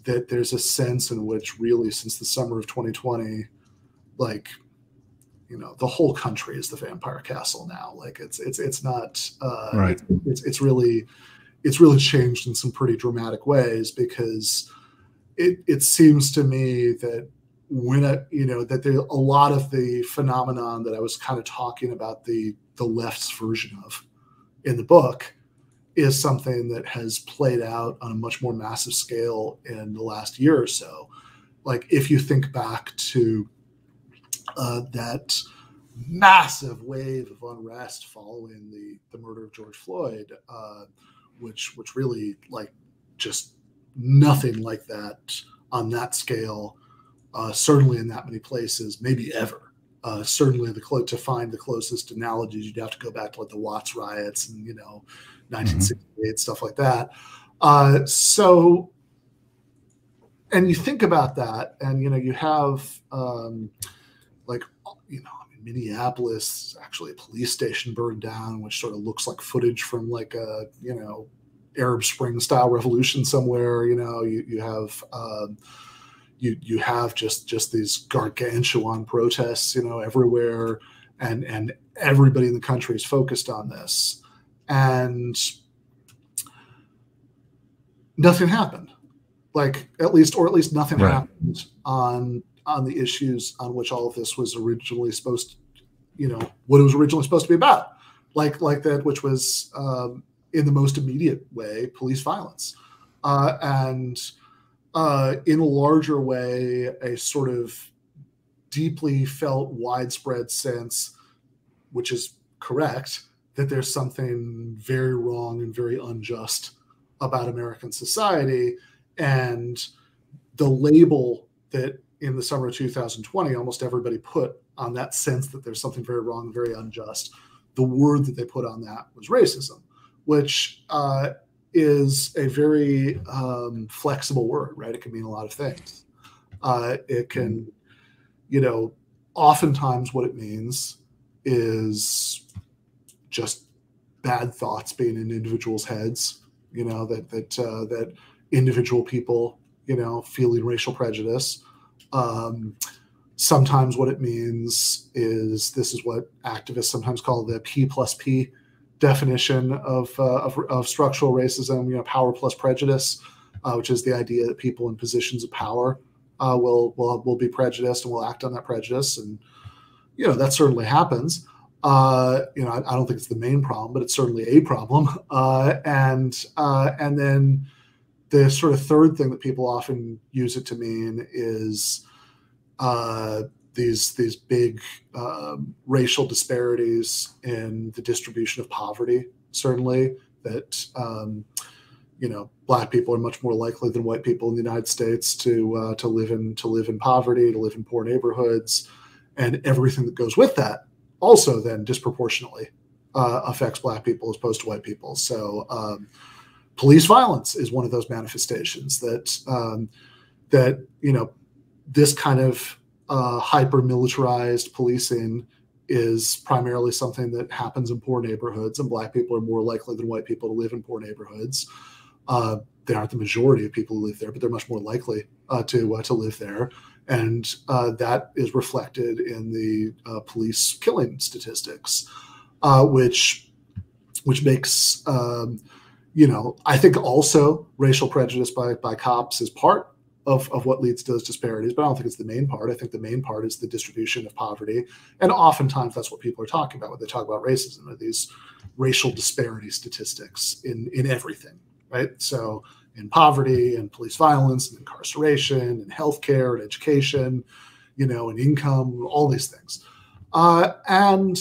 that there's a sense in which, really, since the summer of 2020, like, the whole country is the vampire castle now. Like, it's not right. It's really changed in some pretty dramatic ways, because it seems to me that that there a lot of the phenomenon that I was kind of talking about the left's version of in the book is something that has played out on a much more massive scale in the last year or so. Like, if you think back to that massive wave of unrest following the murder of George Floyd, which really, like, just nothing like that on that scale, certainly in that many places, maybe ever. Certainly to find the closest analogies, you'd have to go back to, like, the Watts riots and 1968, stuff like that. And you think about that, and you have Minneapolis, actually a police station burned down, which sort of looks like footage from, like, a Arab Spring style revolution somewhere. You have just these gargantuan protests, everywhere, and everybody in the country is focused on this, and nothing happened. Like, at least nothing happened on the issues on which all of this was originally supposed to, what it was originally supposed to be about, like that, which was in the most immediate way, police violence, and in a larger way, a sort of deeply felt widespread sense, which is correct, that there's something very wrong and very unjust about American society. And the label that in the summer of 2020, almost everybody put on that sense that there's something very wrong and very unjust, the word that they put on that was racism, which is a very flexible word, right? It can mean a lot of things. It can, oftentimes what it means is just bad thoughts being in individuals' heads, that individual people, feeling racial prejudice. Sometimes what it means is, this is what activists sometimes call the P+P definition of structural racism, power plus prejudice, which is the idea that people in positions of power will be prejudiced and will act on that prejudice. And, that certainly happens. I don't think it's the main problem, but it's certainly a problem. And then the sort of third thing that people often use it to mean is these big racial disparities in the distribution of poverty. Certainly, that Black people are much more likely than white people in the United States to live in poverty, to live in poor neighborhoods, and everything that goes with that also then disproportionately affects Black people as opposed to white people. So police violence is one of those manifestations that this kind of hyper militarized policing is primarily something that happens in poor neighborhoods, and Black people are more likely than white people to live in poor neighborhoods. They aren't the majority of people who live there, but they're much more likely to live there. And that is reflected in the police killing statistics, which makes, I think also racial prejudice by cops is part of what leads to those disparities, but I don't think it's the main part. I think the main part is the distribution of poverty. And oftentimes that's what people are talking about when they talk about racism, are these racial disparity statistics in everything, right? So in poverty and police violence and incarceration and healthcare and education, and income, all these things. And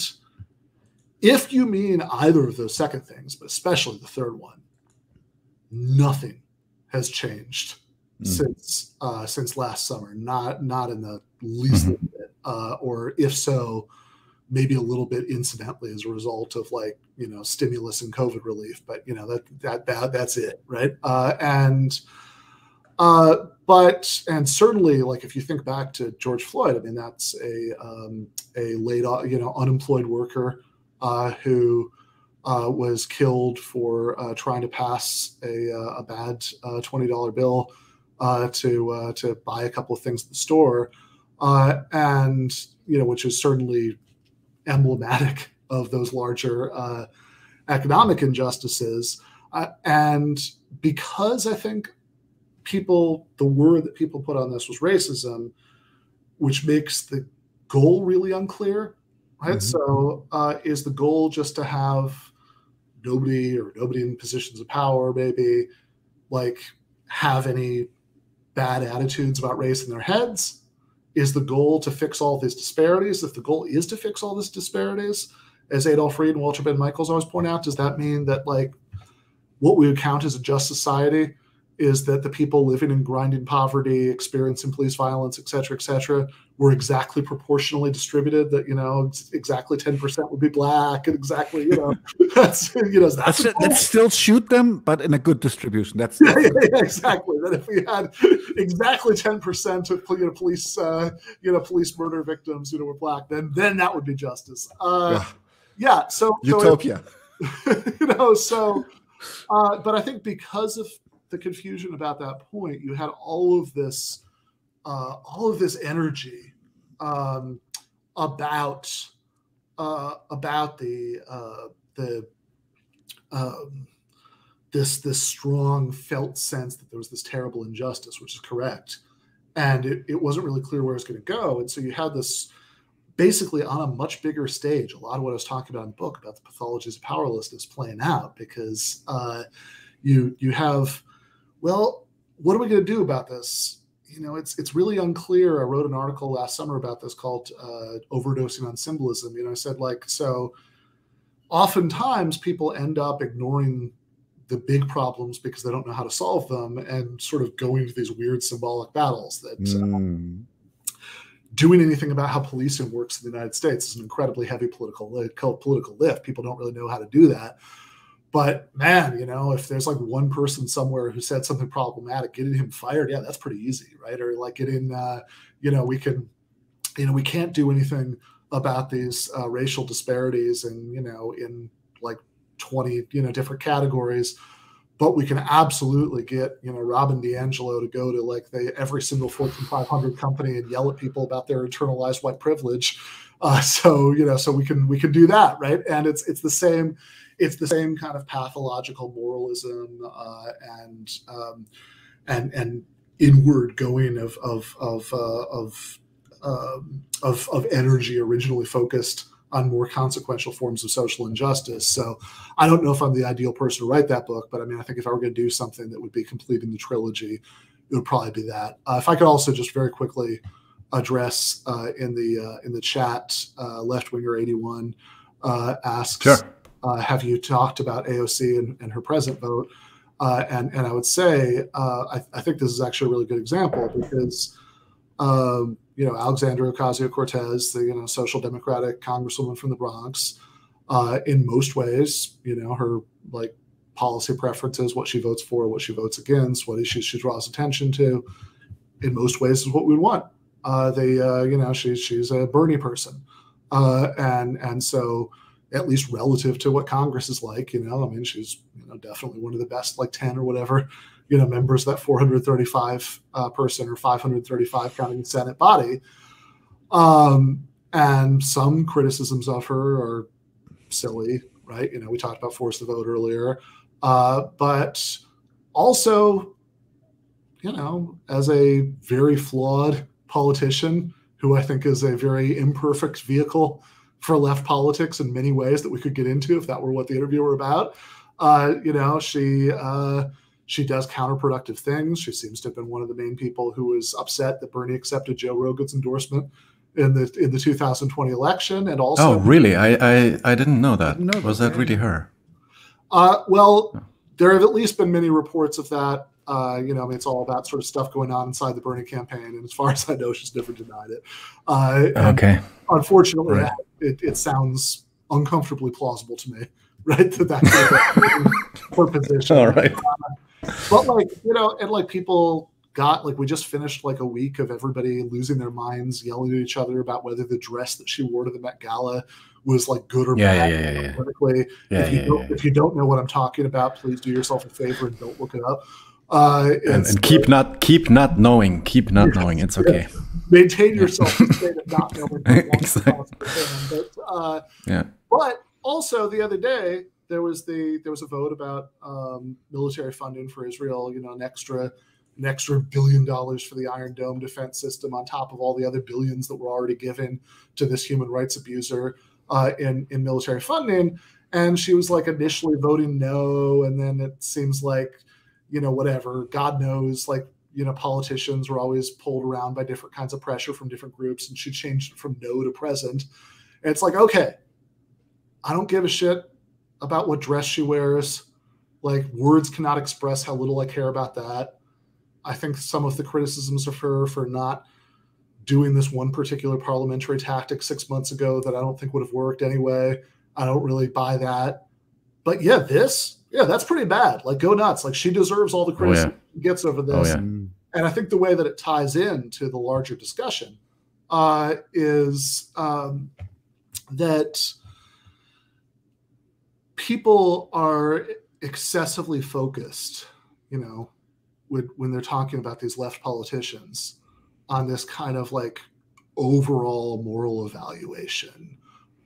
if you mean either of those second things, but especially the third one, nothing has changed since last summer. Not in the least little bit, or if so, maybe a little bit incidentally as a result of stimulus and COVID relief. But that's it, right? And certainly, if you think back to George Floyd, I mean, that's a laid off, unemployed worker who was killed for trying to pass a bad $20 bill to buy a couple of things at the store, and which is certainly emblematic of those larger economic injustices. And because I think the word that people put on this was racism, which makes the goal really unclear, right? So is the goal just to have nobody in positions of power, maybe, have any bad attitudes about race in their heads? Is the goal to fix all these disparities? If the goal is to fix all these disparities, as Adolph Reed and Walter Ben Michaels always point out, does that mean that what we would count as a just society is that the people living in grinding poverty, experiencing police violence, et cetera, were exactly proportionally distributed, that, exactly 10% would be Black, and exactly, let's still shoot them, but in a good distribution. That's yeah, exactly. That if we had exactly 10% of police murder victims, were Black, then that would be justice. Yeah. So utopia. But I think because of the confusion about that point, you had all of this energy about this strong felt sense that there was this terrible injustice, which is correct, and it wasn't really clear where it was going to go. And so you had this basically on a much bigger stage, a lot of what I was talking about in the book about the pathologies of powerlessness playing out, because you have, well, what are we going to do about this? It's really unclear. I wrote an article last summer about this called Overdosing on Symbolism. I said, so oftentimes people end up ignoring the big problems because they don't know how to solve them, and sort of going to these weird symbolic battles that doing anything about how policing works in the United States is an incredibly heavy political lift. People don't really know how to do that. But man, if there's one person somewhere who said something problematic, getting him fired, yeah, that's pretty easy, right? Or getting, we can't do anything about these racial disparities and, in 20, different categories, but we can absolutely get, Robin DiAngelo to go to every single Fortune 500 company and yell at people about their internalized white privilege. So we can do that, right? And it's the same. It's the same kind of pathological moralism and inward going of energy originally focused on more consequential forms of social injustice. So I don't know if I'm the ideal person to write that book, but I mean, I think if I were going to do something that would be completing the trilogy, it would probably be that. If I could also just very quickly address in the chat, leftwinger81 asks. Sure. Have you talked about AOC and her present vote? And I would say I think this is actually a really good example because Alexandria Ocasio-Cortez, the social democratic congresswoman from the Bronx, in most ways, her policy preferences, what she votes for, what she votes against, what issues she draws attention to, in most ways is what we want. She's a Bernie person. And so, at least relative to what Congress is like, I mean, she's definitely one of the best, like 10 or whatever, members of that 435 person or 535 counting the Senate body. And some criticisms of her are silly, right? We talked about force the vote earlier, but also, as a very flawed politician who I think is a very imperfect vehicle for left politics in many ways that we could get into if that were what the interview were about. She does counterproductive things. She seems to have been one of the main people who was upset that Bernie accepted Joe Rogan's endorsement in the 2020 election. And also, oh, really? I didn't know that. Was that really her? Well, there have at least been many reports of that. I mean, it's all about sort of stuff going on inside the Bernie campaign, and as far as I know, she's never denied it. Okay. Unfortunately, right. it sounds uncomfortably plausible to me, right? That's her position. All right. But and people got we just finished a week of everybody losing their minds, yelling at each other about whether the dress that she wore to the Met Gala was good or bad. Politically, if you don't know what I'm talking about, please do yourself a favor and don't look it up. And keep not knowing. It's okay. Maintain yourself in a state of not knowing. Exactly. But also the other day there was a vote about military funding for Israel. An extra $1 billion for the Iron Dome defense system on top of all the other billions that were already given to this human rights abuser in military funding. And she was initially voting no, and then it seems whatever, God knows, politicians were always pulled around by different kinds of pressure from different groups, and she changed it from no to present. And it's okay, I don't give a shit about what dress she wears. Words cannot express how little I care about that. I think some of the criticisms of her for not doing this one particular parliamentary tactic 6 months ago that I don't think would have worked anyway, I don't really buy that. But that's pretty bad. Go nuts. She deserves all the criticism she gets over this. And I think the way that it ties into the larger discussion is that people are excessively focused, when they're talking about these left politicians, on this kind of overall moral evaluation.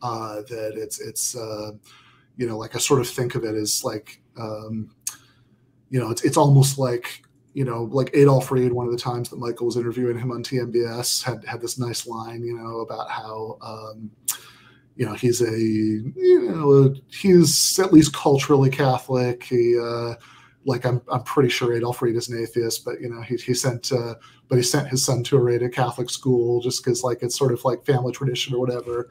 That it's I sort of think of it as it's almost like Adolf Reed, one of the times that Michael was interviewing him on TMBS, had this nice line, about how, he's he's at least culturally Catholic. He, I'm pretty sure Adolf Reed is an atheist, but he sent his son to a rated Catholic school just because it's sort of family tradition or whatever.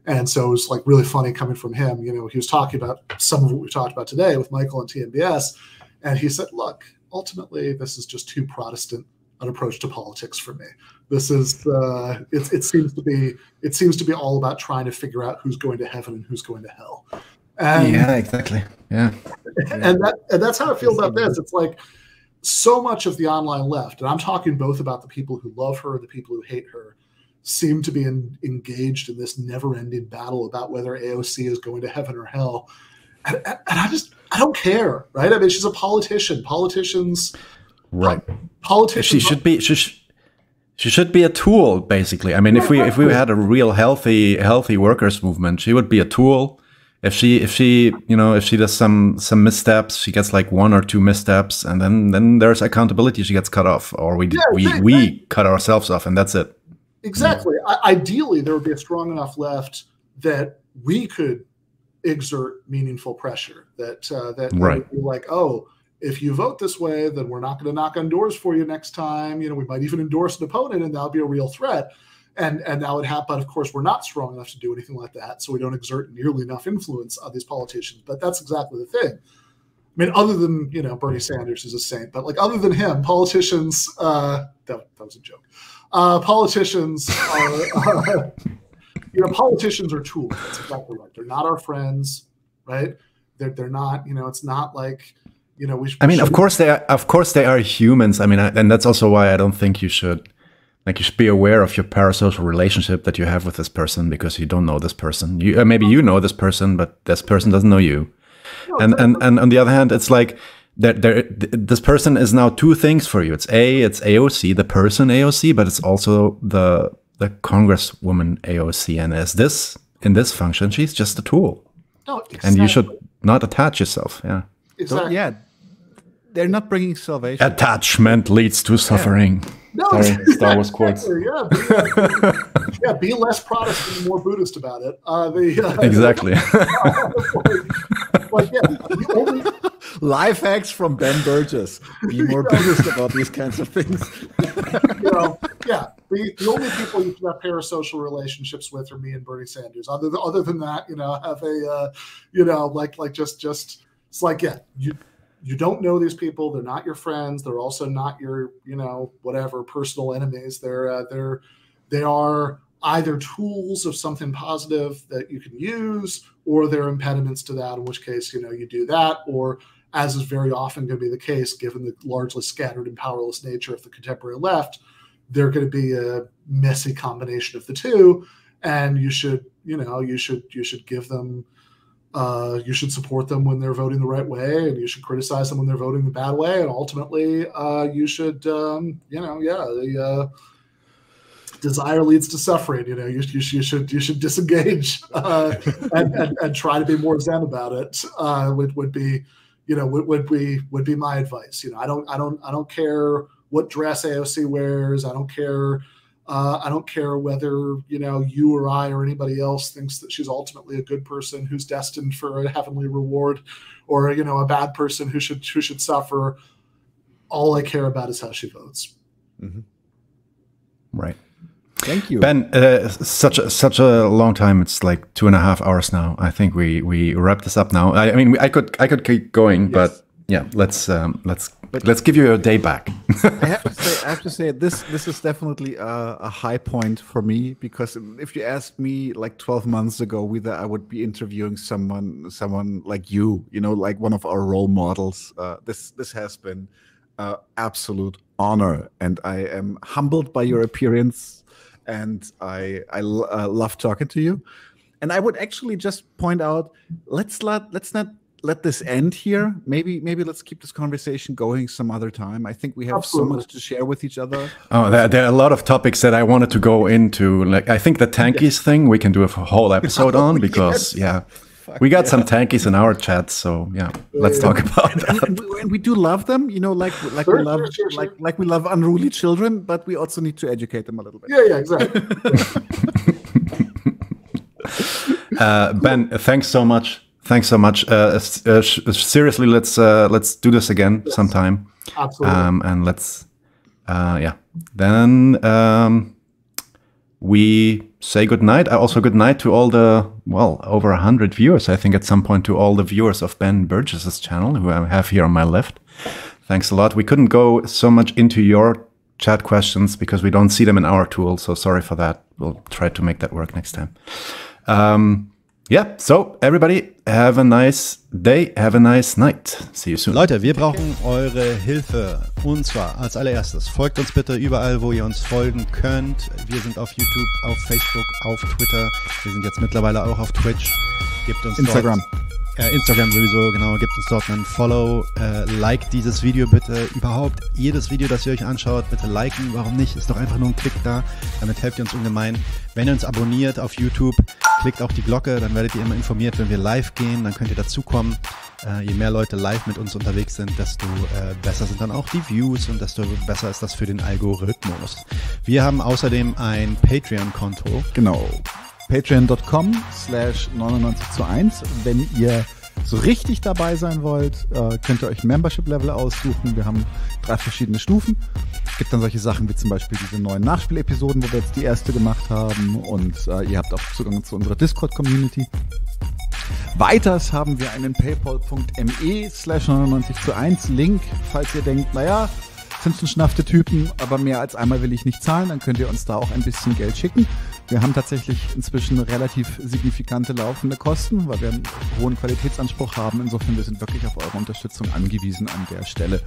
And so it was really funny coming from him. He was talking about some of what we talked about today with Michael on TMBS. And he said, look, ultimately, this is just too Protestant an approach to politics for me. This is it seems to be all about trying to figure out who's going to heaven and who's going to hell. And, yeah, exactly. Yeah. And that's how I feel about this. It's so much of the online left, and I'm talking both about the people who love her and the people who hate her, seem to be engaged in this never-ending battle about whether AOC is going to heaven or hell. And I don't care, right? I mean, she's a politician. Politicians, right? Politicians. She should be a tool, basically. I mean, if we had a real healthy workers movement, she would be a tool. If she does some missteps, she gets 1 or 2 missteps, and then there's accountability. She gets cut off, or we cut ourselves off, and that's it. Exactly. Ideally, there would be a strong enough left that we could exert meaningful pressure. That right. Would be oh, if you vote this way, then we're not going to knock on doors for you next time. We might even endorse an opponent, and that'll be a real threat. And that would happen. But of course, we're not strong enough to do anything like that, so we don't exert nearly enough influence on these politicians. But that's exactly the thing. I mean, other than Bernie Sanders is a saint, but other than him, politicians. That was a joke. Politicians are, politicians are tools. That's exactly right. They're not our friends, right? They're not. It's not we. I mean, of course they are humans. I mean, and that's also why I don't think you should Like you should be aware of your parasocial relationship that you have with this person because you don't know this person. Maybe you know this person, but this person doesn't know you. And on the other hand, it's like this person is now two things for you. It's AOC, the person AOC, but it's also the Congresswoman AOC. And in this function, she's just a tool. No, exactly. And you should not attach yourself. Yeah. Exactly. So, yeah, they're not bringing salvation. Attachment leads to suffering. No, Sorry, Star Wars quotes. Yeah, be less Protestant and more Buddhist about it. Exactly. The only Life hacks from Ben Burgis. Be more Buddhist about these kinds of things. the only people you can have parasocial relationships with are me and Bernie Sanders. Other than that, have a just it's like you don't know these people. They're not your friends. They're also not your whatever personal enemies. They are either tools of something positive that you can use, or they're impediments to that. In which case, you do that, or as is very often going to be the case, given the largely scattered and powerless nature of the contemporary left, they're going to be a messy combination of the two, and you should give them, you should support them when they're voting the right way, and you should criticize them when they're voting the bad way, and ultimately, you should, desire leads to suffering. You should disengage and try to be more zen about it. Would be my advice. I don't care what dress AOC wears. I don't care whether you or I or anybody else thinks that she's ultimately a good person who's destined for a heavenly reward, or a bad person who should suffer. All I care about is how she votes. Mm-hmm. Right. Thank you, Ben. Such a long time. It's like 2.5 hours now. I think we wrap this up now. I mean, I could keep going, yes. But yeah, let's give you a day back. I have to say this is definitely a high point for me, because if you asked me like 12 months ago whether I would be interviewing someone like you, like one of our role models, this has been absolute honor, and I am humbled by your appearance. And I love talking to you. And I would actually just point out, let's not let this end here. Maybe let's keep this conversation going some other time. I think we have so much to share with each other. Oh, there are a lot of topics that I wanted to go into. Like, I think the tankies thing we can do a whole episode on, because we got some tankies in our chat, so let's talk about that. And we do love them, like we love unruly children, but we also need to educate them a little bit. Yeah, exactly. Ben, thanks so much. Seriously, let's do this again sometime. Absolutely. And let's then we say good night. Also good night to all the, over 100 viewers, I think, at some point, to all the viewers of Ben Burgis's channel, who I have here on my left. Thanks a lot. We couldn't go so much into your chat questions because we don't see them in our tool, so sorry for that. We'll try to make that work next time. So everybody, have a nice day, have a nice night. See you soon. Leute, wir brauchen eure Hilfe. Und zwar als allererstes, folgt uns bitte überall, wo ihr uns folgen könnt. Wir sind auf YouTube, auf Facebook, auf Twitter. Wir sind jetzt mittlerweile auch auf Twitch. Gebt uns Instagram. Instagram sowieso, genau. Gebt uns dort einen Follow. Like dieses Video bitte. Überhaupt jedes Video, das ihr euch anschaut, bitte liken. Warum nicht? Ist doch einfach nur ein Klick da. Damit helft ihr uns ungemein. Wenn ihr uns abonniert auf YouTube, klickt auch die Glocke. Dann werdet ihr immer informiert, wenn wir live gehen. Dann könnt ihr dazukommen. Je mehr Leute live mit uns unterwegs sind, desto besser sind dann auch die Views und desto besser ist das für den Algorithmus. Wir haben außerdem ein Patreon-Konto. Genau. Patreon.com/99:1. Wenn ihr so richtig dabei sein wollt, könnt ihr euch ein Membership-Level aussuchen. Wir haben 3 verschiedene Stufen. Es gibt dann solche Sachen wie zum Beispiel diese neuen Nachspielepisoden, wo wir jetzt die erste gemacht haben. Und ihr habt auch Zugang zu unserer Discord-Community. Weiters haben wir einen paypal.me/99:1 Link. Falls ihr denkt, sind schon schnaffte Typen, aber mehr als einmal will ich nicht zahlen, dann könnt ihr uns da auch ein bisschen Geld schicken. Wir haben tatsächlich inzwischen relativ signifikante laufende Kosten, weil wir einen hohen Qualitätsanspruch haben. Insofern, wir sind wirklich auf eure Unterstützung angewiesen an der Stelle.